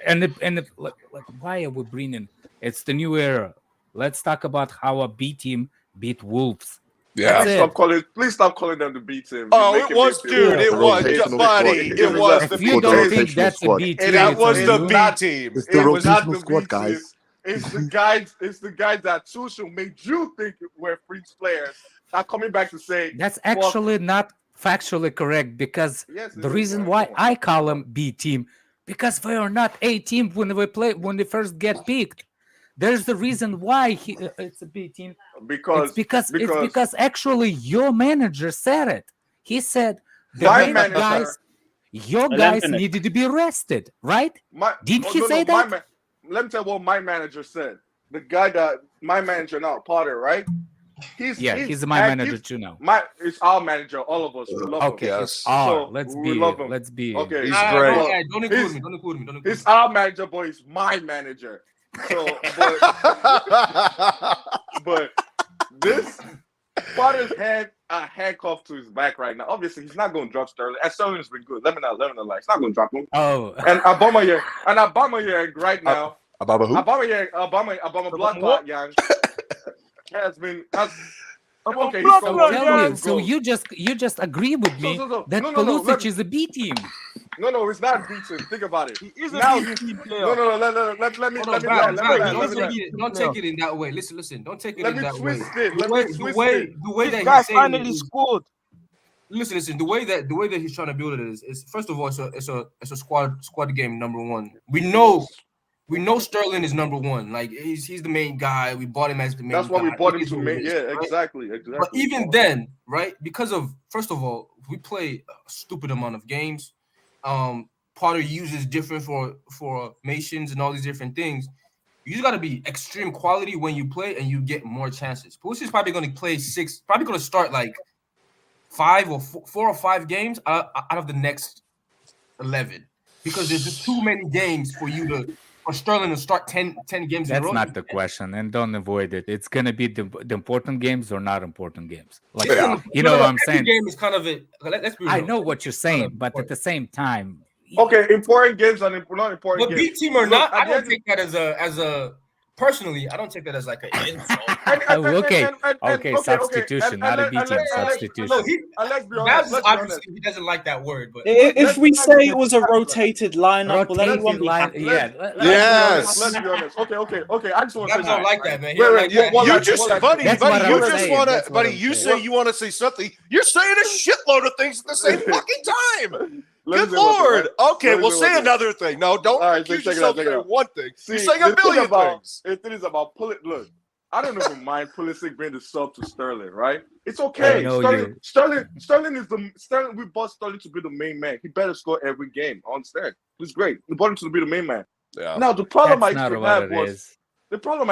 Speaker 12: like why are we bringing? It's the new era. Let's talk about how a B team beat Wolves.
Speaker 3: Yeah, please stop calling them the B team.
Speaker 15: Oh, it was, dude. It was, buddy. It was the
Speaker 12: B team. You don't think that's a B team?
Speaker 15: That was the B team.
Speaker 3: It's the rotational squad, guys. It's the guys that Tuchel made you think were French players. I'm coming back to say
Speaker 12: that's actually not factually correct because the reason why I call them B team because we are not A team when they first get picked. There's the reason why it's a B team it's because actually your manager said it. He said your guys needed to be rested, right? Didn't he say that?
Speaker 3: Let me tell you what my manager said. The guy that my manager now, Potter, right? He's
Speaker 12: my manager too now.
Speaker 3: It's our manager, all of us. We love him.
Speaker 12: Yes.
Speaker 3: So
Speaker 12: let's be.
Speaker 3: Okay,
Speaker 14: he's great. Don't include me.
Speaker 3: He's our manager, but he's my manager. So, but this Potter's handcuffed to his back right now. Obviously, he's not going to drop Sterling. And Sterling's been good. Let me not lie. He's not going to drop him.
Speaker 12: Oh,
Speaker 3: and Aubameyang right now.
Speaker 15: Obama who?
Speaker 3: Obama Blood Young. Has been okay.
Speaker 12: So you just agree with me that Pulisic is a B team.
Speaker 3: No, it's not B team. Think about it.
Speaker 6: He is a B team player.
Speaker 3: No. Let me.
Speaker 14: Don't take it in that way. Listen. Don't take it in that way.
Speaker 3: The
Speaker 14: way that
Speaker 6: guy finally scored.
Speaker 14: Listen. The way that he's trying to build it is first of all, it's a squad game. Number one, we know Sterling is number one. Like he's the main guy. We bought him as the main.
Speaker 3: That's why
Speaker 14: guy.
Speaker 3: we bought him to main. Yeah, exactly.
Speaker 14: But even then, right? Because of first of all, we play a stupid amount of games. Potter uses different formations and all these different things. You just got to be extreme quality when you play, and you get more chances. Pulisic is probably going to play 6. Probably going to start like 4 or 5 games out of the next 11 because there's just too many games for Sterling to start 10 games in a row.
Speaker 12: That's not the question, and don't avoid it. It's gonna be the important games or not important games. Like you know what I'm saying.
Speaker 14: Game is kind of it. Let's be real.
Speaker 12: I know what you're saying, but at the same time,
Speaker 3: okay, important games and not important
Speaker 14: but
Speaker 3: games.
Speaker 14: B team or not, I don't take that as a. Personally, I don't take that as like an
Speaker 12: insult. Substitution, not a B team substitution.
Speaker 3: Let's be honest.
Speaker 14: Obviously, he doesn't like that word. But
Speaker 11: if we say it was a rotated lineup, will anyone be happy?
Speaker 3: Yes. Let's be honest. Okay. I just want to say
Speaker 14: don't like that, man.
Speaker 15: You say you want to say something. You're saying a shitload of things at the same fucking time. Good Lord. Okay, we'll say another thing. No, don't accuse yourself of saying one thing. You're saying a million things.
Speaker 3: It is about Pulisic. Look, I don't even mind Pulisic being the sub to Sterling, right? It's okay. Sterling is we bought Sterling to be the main man. He better score every game. I understand. It's great. We bought him to be the main man.
Speaker 15: Yeah.
Speaker 3: Now the problem I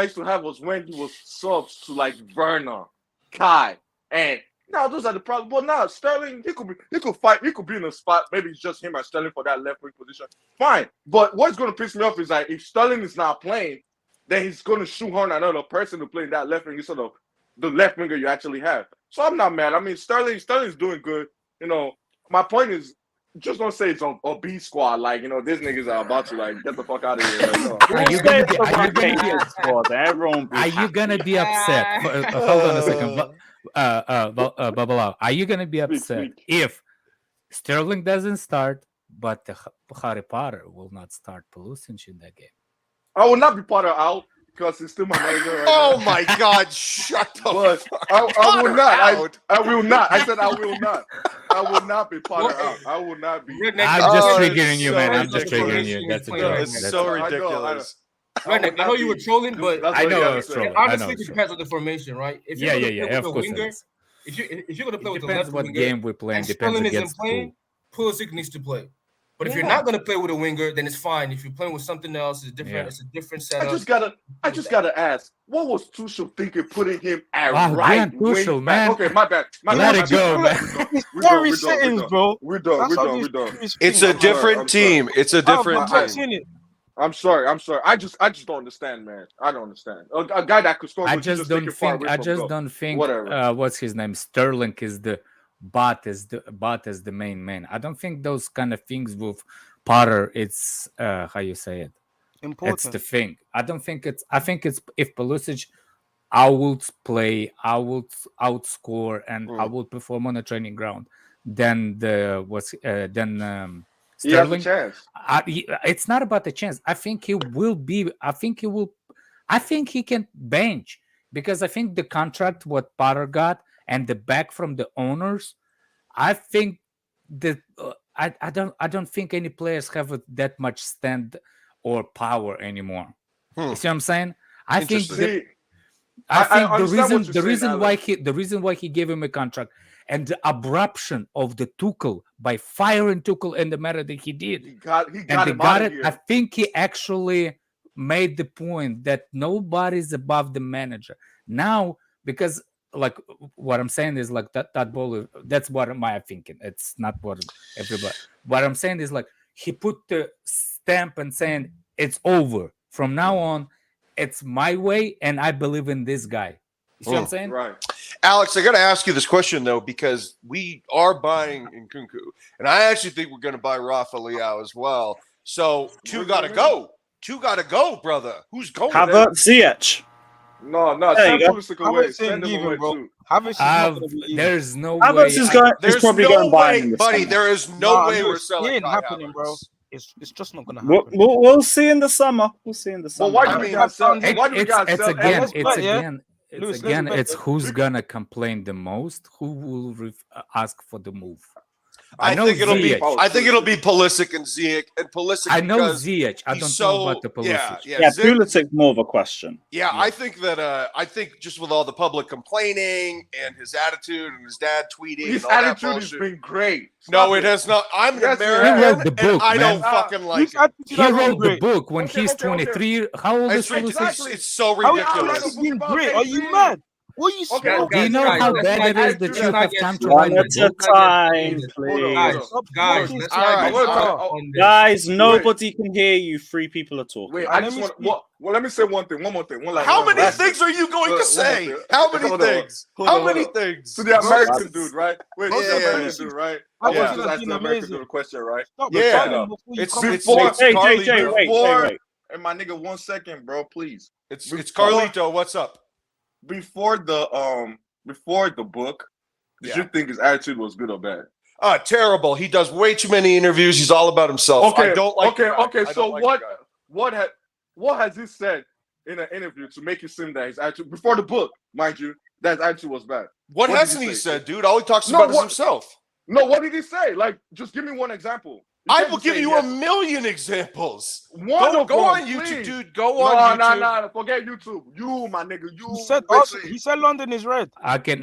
Speaker 3: used to have was when he was subs to like Werner, Kai, and
Speaker 10: Now those are the problems. But now Sterling, he could fight. He could be in a spot. Maybe it's just him and Sterling for that left wing position. Fine. But what's going to piss me off is like if Sterling is not playing, then he's going to shoehorn another person to play in that left wing instead of the left winger you actually have. So I'm not mad. I mean, Sterling's doing good. You know, my point is, just don't say it's a B squad. Like, you know, these niggas are about to like get the fuck out of here. Like, no.
Speaker 11: Are you gonna be upset? Hold on a second, Babala. Are you gonna be upset if Sterling doesn't start, but Harry Potter will not start Pulisic in that game?
Speaker 10: I will not be Potter out because he's still my manager. Right
Speaker 15: oh
Speaker 10: now.
Speaker 15: my God! Shut the fuck
Speaker 10: I will not.
Speaker 15: out.
Speaker 10: I will not. I said I will not. I will not be Potter out. I will not be.
Speaker 11: I'm just triggering you, man. I'm just triggering you. That's a joke.
Speaker 15: It's so ridiculous.
Speaker 14: I know you were trolling, but
Speaker 11: I know I was trolling.
Speaker 14: Honestly, it depends on the formation, right? If you're
Speaker 11: Of course.
Speaker 14: Winger, if you're gonna play with the
Speaker 11: Depends
Speaker 14: left
Speaker 11: what
Speaker 14: winger,
Speaker 11: game we're playing.
Speaker 14: and
Speaker 11: Depends
Speaker 14: Sterling
Speaker 11: against
Speaker 14: isn't playing, Pulisic needs to play. But if you're not gonna play with a winger, then it's fine. If you're playing with something else, it's different. It's a different setup.
Speaker 10: I just gotta ask, what was Tuchel thinking putting him at right
Speaker 11: Tuchel,
Speaker 10: wing
Speaker 11: man.
Speaker 10: back? Okay, my bad.
Speaker 11: Let it go, man.
Speaker 10: We're done.
Speaker 15: It's a different team. It's a different team.
Speaker 10: I'm sorry. I just don't understand, man. I don't understand. A guy that could score.
Speaker 11: I just don't think.
Speaker 10: Whatever.
Speaker 11: What's his name? Sterling is the bot is the main man. I don't think those kind of things with Potter. It's how you say it.
Speaker 6: Important.
Speaker 11: It's the thing. I don't think it's. I think it's if Pulisic, I would play. I would outscore and I would perform on a training ground. Then Sterling.
Speaker 10: He has a chance.
Speaker 11: It's not about the chance. I think he will be. I think he can bench because I think the contract what Potter got and the back from the owners. I think that I don't think any players have that much stand or power anymore. You see what I'm saying? I think the reason why he gave him a contract and the abruption of the Tuchel by firing Tuchel in the manner that he did.
Speaker 10: He got it.
Speaker 11: I think he actually made the point that nobody's above the manager. Now, because like what I'm saying is like that Boehly, that's what I'm thinking. It's not what everybody. What I'm saying is like he put the stamp and saying it's over. From now on, it's my way and I believe in this guy. You see what I'm saying?
Speaker 10: Right.
Speaker 15: Alex, I got to ask you this question, though, because we are buying Nkunku, and I actually think we're going to buy Rafael as well. So, two got to go. Two got to go, brother. Who's going?
Speaker 11: Havertz, Ziyech.
Speaker 10: No.
Speaker 11: There you go.
Speaker 10: Send him away, too.
Speaker 11: There's no way.
Speaker 15: Havertz is going. There's
Speaker 11: probably
Speaker 15: no
Speaker 11: going
Speaker 15: way, buddy. There is no way we're selling.
Speaker 6: It ain't
Speaker 15: Kai
Speaker 6: happening,
Speaker 15: Havertz.
Speaker 6: bro. It's just not gonna happen.
Speaker 11: We'll see in the summer.
Speaker 10: Well, why do we got sell? Why do we got sell?
Speaker 11: It's who's gonna complain the most? Who will ask for the move?
Speaker 15: I think it'll be Pulisic and Ziyech, and Pulisic.
Speaker 11: I know Ziyech. I don't know about the Pulisic.
Speaker 15: Yeah,
Speaker 11: Pulisic more of a question.
Speaker 15: Yeah, I think that. I think just with all the public complaining and his attitude and his dad tweeting,
Speaker 10: His
Speaker 15: and all
Speaker 10: attitude
Speaker 15: that
Speaker 10: has
Speaker 15: bullshit.
Speaker 10: been great.
Speaker 15: No, it has not. I'm an American,
Speaker 11: He wrote the book,
Speaker 15: and I don't
Speaker 11: man.
Speaker 15: fucking like it.
Speaker 11: He wrote the book when he's 23. How old is Pulisic?
Speaker 15: It's so ridiculous.
Speaker 6: How is he great? Are you mad? What are you smoking?
Speaker 11: Do you know how bad it is that you have time to write the book? Guys, nobody can hear you. 3 people are talking.
Speaker 10: Wait, I just want. Well, let me say one thing. One more thing.
Speaker 15: How many things are you going to say? How many things? How many things?
Speaker 10: To the American dude, right? Wait, to the
Speaker 15: Yeah.
Speaker 10: American dude, right? I want you to ask the American dude a question, right?
Speaker 15: Yeah.
Speaker 10: It's
Speaker 15: before.
Speaker 10: Hey,
Speaker 11: JJ, wait.
Speaker 10: And my nigga, 1 second, bro, please.
Speaker 15: It's Carlito. What's up?
Speaker 10: Before the book, did you think his attitude was good or bad?
Speaker 15: Terrible. He does way too many interviews. He's all about himself.
Speaker 10: Okay,
Speaker 15: I don't like.
Speaker 10: Okay. So what has he said in an interview to make it seem that his attitude before the book, mind you, that his attitude was bad?
Speaker 15: What hasn't he said, dude? All he talks about is himself.
Speaker 10: No, what did he say? Like, just give me one example.
Speaker 15: I will give you a million examples. Go on YouTube, dude. Go on YouTube.
Speaker 10: No. Forget YouTube. You, my nigga.
Speaker 6: He said London is red.
Speaker 11: I can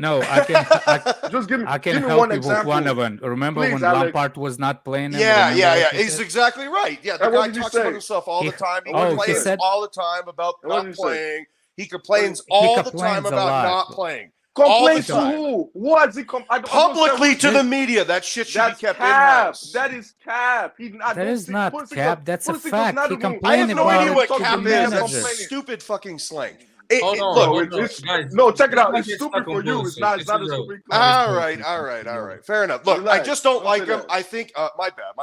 Speaker 10: just give me.
Speaker 11: I can
Speaker 10: give me
Speaker 11: help
Speaker 10: one
Speaker 11: you
Speaker 10: example.
Speaker 11: with one of them. Remember
Speaker 10: Please,
Speaker 11: when
Speaker 10: Alex.
Speaker 11: Lampard was not playing?
Speaker 15: Yeah. He's exactly right. Yeah, the
Speaker 10: And what
Speaker 15: guy
Speaker 10: did he
Speaker 15: talks
Speaker 10: say?
Speaker 15: about himself all the time. He
Speaker 11: he
Speaker 15: complains
Speaker 11: said-
Speaker 15: all the time about
Speaker 10: What did
Speaker 15: not
Speaker 10: he say?
Speaker 15: playing. He complains all the time
Speaker 11: complains a
Speaker 15: about
Speaker 11: lot.
Speaker 15: not playing.
Speaker 10: Complaints to who? What has he
Speaker 15: publicly to the media? That shit should be kept in-house.
Speaker 10: That is cap.
Speaker 12: That is not cap. That's a fact. He
Speaker 15: I
Speaker 12: complained
Speaker 15: have no
Speaker 12: about
Speaker 15: idea what
Speaker 12: it to
Speaker 15: cap
Speaker 12: the
Speaker 15: is.
Speaker 12: manager.
Speaker 15: That's stupid fucking slang.
Speaker 10: No, check it out. It's stupid for you. It's not a stupid.
Speaker 15: All right. Fair enough. Look, I just don't like him. I think my bad.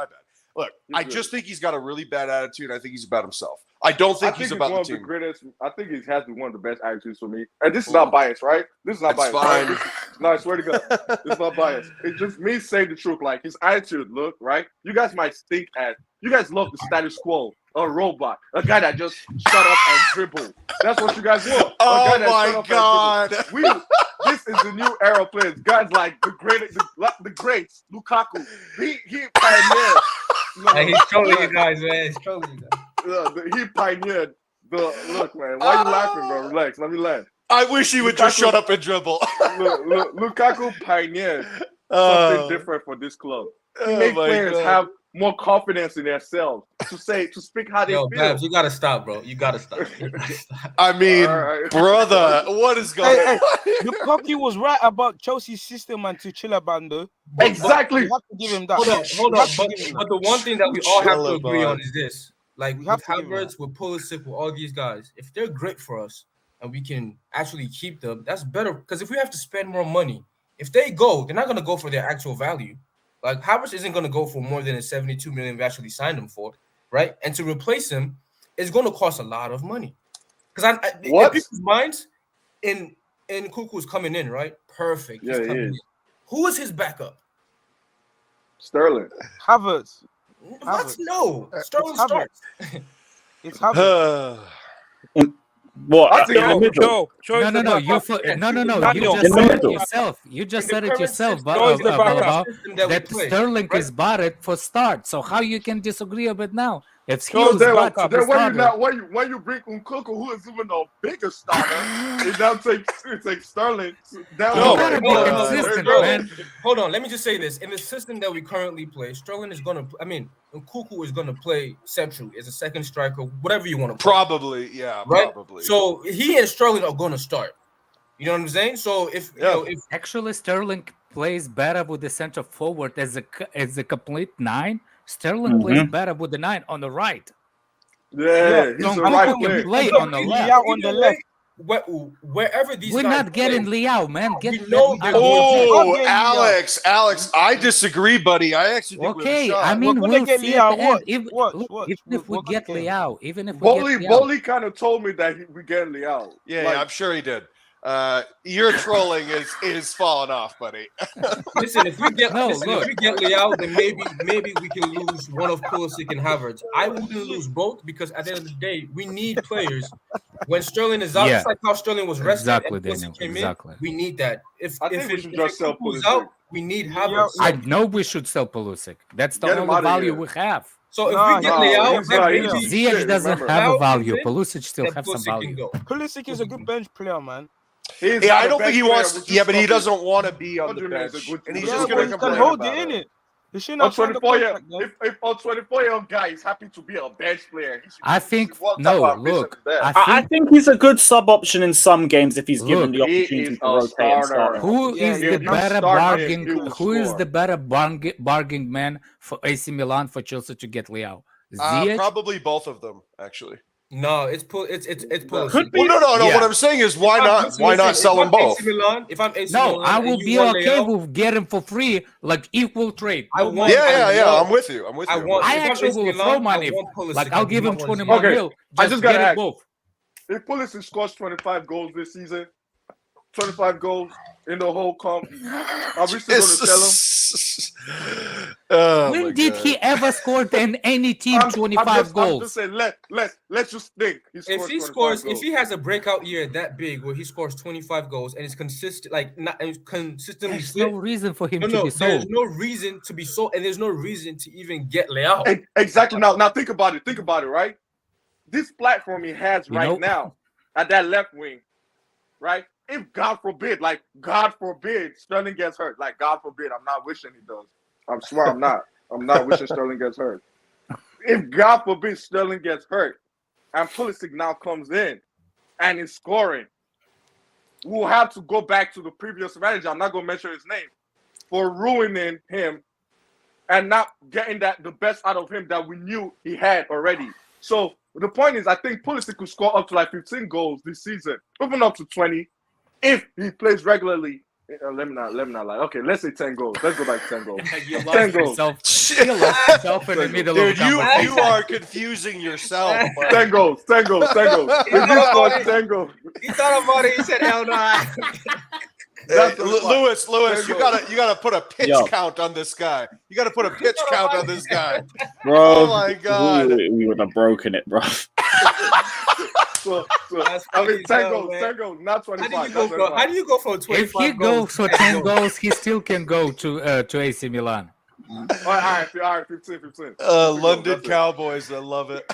Speaker 15: Look, I just think he's got a really bad attitude. I think he's about himself. I don't think he's about the team.
Speaker 10: I think he has to be one of the best attitudes for me. And this is not biased, right? This is not biased.
Speaker 15: Fine.
Speaker 10: No, I swear to God, it's not biased. It's just me saying the truth. Like his attitude, look, right? You guys might think you guys love the status quo, a robot, a guy that just shut up and dribble. That's what you guys want.
Speaker 15: Oh my God!
Speaker 10: This is the new era of players. Guys like the greats, Lukaku. He pioneered.
Speaker 14: He's trolling you guys, man. He's trolling you guys.
Speaker 10: He pioneered look, man. Why are you laughing, bro? Relax. Let me laugh.
Speaker 15: I wish he would just shut up and dribble.
Speaker 10: Lukaku pioneered something different for this club. He made players have more confidence in themselves to speak how they feel.
Speaker 14: Babs, you gotta stop, bro. You gotta stop.
Speaker 15: I mean, brother, what is going on?
Speaker 6: Lukaku was right about Chelsea's system and Tuchel bando.
Speaker 10: Exactly.
Speaker 6: You have to give him that.
Speaker 14: Hold on. But the one thing that we all have to agree on is this. Like with Havertz, with Pulisic, with all these guys, if they're great for us and we can actually keep them, that's better. Because if we have to spend more money, if they go, they're not going to go for their actual value. Like Havertz isn't going to go for more than the 72 million we actually signed him for, right? And to replace him is going to cost a lot of money. Because in people's minds, in Kuku's coming in, right? Perfect.
Speaker 10: Yeah, he is.
Speaker 14: Who is his backup?
Speaker 10: Sterling.
Speaker 6: Havertz.
Speaker 14: What? No. Sterling starts.
Speaker 6: It's Havertz.
Speaker 2: What?
Speaker 5: No.
Speaker 12: You just said it yourself. You just said it yourself, that Sterling is bought for start. So how you can disagree a bit now? It's huge.
Speaker 10: When you bring Nkunku, who is even a bigger starter, it now takes Sterling down.
Speaker 14: Hold on, let me just say this: in the system that we currently play, Sterling is gonna. Nkunku is gonna play central as a second striker, whatever you want to.
Speaker 15: Probably.
Speaker 14: So he and Sterling are gonna start. You know what I'm saying? So if
Speaker 12: actually Sterling plays better with the center forward as a complete 9. Sterling plays better with the 9 on the right.
Speaker 10: Yeah, he's a right player.
Speaker 12: Play on the left.
Speaker 6: On the left.
Speaker 14: Wherever these
Speaker 12: we're
Speaker 14: guys
Speaker 12: not getting Leao, man.
Speaker 15: Alex, I disagree, buddy. I actually think we have a shot.
Speaker 12: I mean, we'll
Speaker 6: get
Speaker 12: see
Speaker 6: Leao.
Speaker 12: Even if we get Leao,
Speaker 10: Boehly kind of told me that we get Leao.
Speaker 15: Yeah, I'm sure he did. Your trolling is falling off, buddy.
Speaker 14: Listen, if we get Leao, then maybe we can lose one of Pulisic and Havertz. I wouldn't lose both because at the end of the day, we need players. When Sterling is out, just like how Sterling was rested and Pulisic came in, we need that. If
Speaker 10: we should just sell Pulisic
Speaker 14: out, we need Havertz.
Speaker 12: I know we should sell Pulisic. That's the only value we have.
Speaker 14: So if we get Leao,
Speaker 12: Ziyech doesn't have a value. Pulisic still has some value.
Speaker 6: Pulisic is a good bench player, man.
Speaker 15: I don't think he wants. Yeah, but he doesn't want to be on the bench, and he's just going to complain
Speaker 6: hold
Speaker 15: about
Speaker 6: it in
Speaker 15: it.
Speaker 6: He shouldn't have signed the contract,
Speaker 10: if a 24-year-old guy is happy to be a bench player,
Speaker 12: I think
Speaker 11: he's a good sub option in some games if he's given the opportunity to rotate and start.
Speaker 12: Who is the better bargaining man for AC Milan for Chelsea to get Leao?
Speaker 15: Probably both of them, actually.
Speaker 14: No, it's Pulisic.
Speaker 15: No. What I'm saying is, why not sell them both?
Speaker 14: If I'm AC Milan,
Speaker 12: I will be okay with getting for free, like equal trade.
Speaker 15: I'm with you.
Speaker 12: I actually will throw money. Like I'll give him 21 mil.
Speaker 10: I just got to ask.
Speaker 12: Both.
Speaker 10: If Pulisic scores 25 goals this season, 25 goals in the whole comp, are we still going to sell him?
Speaker 12: When did he ever score in any team 25 goals?
Speaker 10: I'm just saying, let's just think.
Speaker 14: If he has a breakout year that big where he scores 25 goals and is consistent, consistently,
Speaker 12: there's no reason for him to be sold.
Speaker 14: There's no reason to be sold, and there's no reason to even get Leao.
Speaker 10: Exactly. Now think about it. Think about it, right? This platform he has now at that left wing, right? If God forbid, Sterling gets hurt. God forbid, I'm not wishing he does. I swear I'm not. I'm not wishing Sterling gets hurt. If God forbid Sterling gets hurt and Pulisic now comes in and is scoring, will have to go back to the previous manager. I'm not going to mention his name for ruining him and not getting the best out of him that we knew he had already. So the point is, I think Pulisic could score up to like 15 goals this season, even up to 20, if he plays regularly. Let me not lie. Okay, let's say 10 goals. Let's go back to 10 goals.
Speaker 16: You
Speaker 10: 10 goals.
Speaker 16: You lost yourself in the middle
Speaker 15: Dude,
Speaker 16: of the
Speaker 15: you are confusing yourself.
Speaker 10: 10 goals. 10 goals. 10 goals. If you score 10 goals.
Speaker 14: He thought about it. He said, "Hell no."
Speaker 15: Lewis, you gotta put a pitch count on this guy. You gotta put a pitch count on this guy,
Speaker 11: bro.
Speaker 15: Oh my god,
Speaker 11: we would have broken it, bro.
Speaker 10: So I mean, 10 goals, not 25.
Speaker 14: How do you go for 25
Speaker 16: If he goes for 10 goals, he still can go to AC Milan.
Speaker 10: All right, 15.
Speaker 15: London Cowboys, I love it.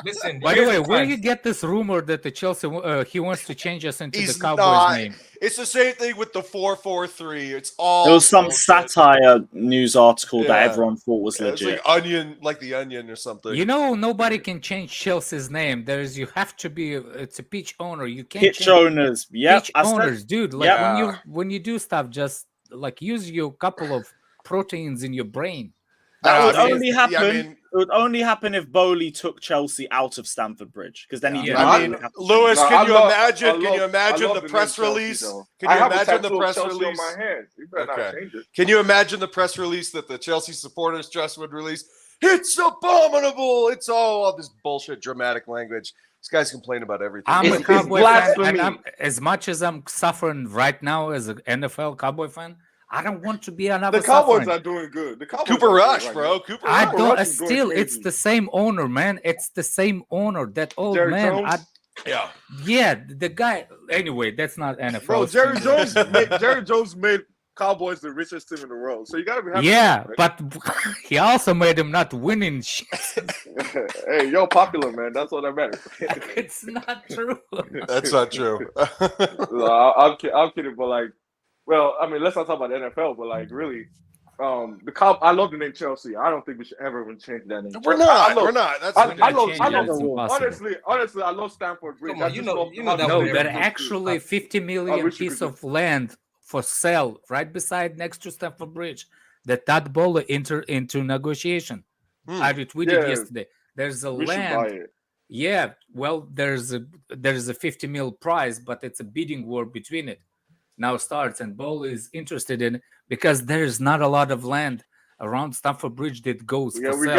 Speaker 14: Listen,
Speaker 16: by the way, where you get this rumor that the Chelsea he wants to change us into the Cowboys name?
Speaker 15: It's the same thing with the 4-4-3. It's all.
Speaker 11: There was some satire news article that everyone thought was legit.
Speaker 15: It's like the Onion or something.
Speaker 16: You know, nobody can change Chelsea's name. You have to be. It's a pitch owner. You can't.
Speaker 11: Pitch owners, yeah.
Speaker 16: Pitch owners, dude. Like when you do stuff, just like use your couple of proteins in your brain.
Speaker 11: That would only happen. It would only happen if Boehly took Chelsea out of Stamford Bridge, because then
Speaker 15: Lewis, can you imagine the press release? Can you imagine the press release? Can you imagine the press release that the Chelsea supporters trust would release? It's abominable. It's all this bullshit dramatic language. This guy's complaining about everything.
Speaker 16: I'm a Cowboy fan, and as much as I'm suffering right now as an NFL Cowboy fan, I don't want to be another.
Speaker 10: The Cowboys are doing good. The Cowboys
Speaker 15: Cooper Rush, bro. Cooper Rush.
Speaker 16: I don't. Still, it's the same owner, man. It's the same owner. That old
Speaker 10: Jerry
Speaker 16: man.
Speaker 10: Jones?
Speaker 16: Yeah. The guy. Anyway, that's not NFL.
Speaker 10: Bro, Jerry Jones made Cowboys the richest team in the world. So you gotta be happy.
Speaker 16: Yeah, but he also made them not winning shit.
Speaker 10: Hey, you're popular, man. That's what that matters.
Speaker 16: It's not true.
Speaker 15: That's not true.
Speaker 10: I'm kidding, but like. Well, I mean, let's not talk about the NFL, but like, really, I love the name Chelsea. I don't think we should ever even change that name.
Speaker 15: We're not. That's
Speaker 10: honestly, I love Stamford Bridge.
Speaker 14: Come on, you know that.
Speaker 16: No, there are actually 50 million piece of land for sale right beside next to Stamford Bridge that Boehly entered into negotiation. I retweeted yesterday. There's a land. Yeah, well, there's a 50 mil price, but it's a bidding war between it. Now starts, and Boehly is interested in because there's not a lot of land around Stamford Bridge that goes.
Speaker 10: Yeah,
Speaker 16: for
Speaker 10: we
Speaker 16: sale.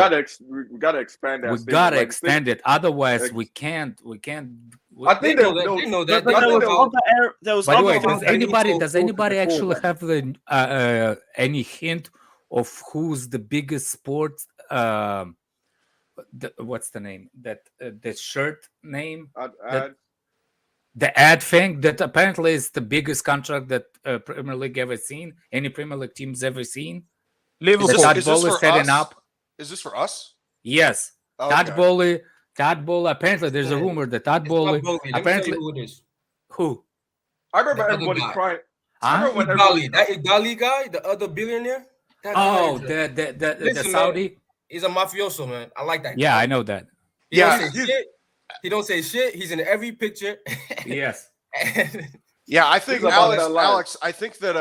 Speaker 10: gotta expand that.
Speaker 16: We gotta extend it. Otherwise, we can't.
Speaker 10: I think they know that.
Speaker 11: There was
Speaker 16: by the way, does anybody actually have any hint of who's the biggest sports? What's the name? The shirt name? The ad thing that apparently is the biggest contract that Premier League ever seen. Any Premier League team's ever seen.
Speaker 15: Liverpool. Is this for
Speaker 16: setting
Speaker 15: us?
Speaker 16: up.
Speaker 15: Is this for us?
Speaker 16: Yes.
Speaker 15: Okay.
Speaker 16: Boehly. Apparently, there's a rumor that Boehly. Apparently, who?
Speaker 10: I remember everybody crying.
Speaker 14: That Igali guy, the other billionaire.
Speaker 16: The Saudi.
Speaker 14: Man, he's a mafioso, man. I like that.
Speaker 16: Yeah, I know that.
Speaker 14: He don't say shit. He's in every picture.
Speaker 16: Yes.
Speaker 15: Yeah, I think Alex. I think that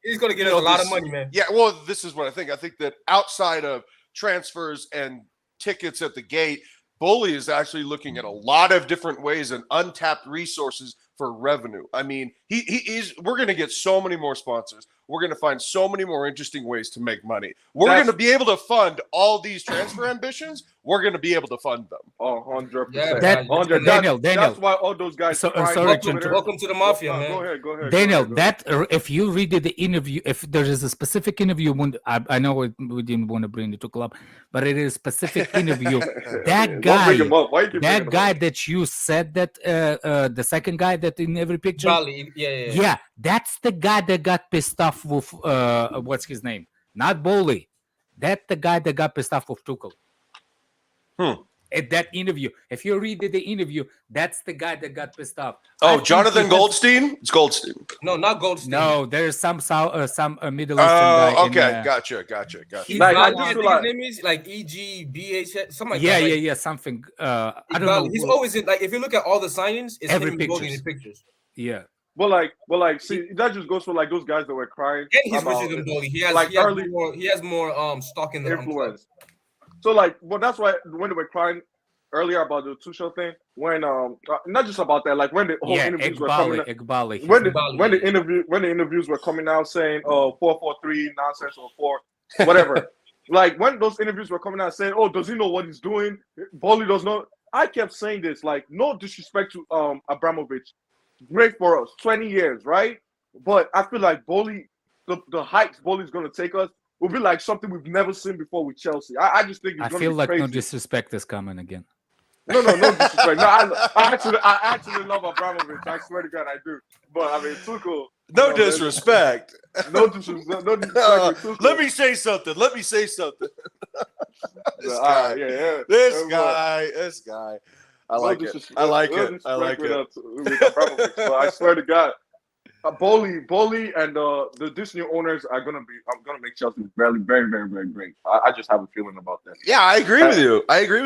Speaker 14: he's gonna get us a lot of money, man.
Speaker 15: Yeah, well, this is what I think. I think that outside of transfers and tickets at the gate, Boehly is actually looking at a lot of different ways and untapped resources for revenue. I mean, we're going to get so many more sponsors. We're going to find so many more interesting ways to make money. We're going to be able to fund all these transfer ambitions. We're going to be able to fund them.
Speaker 10: Oh, 100%.
Speaker 16: Yeah, Daniel.
Speaker 10: That's why all those guys.
Speaker 16: Sorry,
Speaker 14: welcome to the mafia, man.
Speaker 10: Go ahead.
Speaker 16: Daniel, if you read the interview, if there is a specific interview, I know we didn't want to bring the Tuchel up, but it is a specific interview. That guy that you said that the second guy that in every picture, yeah, that's the guy that got pissed off with what's his name? Not Boehly. That's the guy that got pissed off with Tuchel. At that interview, if you read the interview, that's the guy that got pissed off.
Speaker 15: Oh, Jonathan Goldstein? It's Goldstein.
Speaker 14: No, not Goldstein.
Speaker 16: No, there's some Middle Eastern guy.
Speaker 15: Okay, gotcha.
Speaker 14: His name is like EGBH, something like that.
Speaker 16: Yeah, something. I don't know.
Speaker 14: He's always in, like, if you look at all the signings, it's
Speaker 16: every
Speaker 14: him
Speaker 16: pictures.
Speaker 14: in the pictures.
Speaker 16: Yeah.
Speaker 10: see, that just goes for like those guys that were crying.
Speaker 14: And he's richer than Boehly. He has more stock in the
Speaker 10: influence. So like, well, that's why when they were crying earlier about the Tuchel thing, when not just about that, like when the whole interviews were coming out, when the interviews were coming out saying 4-4-3 nonsense or 4 whatever. Like when those interviews were coming out saying, "Oh, does he know what he's doing?" Boehly does not. I kept saying this, like, no disrespect to Abramovich, great for us, 20 years, right? But I feel like Boehly, the heights Boehly's going to take us will be like something we've never seen before with Chelsea. I just think it's going to be crazy.
Speaker 16: I feel like no disrespect is coming again.
Speaker 10: No disrespect. No, I actually love Abramovich. I swear to God, I do. But I mean, Tuchel.
Speaker 15: No disrespect.
Speaker 10: No disrespect.
Speaker 15: Let me say something. This guy. I like it. I like it.
Speaker 10: But I swear to God, Boehly and the Disney owners are gonna make Chelsea very, very, very, very great. I just have a feeling about that.
Speaker 15: Yeah, I agree with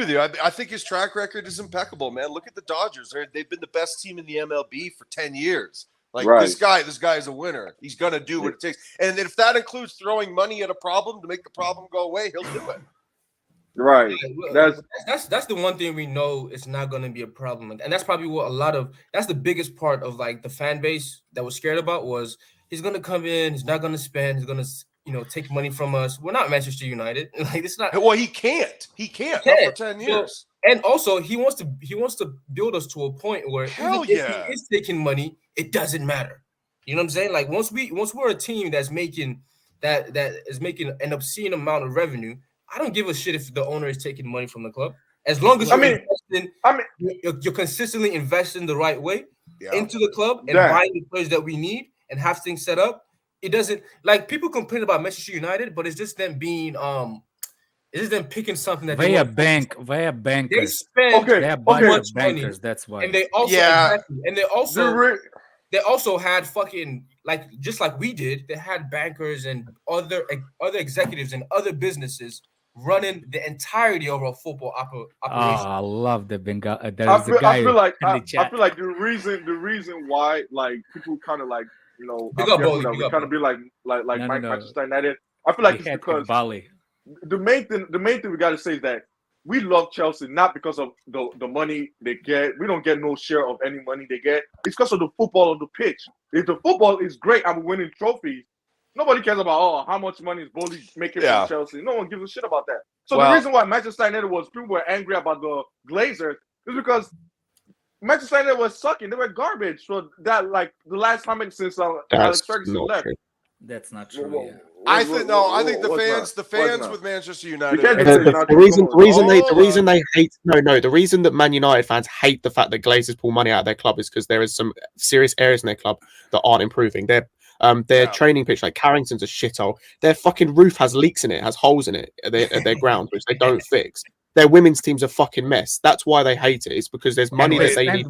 Speaker 15: you. I think his track record is impeccable, man. Look at the Dodgers. They've been the best team in the MLB for 10 years. Like this guy is a winner. He's gonna do what it takes. And if that includes throwing money at a problem to make the problem go away, he'll do it.
Speaker 10: Right.
Speaker 14: That's the one thing we know it's not going to be a problem, and that's probably what that's the biggest part of like the fan base that was scared about was he's going to come in, he's not going to spend, he's going to take money from us. We're not Manchester United. Like it's not.
Speaker 15: Well, he can't. He can't. Not for 10 years.
Speaker 14: And also he wants to build us to a point where if he is taking money, it doesn't matter. You know what I'm saying? Like once we're a team that's making that is making an obscene amount of revenue. I don't give a shit if the owner is taking money from the club. As long as you're consistently investing the right way into the club and buying the players that we need and have things set up. It doesn't like people complain about Manchester United, but it's just them being it's just them picking something that
Speaker 16: they are bankers.
Speaker 14: They spend
Speaker 16: much
Speaker 14: money.
Speaker 16: Bankers, that's why.
Speaker 14: And they also had fucking like just like we did. They had bankers and other executives and other businesses running the entirety of our football operation.
Speaker 16: I love the Bengal.
Speaker 10: I feel like the reason why like people kind of like kind of be like Manchester United. I feel like it's because the main thing we got to say is that we love Chelsea not because of the money they get. We don't get no share of any money they get. It's because of the football on the pitch. If the football is great and we're winning trophies, nobody cares about how much money is Boehly making from Chelsea. No one gives a shit about that. So the reason why Manchester United people were angry about the Glazers is because Manchester United was sucking. They were garbage. So that like the last time since Alex Ferguson left.
Speaker 16: True. That's not true.
Speaker 15: I think the fans with Manchester United.
Speaker 4: The reason that Man United fans hate the fact that Glazers pull money out of their club is because there is some serious areas in their club that aren't improving. Their training pitch, like Carrington's a shithole. Their fucking roof has leaks in it, has holes in it at their ground, which they don't fix. Their women's team's a fucking mess. That's why they hate it. It's because there's money that they need.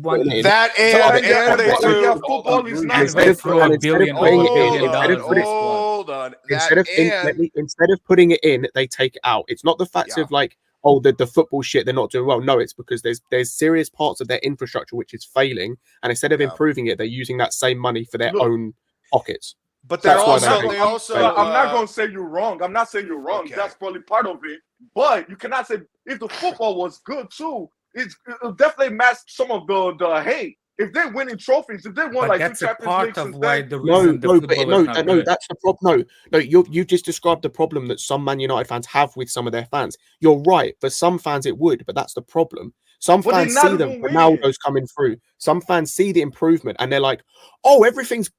Speaker 4: Instead of putting it in, they take it out. It's not the fact of like, oh, the football shit, they're not doing well. No, it's because there's serious parts of their infrastructure which is failing, and instead of improving it, they're using that same money for their own pockets.
Speaker 15: But they also.
Speaker 10: I'm not going to say you're wrong. I'm not saying you're wrong. Okay. That's probably part of it. But you cannot say if the football was good too, it'll definitely match some of the hate. If they're winning trophies, if they won like
Speaker 16: that's
Speaker 10: two
Speaker 16: a part
Speaker 10: Champions
Speaker 16: of why the reason
Speaker 4: that's the problem. No, you just described the problem that some Man United fans have with some of their fans. You're right. For some fans, it would, but that's the problem. Some fans see the Ronaldo's coming through. Some fans see the improvement, and they're like, "Oh, everything's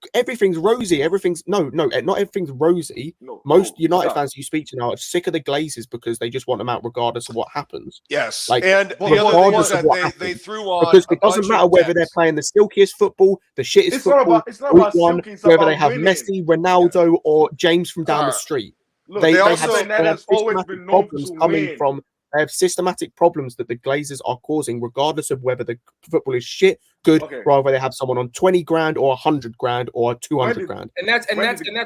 Speaker 4: rosy. No, not everything's rosy." Most United fans you speak to now are sick of the Glazers because they just want them out regardless of what happens.
Speaker 15: Yes,
Speaker 4: like
Speaker 15: and the other thing is that they threw on
Speaker 4: because it doesn't matter whether they're playing the silkiest football, the shittest football,
Speaker 10: it's not about silky, it's
Speaker 4: whether they
Speaker 10: about
Speaker 4: have
Speaker 10: winning.
Speaker 4: Messi, Ronaldo, or James from down the street.
Speaker 10: Look,
Speaker 4: They
Speaker 10: has
Speaker 4: have
Speaker 10: always been known
Speaker 4: problems
Speaker 10: to
Speaker 4: coming
Speaker 10: win.
Speaker 4: from. They have systematic problems that the Glazers are causing, regardless of whether the football is shit, good, rather they have someone on 20 grand or 100 grand or 200 grand.
Speaker 14: And that's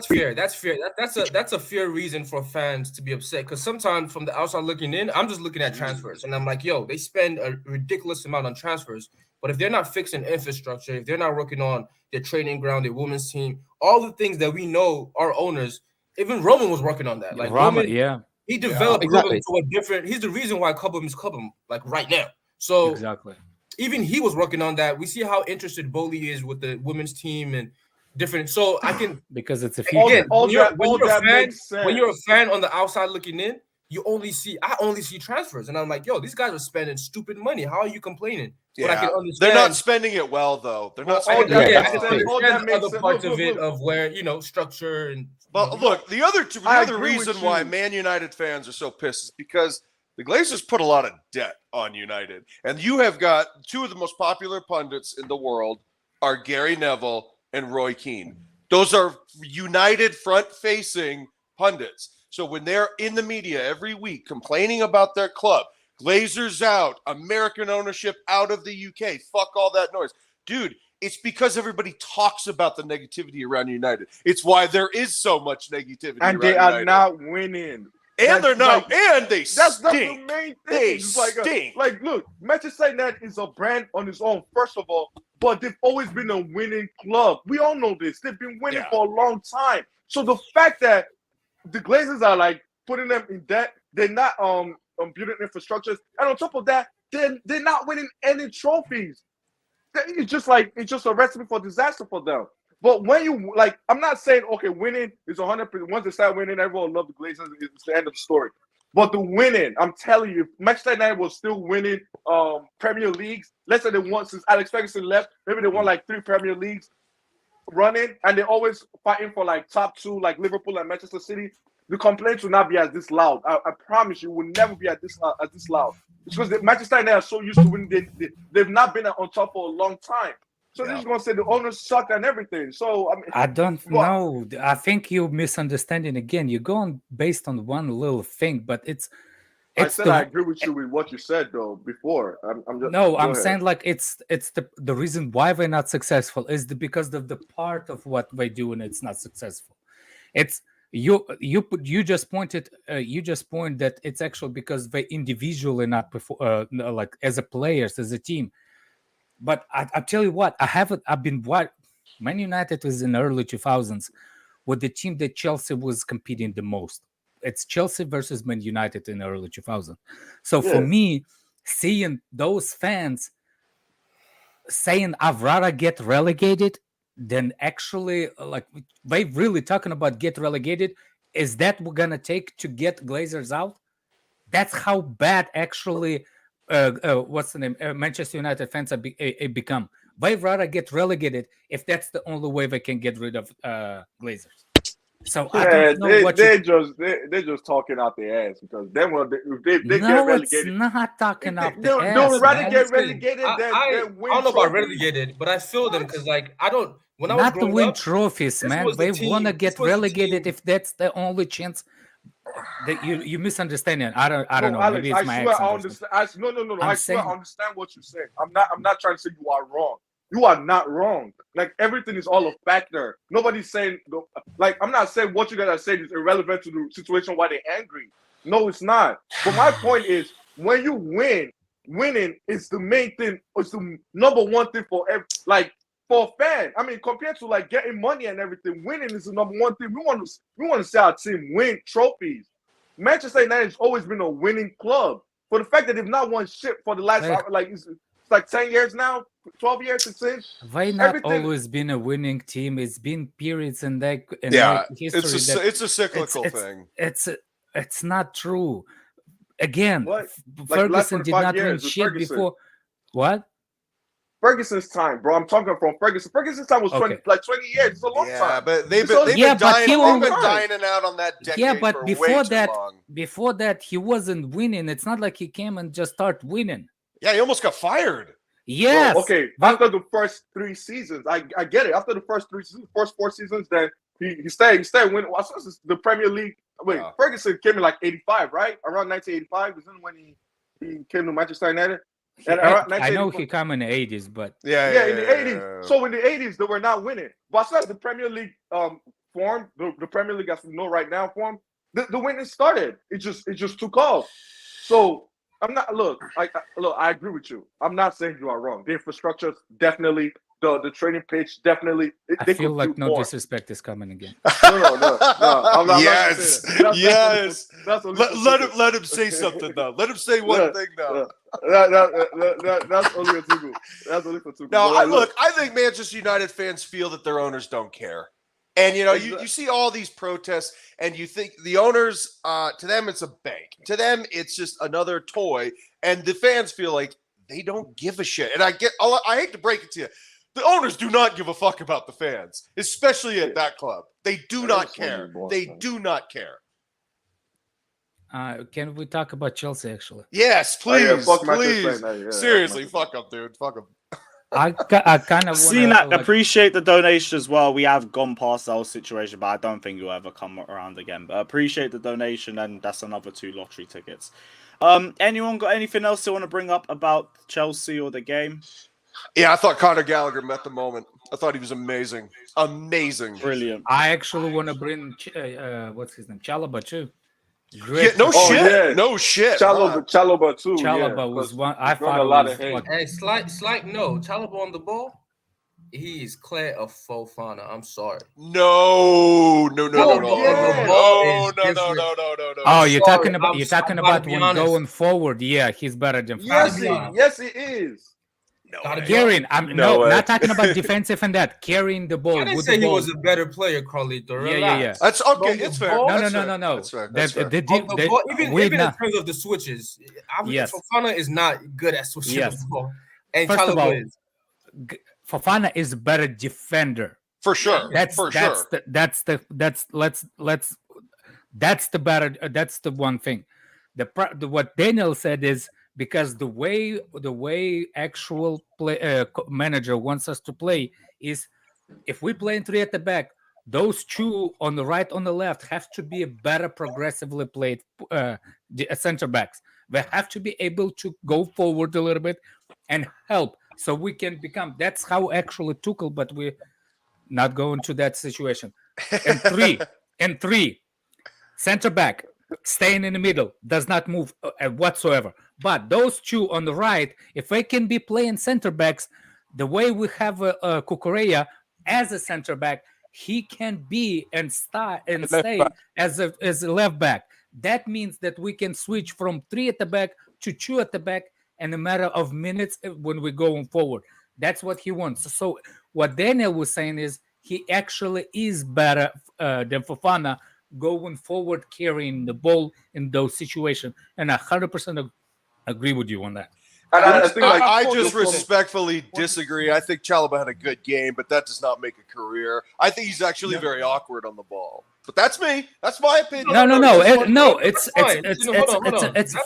Speaker 14: fair. That's fair. That's a fair reason for fans to be upset. Because sometimes from the outside looking in, I'm just looking at transfers and I'm like, yo, they spend a ridiculous amount on transfers. But if they're not fixing infrastructure, if they're not working on their training ground, their women's team, all the things that we know our owners, even Roman was working on that. Like Roman, he developed Cobham to a different. He's the reason why Cobham is Cobham, like right now. So even he was working on that. We see how interested Boehly is with the women's team and different. So I can
Speaker 12: because it's a future.
Speaker 14: When you're a fan on the outside looking in, I only see transfers, and I'm like, yo, these guys are spending stupid money. How are you complaining?
Speaker 15: Yeah.
Speaker 14: But I can understand
Speaker 15: They're not spending it well, though. They're not spending
Speaker 14: I
Speaker 15: it
Speaker 14: can understand other parts of it of where structure and.
Speaker 15: But look, the other reason why Man United fans are so pissed is because the Glazers put a lot of debt on United, and you have got two of the most popular pundits in the world are Gary Neville and Roy Keane. Those are United front-facing pundits. So when they're in the media every week complaining about their club, Glazers out, American ownership out of the UK, fuck all that noise. Dude, it's because everybody talks about the negativity around United. It's why there is so much negativity
Speaker 10: and
Speaker 15: around
Speaker 10: they are
Speaker 15: United.
Speaker 10: not winning.
Speaker 15: And they're not, and they
Speaker 10: that's
Speaker 15: stink.
Speaker 10: the main thing.
Speaker 15: They
Speaker 10: It's
Speaker 15: stink.
Speaker 10: Look, Manchester United is a brand on its own, first of all, but they've always been a winning club. We all know this. They've been winning for a long time. So the fact that the Glazers are like putting them in debt, they're not building infrastructures, and on top of that, they're not winning any trophies. It's just a recipe for disaster for them. But when you I'm not saying winning is 100%. Once they start winning, everyone will love the Glazers. It's the end of the story. But the winning, I'm telling you, if Manchester United was still winning Premier Leagues, let's say they won since Alex Ferguson left, maybe they won 3 Premier Leagues running, and they're always fighting for top 2 like Liverpool and Manchester City. The complaints will not be as this loud. I promise you, will never be as this loud. It's because Manchester United are so used to winning. They've not been on top for a long time. So they're just gonna say the owners suck and everything. So
Speaker 16: I don't know. I think you're misunderstanding again. You're going based on one little thing, but
Speaker 10: I agree with you with what you said though before.
Speaker 16: I'm saying it's the reason why we're not successful is because of the part of what we're doing. It's not successful. It's you just pointed that it's actually because they individually not perform as a players as a team. But I tell you what, I've been Man United was in the early 2000s with the team that Chelsea was competing the most. It's Chelsea versus Man United in the early 2000s. So for me, seeing those fans saying I'd rather get relegated than actually they really talking about get relegated, is that we're gonna take to get Glazers out? That's how bad actually what's the name? Manchester United fans have become. They'd rather get relegated if that's the only way they can get rid of Glazers. So I don't know what
Speaker 10: they're just talking out their ass because then if they get relegated,
Speaker 16: it's not talking out the ass.
Speaker 10: They'll rather get relegated than win.
Speaker 14: I don't know about relegated, but I feel them because I don't. When I was
Speaker 16: not to
Speaker 14: growing
Speaker 16: win
Speaker 14: up,
Speaker 16: trophies, man. They want to get relegated if that's the only chance. That you misunderstanding. I don't know.
Speaker 10: Alex,
Speaker 16: maybe it's my accent.
Speaker 10: I understand. No. I swear I understand what you're saying. I'm not trying to say you are wrong. You are not wrong. Everything is all a factor. Nobody's saying I'm not saying what you guys are saying is irrelevant to the situation why they're angry. No, it's not. But my point is when you winning is the main thing. It's the number one thing for for a fan. I mean, compared to getting money and everything, winning is the number one thing. We want to see our team win trophies. Manchester United has always been a winning club. For the fact that they've not won shit for the last it's 10 years now, 12 years since.
Speaker 16: Why not always been a winning team? It's been periods in their history.
Speaker 15: It's a cyclical thing.
Speaker 16: It's not true. Again, Ferguson did not win shit before. What?
Speaker 10: Ferguson's time, bro. I'm talking from Ferguson. Ferguson's time was 20 years. It's a long time.
Speaker 15: Yeah, but they've been dining out on that decade.
Speaker 16: Yeah, but
Speaker 15: for
Speaker 16: before
Speaker 15: that,
Speaker 16: he wasn't winning. It's not like he came and just started winning.
Speaker 15: Yeah, he almost got fired.
Speaker 16: Yes.
Speaker 10: Bro, okay, after the first 3 seasons, I get it. After the first 4 seasons, then he stayed winning. Well, the Premier League. Wait, Ferguson came in 85, right? Around 1985 was when he came to Manchester United. And
Speaker 16: I know he came in the 80s, but
Speaker 10: in the 80s. So in the 80s, they were not winning. But as soon as the Premier League formed, the Premier League as we know right now formed, the winning started. It just took off. So I'm not. Look, I agree with you. I'm not saying you are wrong. The infrastructure definitely, the training pitch definitely.
Speaker 16: I feel like no disrespect is coming again.
Speaker 10: No. I'm not.
Speaker 15: Yes.
Speaker 10: Yes.
Speaker 15: Let him say something though. Let him say one thing though.
Speaker 10: That's only a Tuchel. That's only for Tuchel.
Speaker 15: No, I think Manchester United fans feel that their owners don't care. And, you see all these protests and you think the owners, to them, it's a bank. To them, it's just another toy. And the fans feel like they don't give a shit. And I hate to break it to you. The owners do not give a fuck about the fans, especially at that club. They do not care. They do not care.
Speaker 16: Can we talk about Chelsea, actually?
Speaker 15: Yes, please.
Speaker 10: Please.
Speaker 15: Seriously, fuck them, dude. Fuck them.
Speaker 16: I kind of
Speaker 11: seen that. Appreciate the donation as well. We have gone past the whole situation, but I don't think you'll ever come around again. But appreciate the donation, and that's another 2 lottery tickets. Anyone got anything else they want to bring up about Chelsea or the game?
Speaker 15: Yeah, I thought Conor Gallagher met the moment. I thought he was amazing,
Speaker 11: brilliant.
Speaker 16: I actually want to bring what's his name, Chalobah too.
Speaker 15: Great. Yeah, no shit.
Speaker 10: Chalobah too.
Speaker 16: Chalobah was one. I
Speaker 10: found a lot of hate.
Speaker 14: Hey, slight no. Chalobah on the ball. He is clear of Fofana. I'm sorry.
Speaker 15: No.
Speaker 16: Oh, you're talking about when going forward. Yeah, he's better than.
Speaker 10: Yes, he is.
Speaker 16: Carrying, not talking about defensive and that. Carrying the ball.
Speaker 14: I didn't say he was a better player, Carlito.
Speaker 16: Yeah.
Speaker 15: That's okay. It's fair.
Speaker 16: No.
Speaker 15: That's fair.
Speaker 14: Even in terms of the switches, Fofana is not good at switching the ball. And
Speaker 16: first of all,
Speaker 14: Chalobah
Speaker 16: Fofana is a better defender.
Speaker 15: For sure.
Speaker 16: That's the one thing. What Daniel said is, because the way actual manager wants us to play is, if we play in 3 at the back, those 2 on the right, on the left have to be a better progressively played center backs. They have to be able to go forward a little bit and help, so we can become. That's how actually Tuchel, but we're not going to that situation. And three, center back staying in the middle, does not move whatsoever. But those 2 on the right, if they can be playing center backs, the way we have Cucurella as a center back, he can be and stay as a left back. That means that we can switch from 3 at the back to 2 at the back in a matter of minutes when we're going forward. That's what he wants. So what Daniel was saying is, he actually is better than Fofana going forward, carrying the ball in those situations. And I 100% agree with you on that.
Speaker 15: I just respectfully disagree. I think Chalobah had a good game, but that does not make a career. I think he's actually very awkward on the ball. But that's me. That's my opinion.
Speaker 16: No. It's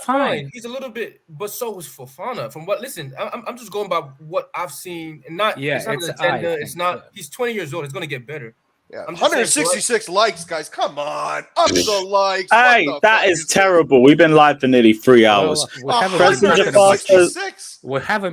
Speaker 16: fine.
Speaker 14: He's a little bit, but so is Fofana. From what? Listen, I'm just going by what I've seen, and it's not an agenda. It's not. He's 20 years old. It's going to get better.
Speaker 15: Yeah, 166 likes, guys. Come on, up the likes.
Speaker 11: Hey, that is terrible. We've been live for nearly 3 hours.
Speaker 16: We haven't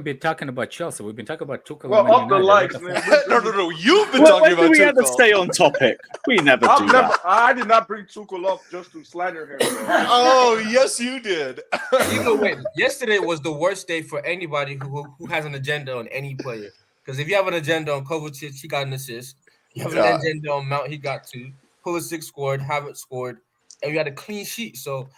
Speaker 16: been talking about Chelsea. We've been talking about Tuchel.
Speaker 10: Well, up the likes, man.
Speaker 15: No. You've been talking about Tuchel.
Speaker 11: We had to stay on topic. We never do that.
Speaker 10: I did not bring Tuchel up just to slander him.
Speaker 15: Oh, yes, you did.
Speaker 14: Either way, yesterday was the worst day for anybody who has an agenda on any player. Because if you have an agenda on Kovacic, he got an assist. You have an agenda on Mount, he got 2. Pulisic scored, Havertz scored, and we had a clean sheet. So,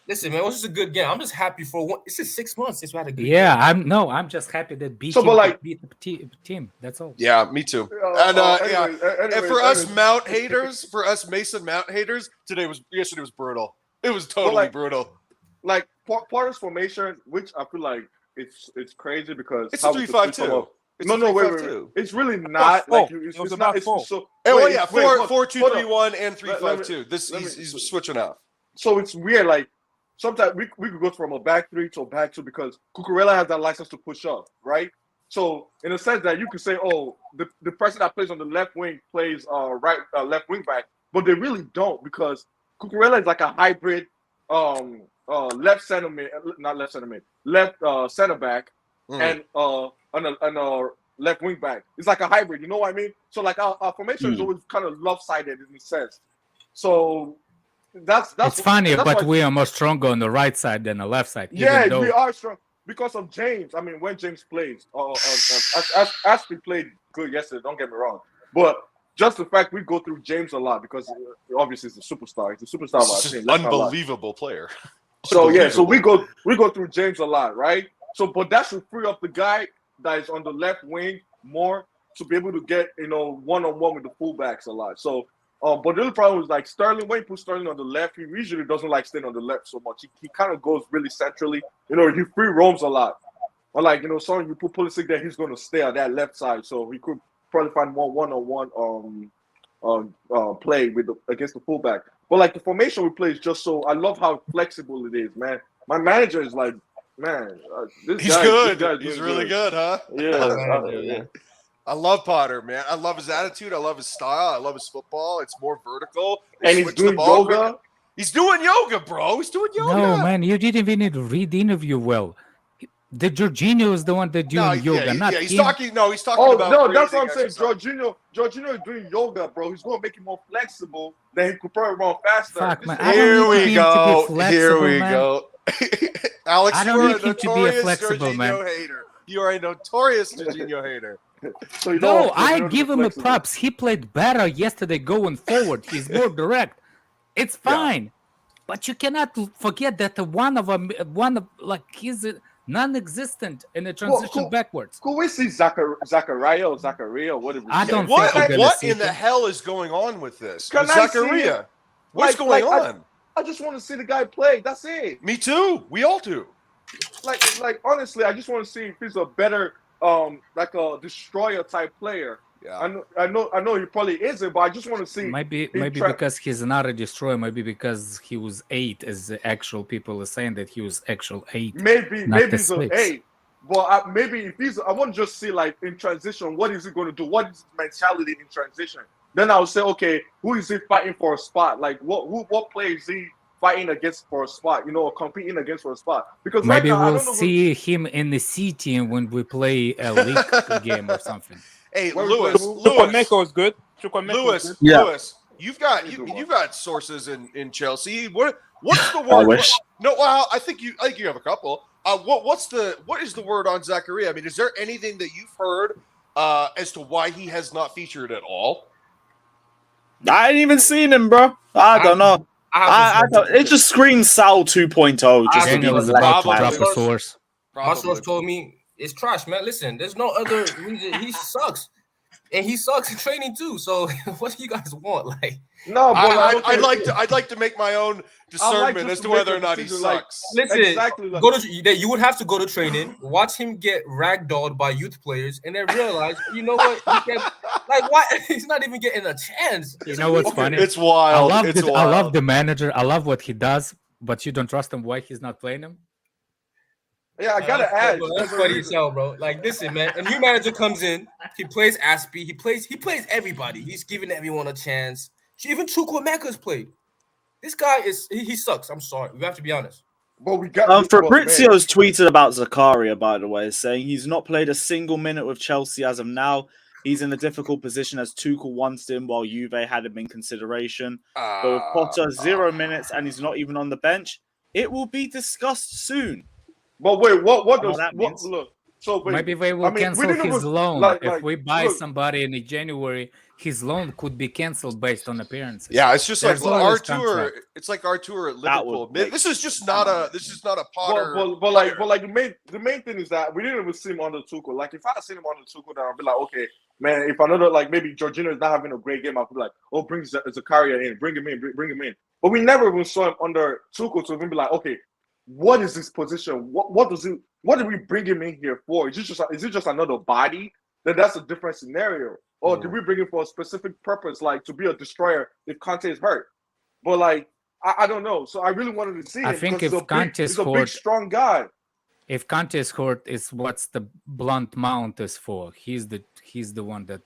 Speaker 14: listen, man, it was just a good game. I'm just happy for one. It's just 6 months since we had a good game.
Speaker 16: I'm just happy that beat the team. That's all.
Speaker 15: Yeah, me too. And for us Mount haters, for us Mason Mount haters, yesterday was brutal. It was totally brutal.
Speaker 10: Like Poirot's formation, which I feel like it's crazy because
Speaker 15: it's a 3-5-2.
Speaker 10: Wait. It's really not. It's not. It's so.
Speaker 15: 4-2-3-1 and 3-5-2. He's switching out.
Speaker 10: So it's weird. Like sometimes we could go from a back 3 to a back 2 because Cucurella has that license to push up, right? So in a sense that you could say, oh, the person that plays on the left wing plays left wing back, but they really don't, because Cucurella is like a hybrid left center back and a left wing back. It's like a hybrid, you know what I mean? So like our formation is always kind of lopsided in a sense. So
Speaker 5: It's funny, but we are more stronger on the right side than the left side.
Speaker 10: Yeah, we are strong because of James. I mean, when James plays, Ashley played good yesterday. Don't get me wrong, but just the fact we go through James a lot because obviously he's a superstar. He's a superstar of our team.
Speaker 15: Unbelievable player.
Speaker 10: So yeah, so we go through James a lot, right? So, but that should free up the guy that is on the left wing more to be able to get one-on-one with the fullbacks a lot. So, but the other problem is like Sterling. When you put Sterling on the left, he usually doesn't like staying on the left so much. He kind of goes really centrally. He free roams a lot. Or like so you put Pulisic there, he's going to stay on that left side. So he could probably find more one-on-one play against the fullback. But like the formation we play is just so. I love how flexible it is, man. My manager is like, man,
Speaker 15: he's good. He's really good, huh?
Speaker 10: Yeah.
Speaker 15: I love Potter, man. I love his attitude. I love his style. I love his football. It's more vertical.
Speaker 10: And he's doing yoga.
Speaker 15: He's doing yoga, bro. He's doing yoga.
Speaker 16: No, man, you didn't even read the interview well. The Jorginho is the one that doing yoga, not
Speaker 15: he's
Speaker 16: him.
Speaker 15: talking. No, he's talking about.
Speaker 10: No, that's what I'm saying. Jorginho is doing yoga, bro. He's going to make it more flexible. Then he could probably run faster.
Speaker 16: Fuck, man.
Speaker 15: Here we go. Alex,
Speaker 16: I don't need him to be a flexible man.
Speaker 15: Hater. You are a notorious Jorginho hater.
Speaker 10: So
Speaker 16: no, I give him a props. He played better yesterday going forward. He's more direct. It's fine, but you cannot forget that he's non-existent in the transition backwards.
Speaker 10: Could we see Zakaria or Zakaria? What
Speaker 15: in the hell is going on with this? Zakaria, what's going on?
Speaker 10: I just want to see the guy play. That's it.
Speaker 15: Me too. We all do.
Speaker 10: Like honestly, I just want to see if he's a better like a destroyer type player.
Speaker 15: Yeah.
Speaker 10: I know he probably isn't, but I just want to see.
Speaker 16: Maybe because he's not a destroyer. Maybe because he was 8, as the actual people are saying that he was actual 8.
Speaker 10: Maybe he's an 8. But maybe if he's, I want to just see like in transition, what is he going to do? What is his mentality in transition? Then I'll say, okay, who is he fighting for a spot? Like what player is he fighting against for a spot? Or competing against for a spot? Because
Speaker 16: maybe
Speaker 10: right now,
Speaker 16: we'll see him in the C team when we play a league game or something.
Speaker 15: Hey, Lewis,
Speaker 5: Chukwemeka is good.
Speaker 15: Lewis, you've got sources in Chelsea. What's the word? No, well, I think you have a couple. What is the word on Zakaria? I mean, is there anything that you've heard as to why he has not featured at all?
Speaker 2: I ain't even seen him, bro. I don't know. It just screams Sal 2.0.
Speaker 16: Daniel is about to drop a source.
Speaker 14: My source told me it's trash, man. Listen, there's no other reason. He sucks. And he sucks in training too. So what do you guys want? Like,
Speaker 10: no, but
Speaker 15: I'd like to make my own discernment as to whether or not he sucks.
Speaker 14: Listen, you would have to go to training, watch him get ragdolled by youth players, and then realize, you know what? Why he's not even getting a chance.
Speaker 16: You know what's funny?
Speaker 15: It's wild.
Speaker 16: I love the manager. I love what he does, but you don't trust him. Why he's not playing him?
Speaker 10: Yeah, I gotta add.
Speaker 14: That's funny as hell, bro. Like, listen, man. A new manager comes in. He plays Aspie. He plays everybody. He's giving everyone a chance. Even Chukwemeka's played. This guy he sucks. I'm sorry. We have to be honest.
Speaker 10: But we got
Speaker 2: Fabrizio's tweeted about Zakaria, by the way, saying he's not played a single minute with Chelsea as of now. He's in a difficult position as Tuchel wants him while Juve had him in consideration. But with Potter, 0 minutes, and he's not even on the bench. It will be discussed soon.
Speaker 10: But wait, what does that mean? Look, so wait,
Speaker 16: maybe they will cancel his loan. If we buy somebody in January, his loan could be canceled based on appearances.
Speaker 15: Yeah, it's just like our tour. It's like our tour at Liverpool. This is just not a Potter.
Speaker 10: But the main thing is that we didn't even see him under Tuchel. Like if I had seen him under Tuchel, then I'd be like, okay, man. If another maybe Jorginho is not having a great game, I'd be like, oh, bring Zakaria in, bring him in. But we never even saw him under Tuchel to even be like, okay. What is his position? What did we bring him in here for? Is it just another body? Then that's a different scenario. Or did we bring him for a specific purpose, like to be a destroyer if Kante is hurt? But I don't know. So I really wanted to see him.
Speaker 16: I think if Kante is
Speaker 10: a big, strong guy.
Speaker 16: If Kante is hurt, is what's the blunt mount is for. He's the one that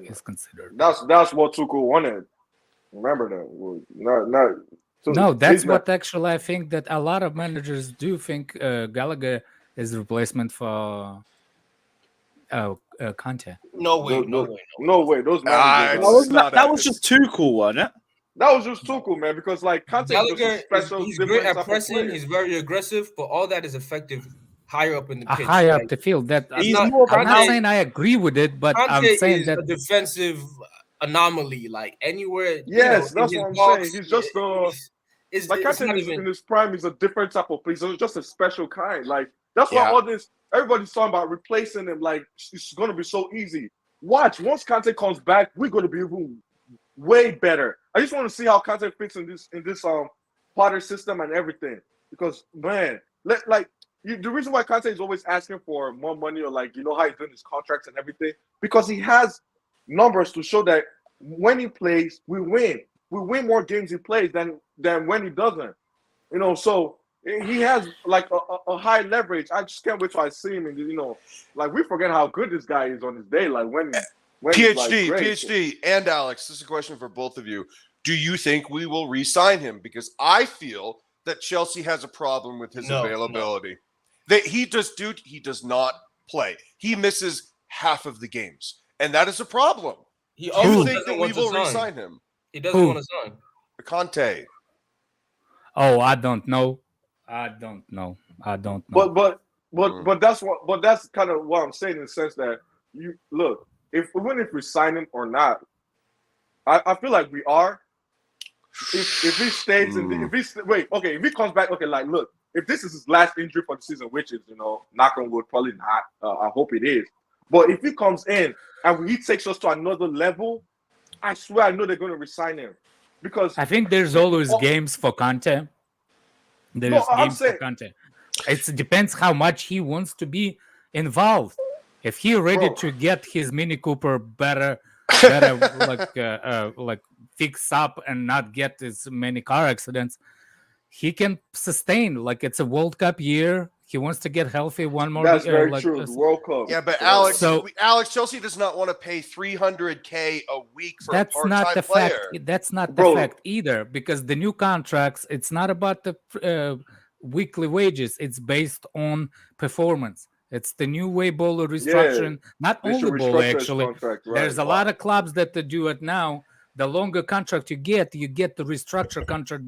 Speaker 16: is considered.
Speaker 10: That's what Tuchel wanted. Remember that.
Speaker 16: No, that's what actually I think that a lot of managers do think Gallagher is the replacement for Kante.
Speaker 14: No way.
Speaker 10: Those managers.
Speaker 2: That was just Tuchel, wasn't it?
Speaker 10: That was just Tuchel, man, because like Kante is just a special.
Speaker 14: He's great at pressing. He's very aggressive, but all that is effective higher up in the pitch.
Speaker 16: Higher up the field. That I'm not saying I agree with it, but
Speaker 14: Kante
Speaker 16: I'm saying
Speaker 14: is
Speaker 16: that
Speaker 14: a defensive anomaly. Like anywhere.
Speaker 10: Yes, that's what I'm saying. He's just
Speaker 14: it's
Speaker 10: like Kante in his prime. He's a different type of player. He's just a special kind. Like that's why all this everybody's talking about replacing him. Like it's going to be so easy. Watch once Kante comes back, we're going to be even way better. I just want to see how Kante fits in this Potter system and everything. Because man, the reason why Kante is always asking for more money, or like how he's doing his contracts and everything, because he has numbers to show that when he plays, we win. We win more games he plays than when he doesn't. So he has like a high leverage. I just can't wait till I see him. And like we forget how good this guy is on his day. Like when
Speaker 15: PhD, and Alex, this is a question for both of you. Do you think we will re-sign him? Because I feel that Chelsea has a problem with his availability. That he does not play. He misses half of the games, and that is a problem.
Speaker 14: Do you
Speaker 15: think that we will re-sign him?
Speaker 14: He doesn't want to sign.
Speaker 15: Kante.
Speaker 16: Oh, I don't know. But
Speaker 10: that's kind of what I'm saying in the sense that you look. Even if we sign him or not, I feel like we are. If he stays if he comes back, like look, if this is his last injury for the season, which is knock on wood, probably not. I hope it is. But if he comes in and he takes us to another level, I swear I know they're going to resign him because
Speaker 16: I think there's always games for Kante. There's games for Kante. It depends how much he wants to be involved. If he's ready to get his Mini Cooper better like fix up and not get as many car accidents, he can sustain. Like it's a World Cup year. He wants to get healthy one more.
Speaker 10: That's very true. The World Cup.
Speaker 15: Yeah, but Alex, Chelsea does not want to pay $300K a week for a part-time player.
Speaker 16: That's not the fact either, because the new contracts, it's not about the weekly wages. It's based on performance. It's the new way Boehly restructuring. Not only Boehly, actually. There's a lot of clubs that do it now. The longer contract you get the restructure contract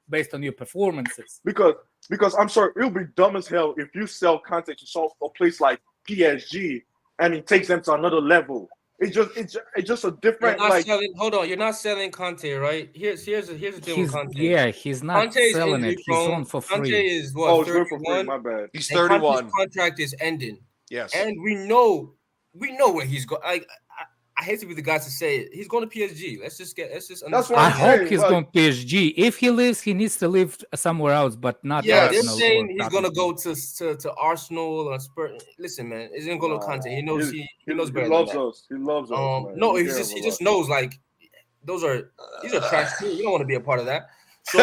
Speaker 16: based on your performances.
Speaker 10: Because I'm sorry, it'll be dumb as hell if you sell Kante to a place like PSG and he takes them to another level. It's just a different
Speaker 14: hold on, you're not selling Kante, right? Here's the deal with Kante.
Speaker 16: Yeah, he's not selling it. He's on for free.
Speaker 14: Kante is what? 31.
Speaker 10: My bad.
Speaker 15: He's 31.
Speaker 14: His contract is ending.
Speaker 15: Yes,
Speaker 14: and we know where he's going. I hate to be the guy to say it. He's going to PSG. Let's just
Speaker 16: I hope he's going to PSG. If he leaves, he needs to live somewhere else, but not.
Speaker 14: Yeah, they're saying he's going to go to Arsenal or Spurs. Listen, man, it's going to Kante. He knows he knows better.
Speaker 10: He loves us. He loves us.
Speaker 14: No, he just knows like these are trash too. You don't want to be a part of that. So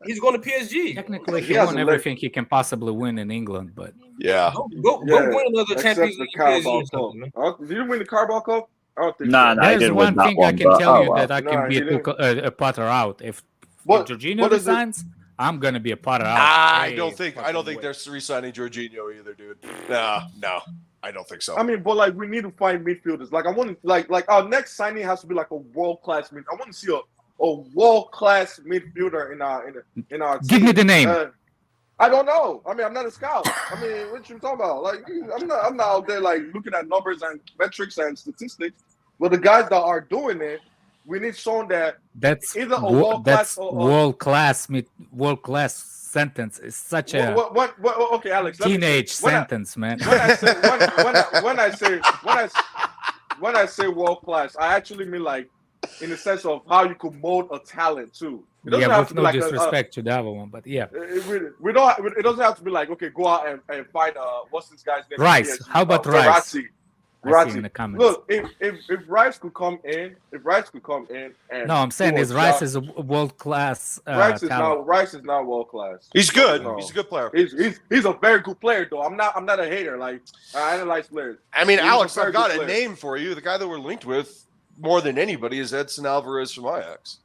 Speaker 14: he's going to PSG.
Speaker 16: Technically, he won everything he can possibly win in England, but
Speaker 14: go win another Champions League.
Speaker 10: Did you win the Carabao Cup? I don't think
Speaker 16: there's one thing I can tell you that I can be a Potter out. If Jorginho resigns, I'm gonna be a Potter out.
Speaker 15: I don't think they're re-signing Jorginho either, dude. No, I don't think so.
Speaker 10: I mean, but like we need to find midfielders. Like I want to like our next signing has to be like a world-class mid. I want to see a world-class midfielder in our team.
Speaker 16: Give me the name.
Speaker 10: I don't know. I mean, I'm not a scout. I mean, what you talking about? Like, I'm not out there like looking at numbers and metrics and statistics. But the guys that are doing it, we need someone
Speaker 16: that's
Speaker 10: either a world-class
Speaker 16: world-class sentence is such a
Speaker 10: okay, Alex.
Speaker 16: Teenage sentence, man.
Speaker 10: When I say world-class, I actually mean like in the sense of how you could mold a talent too.
Speaker 16: Yeah, with no disrespect to that one, but yeah.
Speaker 10: It doesn't have to be like, okay, go out and find what's this guy's name?
Speaker 16: Rice. How about Rice?
Speaker 10: Rice
Speaker 16: in the comments.
Speaker 10: Look, if Rice could come in, and
Speaker 16: no, I'm saying Rice is a world class.
Speaker 10: Rice is not world class.
Speaker 15: He's good. No. He's a good player.
Speaker 10: He's a very good player, though. I'm not a hater. Like I analyze players.
Speaker 15: I mean, Alex, I've got a name for you. The guy that we're linked with more than anybody is Edson Alvarez from Ajax.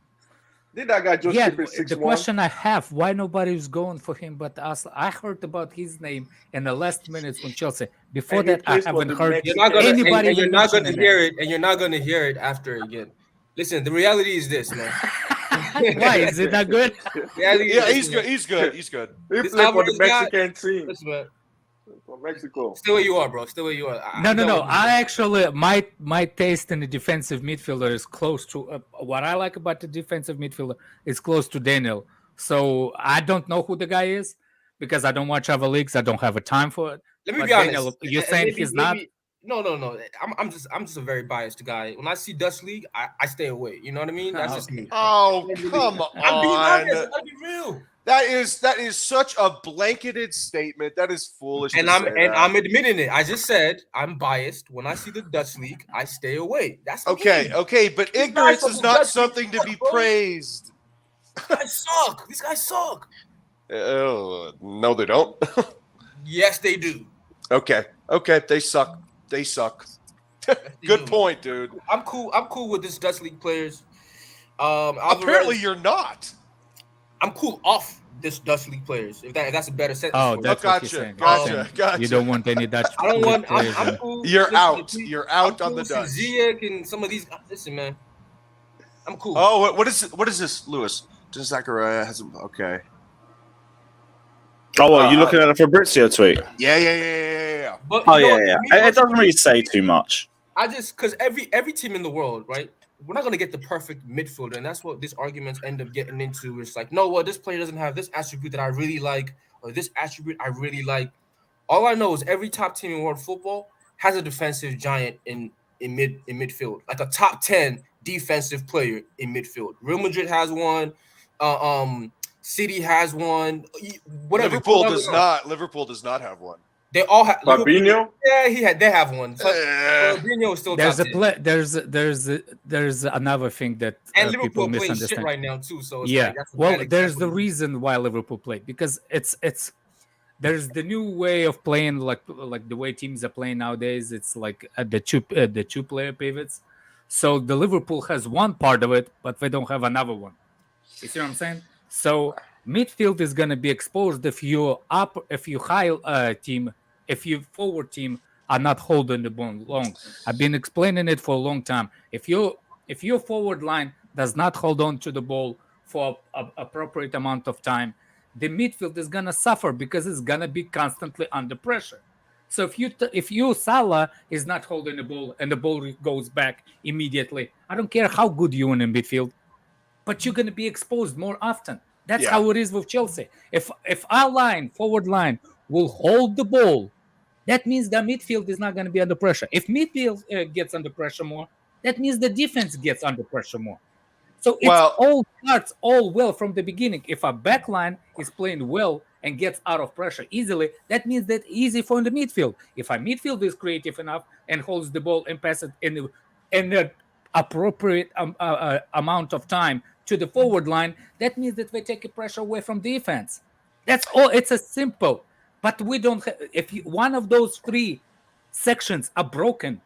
Speaker 10: Did that guy just keep it 6-1?
Speaker 16: The question I have, why nobody is going for him but us? I heard about his name in the last minutes from Chelsea. Before that, I haven't heard anybody.
Speaker 14: And you're not going to hear it, and you're not going to hear it after again. Listen, the reality is this, man.
Speaker 16: Why is it not good?
Speaker 15: Yeah, he's good. He's good. He's good.
Speaker 10: He played for the Mexican team.
Speaker 14: Listen, man.
Speaker 10: For Mexico.
Speaker 14: Stay where you are, bro. Stay where you are.
Speaker 16: No. I actually, my taste in the defensive midfielder is close to what I like about the defensive midfielder is close to Daniel. So I don't know who the guy is because I don't watch other leagues. I don't have a time for it.
Speaker 14: Let me be honest.
Speaker 16: Daniel, you're saying he's not?
Speaker 14: No. I'm just a very biased guy. When I see Dutch league, I stay away. You know what I mean? That's just me.
Speaker 15: Oh, come on.
Speaker 14: I'm being honest. I'll be real.
Speaker 15: That is such a blanketed statement. That is foolish.
Speaker 14: And I'm admitting it. I just said I'm biased. When I see the Dutch league, I stay away. That's
Speaker 15: okay. But ignorance is not something to be praised.
Speaker 14: These guys suck.
Speaker 15: No, they don't.
Speaker 14: Yes, they do.
Speaker 15: Okay, they suck. Good point, dude.
Speaker 14: I'm cool with this Dutch league players.
Speaker 15: Apparently, you're not.
Speaker 14: I'm cool off this Dutch league players. If that's a better sentence.
Speaker 16: Oh, that's what you're saying.
Speaker 15: Gotcha.
Speaker 16: You don't want any Dutch.
Speaker 14: I don't want.
Speaker 16: players.
Speaker 14: I'm cool.
Speaker 15: You're out. You're out on the Dutch.
Speaker 14: Ziyech and some of these. Listen, man. I'm cool.
Speaker 15: Oh, what is this, Lewis? Just Zakaria hasn't. Okay.
Speaker 2: Oh, well, you looking at a Fabrizio tweet?
Speaker 15: Yeah.
Speaker 14: But,
Speaker 2: yeah. It doesn't really say too much.
Speaker 14: Because every team in the world, right? We're not gonna get the perfect midfielder, and that's what these arguments end up getting into. It's like, no, this player doesn't have this attribute that I really like, or this attribute I really like. All I know is every top team in world football has a defensive giant in midfield, like a top 10 defensive player in midfield. Real Madrid has one. City has one. Whatever.
Speaker 15: Liverpool does not have one.
Speaker 14: They all have.
Speaker 10: Fabinho?
Speaker 14: Yeah, they have one. Fabinho is still.
Speaker 16: There's another thing that people misunderstand
Speaker 14: shit right now too. So it's
Speaker 16: there's the reason why Liverpool played because it's there's the new way of playing like the way teams are playing nowadays. It's like the two player pivots. So the Liverpool has one part of it, but they don't have another one. You see what I'm saying? So midfield is going to be exposed if your forward team are not holding the ball long. I've been explaining it for a long time. If your forward line does not hold on to the ball for an appropriate amount of time, the midfield is going to suffer because it's going to be constantly under pressure. So if you Salah is not holding the ball and the ball goes back immediately, I don't care how good you are in midfield, but you're going to be exposed more often. That's how it is with Chelsea. If our forward line will hold the ball, that means the midfield is not going to be under pressure. If midfield gets under pressure more, that means the defense gets under pressure more. So it all starts well from the beginning. If a back line is playing well and gets out of pressure easily, that means that easy for the midfield. If a midfield is creative enough and holds the ball and passes in the appropriate amount of time to the forward line, that means that we take pressure away from defense. That's all. It's a simple. But we don't. If one of those three sections are broken,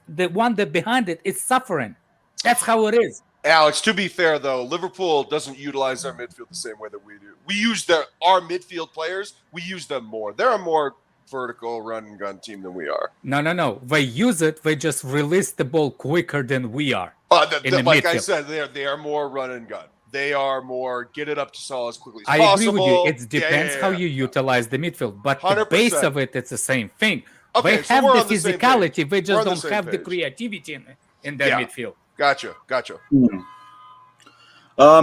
Speaker 16: the one that behind it is suffering. That's how it is.
Speaker 15: Alex, to be fair though, Liverpool doesn't utilize our midfield the same way that we do. We use our midfield players. We use them more. They're a more vertical run and gun team than we are.
Speaker 16: No. They use it. They just release the ball quicker than we are.
Speaker 15: Like I said, they are more run and gun. They are more get it up to Salah as quickly as possible.
Speaker 16: I agree with you. It depends how you utilize the midfield, but 100%. The base of it's the same thing.
Speaker 15: Okay,
Speaker 16: they have the physicality. They just don't have the creativity in their midfield.
Speaker 15: Gotcha.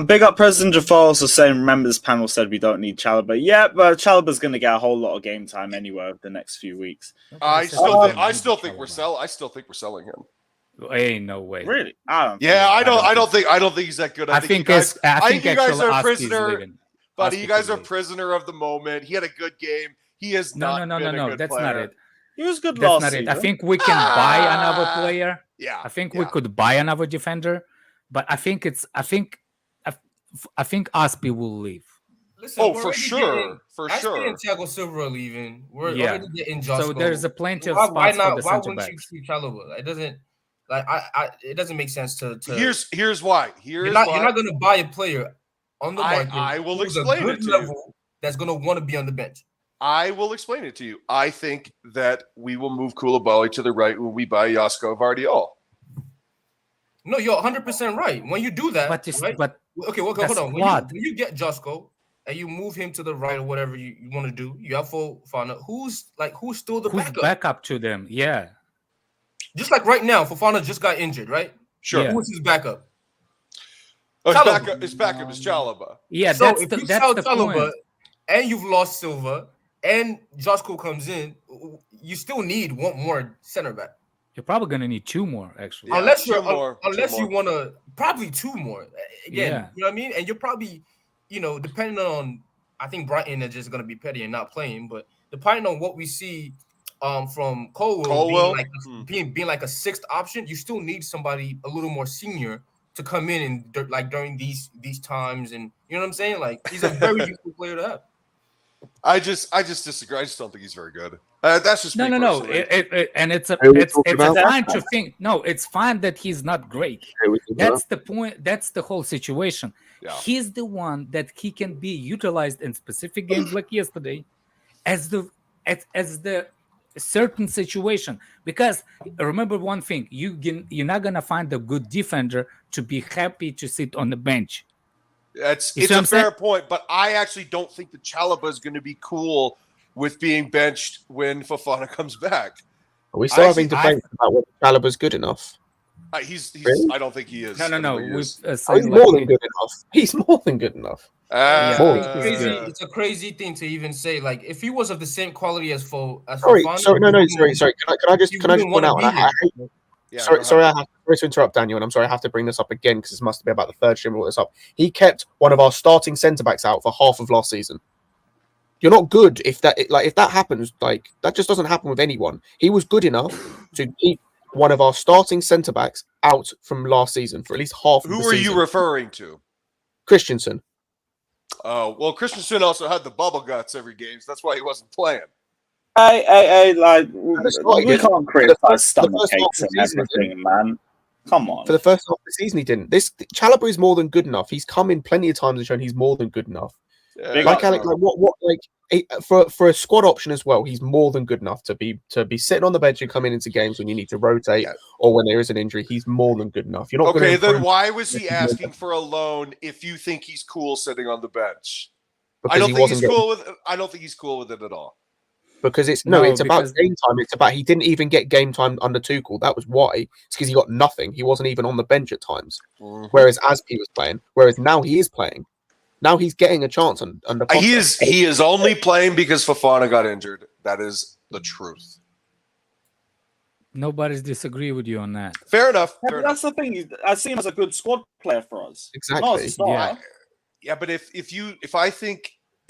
Speaker 2: Big up President Jafar also saying, remember this panel said we don't need Chalobah. Yeah, but Chalobah's going to get a whole lot of game time anyway over the next few weeks.
Speaker 15: I still think we're selling him.
Speaker 16: Ain't no way.
Speaker 2: Really? I don't
Speaker 15: think he's that good. I think you guys are a prisoner. Buddy, you guys are a prisoner of the moment. He had a good game. He has not been a good
Speaker 16: that's
Speaker 15: player.
Speaker 16: not it.
Speaker 2: He was good
Speaker 16: that's
Speaker 2: last
Speaker 16: not
Speaker 2: season.
Speaker 16: I think we can buy another player.
Speaker 15: Yeah.
Speaker 16: I think we could buy another defender, but I think Aspi will leave.
Speaker 14: Listen,
Speaker 15: for sure.
Speaker 14: Aspi and Thiago Silva are leaving. We're already getting Josko.
Speaker 16: So there's a plenty of spots for the center backs.
Speaker 14: Why wouldn't you keep Chalobah? It doesn't. It doesn't make sense to.
Speaker 15: Here's why.
Speaker 14: You're not going to buy a player on the market.
Speaker 15: I will explain it to you.
Speaker 14: That's going to want to be on the bench.
Speaker 15: I will explain it to you. I think that we will move Koulibaly to the right when we buy Josko Vardiol.
Speaker 14: No, you're 100% right. When you do that, right? Okay, hold on. When you get Josko and you move him to the right or whatever you want to do, you have Fofana. Who's still the backup?
Speaker 16: Backup to them? Yeah.
Speaker 14: Just like right now, Fofana just got injured, right?
Speaker 15: Sure.
Speaker 14: Who's his backup?
Speaker 15: His backup is Chalobah.
Speaker 16: Yeah,
Speaker 14: so
Speaker 16: that's
Speaker 14: if
Speaker 16: the
Speaker 14: you sell Chalobah
Speaker 16: point.
Speaker 14: and you've lost Silva and Josko comes in, you still need one more center back.
Speaker 16: You're probably gonna need 2 more, actually.
Speaker 14: Yeah, unless you want to, probably 2 more. Again,
Speaker 16: Yeah.
Speaker 14: you know what I mean? And you're probably, depending on, I think Brighton are just gonna be petty and not playing, but depending on what we see from Colwell being like a 6th option, you still need somebody a little more senior to come in and like during these times, and you know what I'm saying? Like, he's a very useful player to have.
Speaker 15: I just disagree. I just don't think he's very good. That's just
Speaker 16: no. And it's fine to think. No, it's fine that he's not great. That's the point. That's the whole situation.
Speaker 15: Yeah.
Speaker 16: He's the one that he can be utilized in specific games like yesterday, as the certain situation. Because remember one thing: you're not gonna find a good defender to be happy to sit on the bench.
Speaker 15: It's a fair point, but I actually don't think that Chalobah is going to be cool with being benched when Fofana comes back.
Speaker 4: Are we still having debates about whether Chalobah's good enough?
Speaker 15: He's
Speaker 4: really?
Speaker 15: I don't think he is.
Speaker 16: No.
Speaker 4: He's more than good enough. He's more than good enough.
Speaker 14: It's a crazy thing to even say. Like, if he was of the same quality as Fofana.
Speaker 4: Sorry. Can I just point out? Sorry, I have to interrupt Daniel, and I'm sorry I have to bring this up again because this must be about the third stream I brought this up. He kept one of our starting centre backs out for half of last season. You're not good if that happens. Like, that just doesn't happen with anyone. He was good enough to keep one of our starting centre backs out from last season for at least half.
Speaker 15: Who are you referring to?
Speaker 4: Christensen.
Speaker 15: Oh well, Christensen also had the bubble guts every game, so that's why he wasn't playing.
Speaker 11: Hey, like, we can't criticize stomach aches and everything, man. Come on.
Speaker 4: For the first half of the season, he didn't. Chalobah is more than good enough. He's come in plenty of times and shown he's more than good enough. For a squad option as well, he's more than good enough to be sitting on the bench and coming into games when you need to rotate or when there is an injury. He's more than good enough. You're not
Speaker 15: okay. Then why was he asking for a loan if you think he's cool sitting on the bench? I don't think he's cool with it at all.
Speaker 4: Because it's about game time. It's about he didn't even get game time under Tuchel. That was why. It's because he got nothing. He wasn't even on the bench at times. Mm-hmm. Whereas Aspi was playing. Whereas now he is playing. Now he's getting a chance under.
Speaker 15: He is only playing because Fofana got injured. That is the truth.
Speaker 16: Nobody's disagree with you on that.
Speaker 15: Fair enough.
Speaker 11: That's the thing. I see him as a good squad player for us.
Speaker 4: Exactly.
Speaker 15: But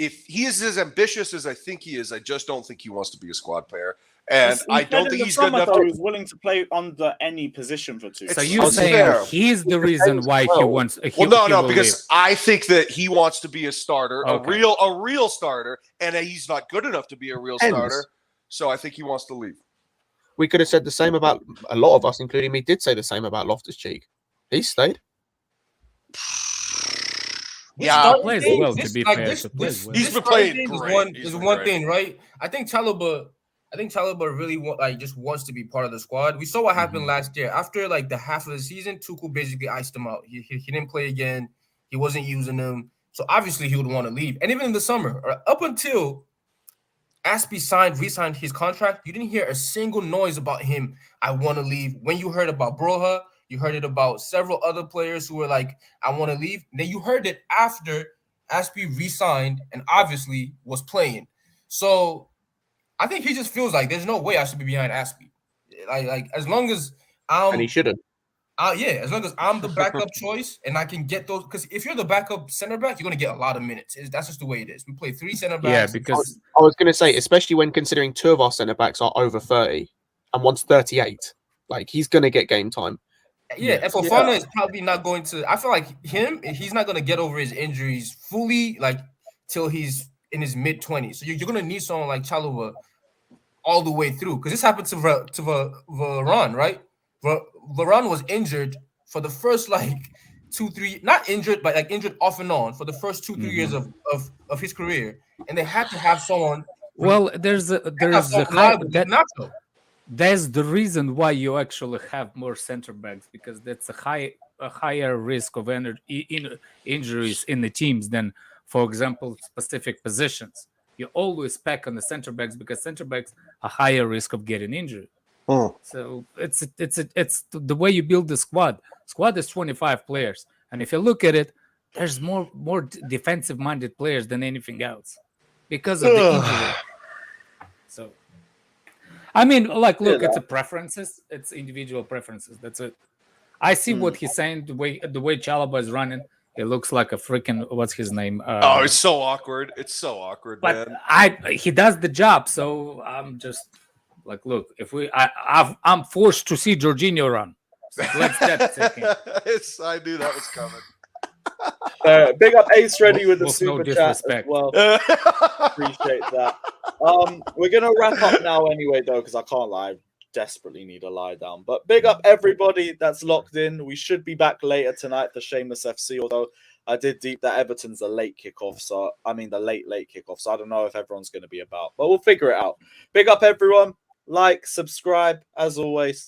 Speaker 15: if he is as ambitious as I think he is, I just don't think he wants to be a squad player. And I don't think he's good enough
Speaker 11: to... He was willing to play under any position for 2.
Speaker 16: So you're saying he's the reason why he wants...
Speaker 15: because I think that he wants to be a starter, a real starter, and he's not good enough to be a real starter. So I think he wants to leave.
Speaker 4: We could have said the same about... A lot of us, including me, did say the same about Loftus-Cheek. He stayed.
Speaker 14: Yeah,
Speaker 16: plays well. To be fair,
Speaker 15: he's been playing great.
Speaker 14: Is one thing, right? I think Chalobah really wants to be part of the squad. We saw what happened last year. After like the half of the season, Tuchel basically iced him out. He didn't play again. He wasn't using him, so obviously he would want to leave. And even in the summer, up until Aspi re-signed his contract, you didn't hear a single noise about him. I want to leave. When you heard about Broha, you heard it about several other players who were like, I want to leave. Then you heard it after Aspi re-signed and obviously was playing. So I think he just feels like there's no way I should be behind Aspi. Like as long as
Speaker 4: and he shouldn't.
Speaker 14: As long as I'm the backup choice and I can get those, because if you're the backup center back, you're gonna get a lot of minutes. That's just the way it is. We play 3 center backs.
Speaker 16: Yeah, because
Speaker 4: I was gonna say, especially when considering 2 of our center backs are over 30 and one's 38, like he's gonna get game time.
Speaker 14: Yeah, and Fofana is probably not going to. I feel like he's not going to get over his injuries fully, like till he's in his mid-20s. So you're going to need someone like Chalobah all the way through, because this happened to Varane, right? Varane was injured for the first 2-3, not injured, but like injured off and on for the first 2-3 years of his career, and they had to have someone.
Speaker 16: Well, there's a That's the reason why you actually have more center backs, because that's a higher risk of injuries in the teams than, for example, specific positions. You always pack on the center backs because center backs are higher risk of getting injured. So it's the way you build the squad. Squad is 25 players, and if you look at it, there's more defensive minded players than anything else because of the injury. So, I mean, like, look, it's a preferences. It's individual preferences. That's it. I see what he's saying. The way Chalobah is running, it looks like a freaking what's his name?
Speaker 15: Oh, it's so awkward. It's so awkward,
Speaker 16: but
Speaker 15: man.
Speaker 16: He does the job. So I'm just like, look, if I'm forced to see Jorginho run. So let's
Speaker 15: I knew that was coming.
Speaker 2: Big up Ace Ready with the super chat as well. Appreciate that. We're gonna wrap up now anyway, though, because I can't lie. I desperately need a lie down. But big up everybody that's locked in. We should be back later tonight for Shameless FC. Although I did deep that Everton's a late kickoff, so I mean the late kickoff. So I don't know if everyone's going to be about, but we'll figure it out. Big up everyone. Like, subscribe as always.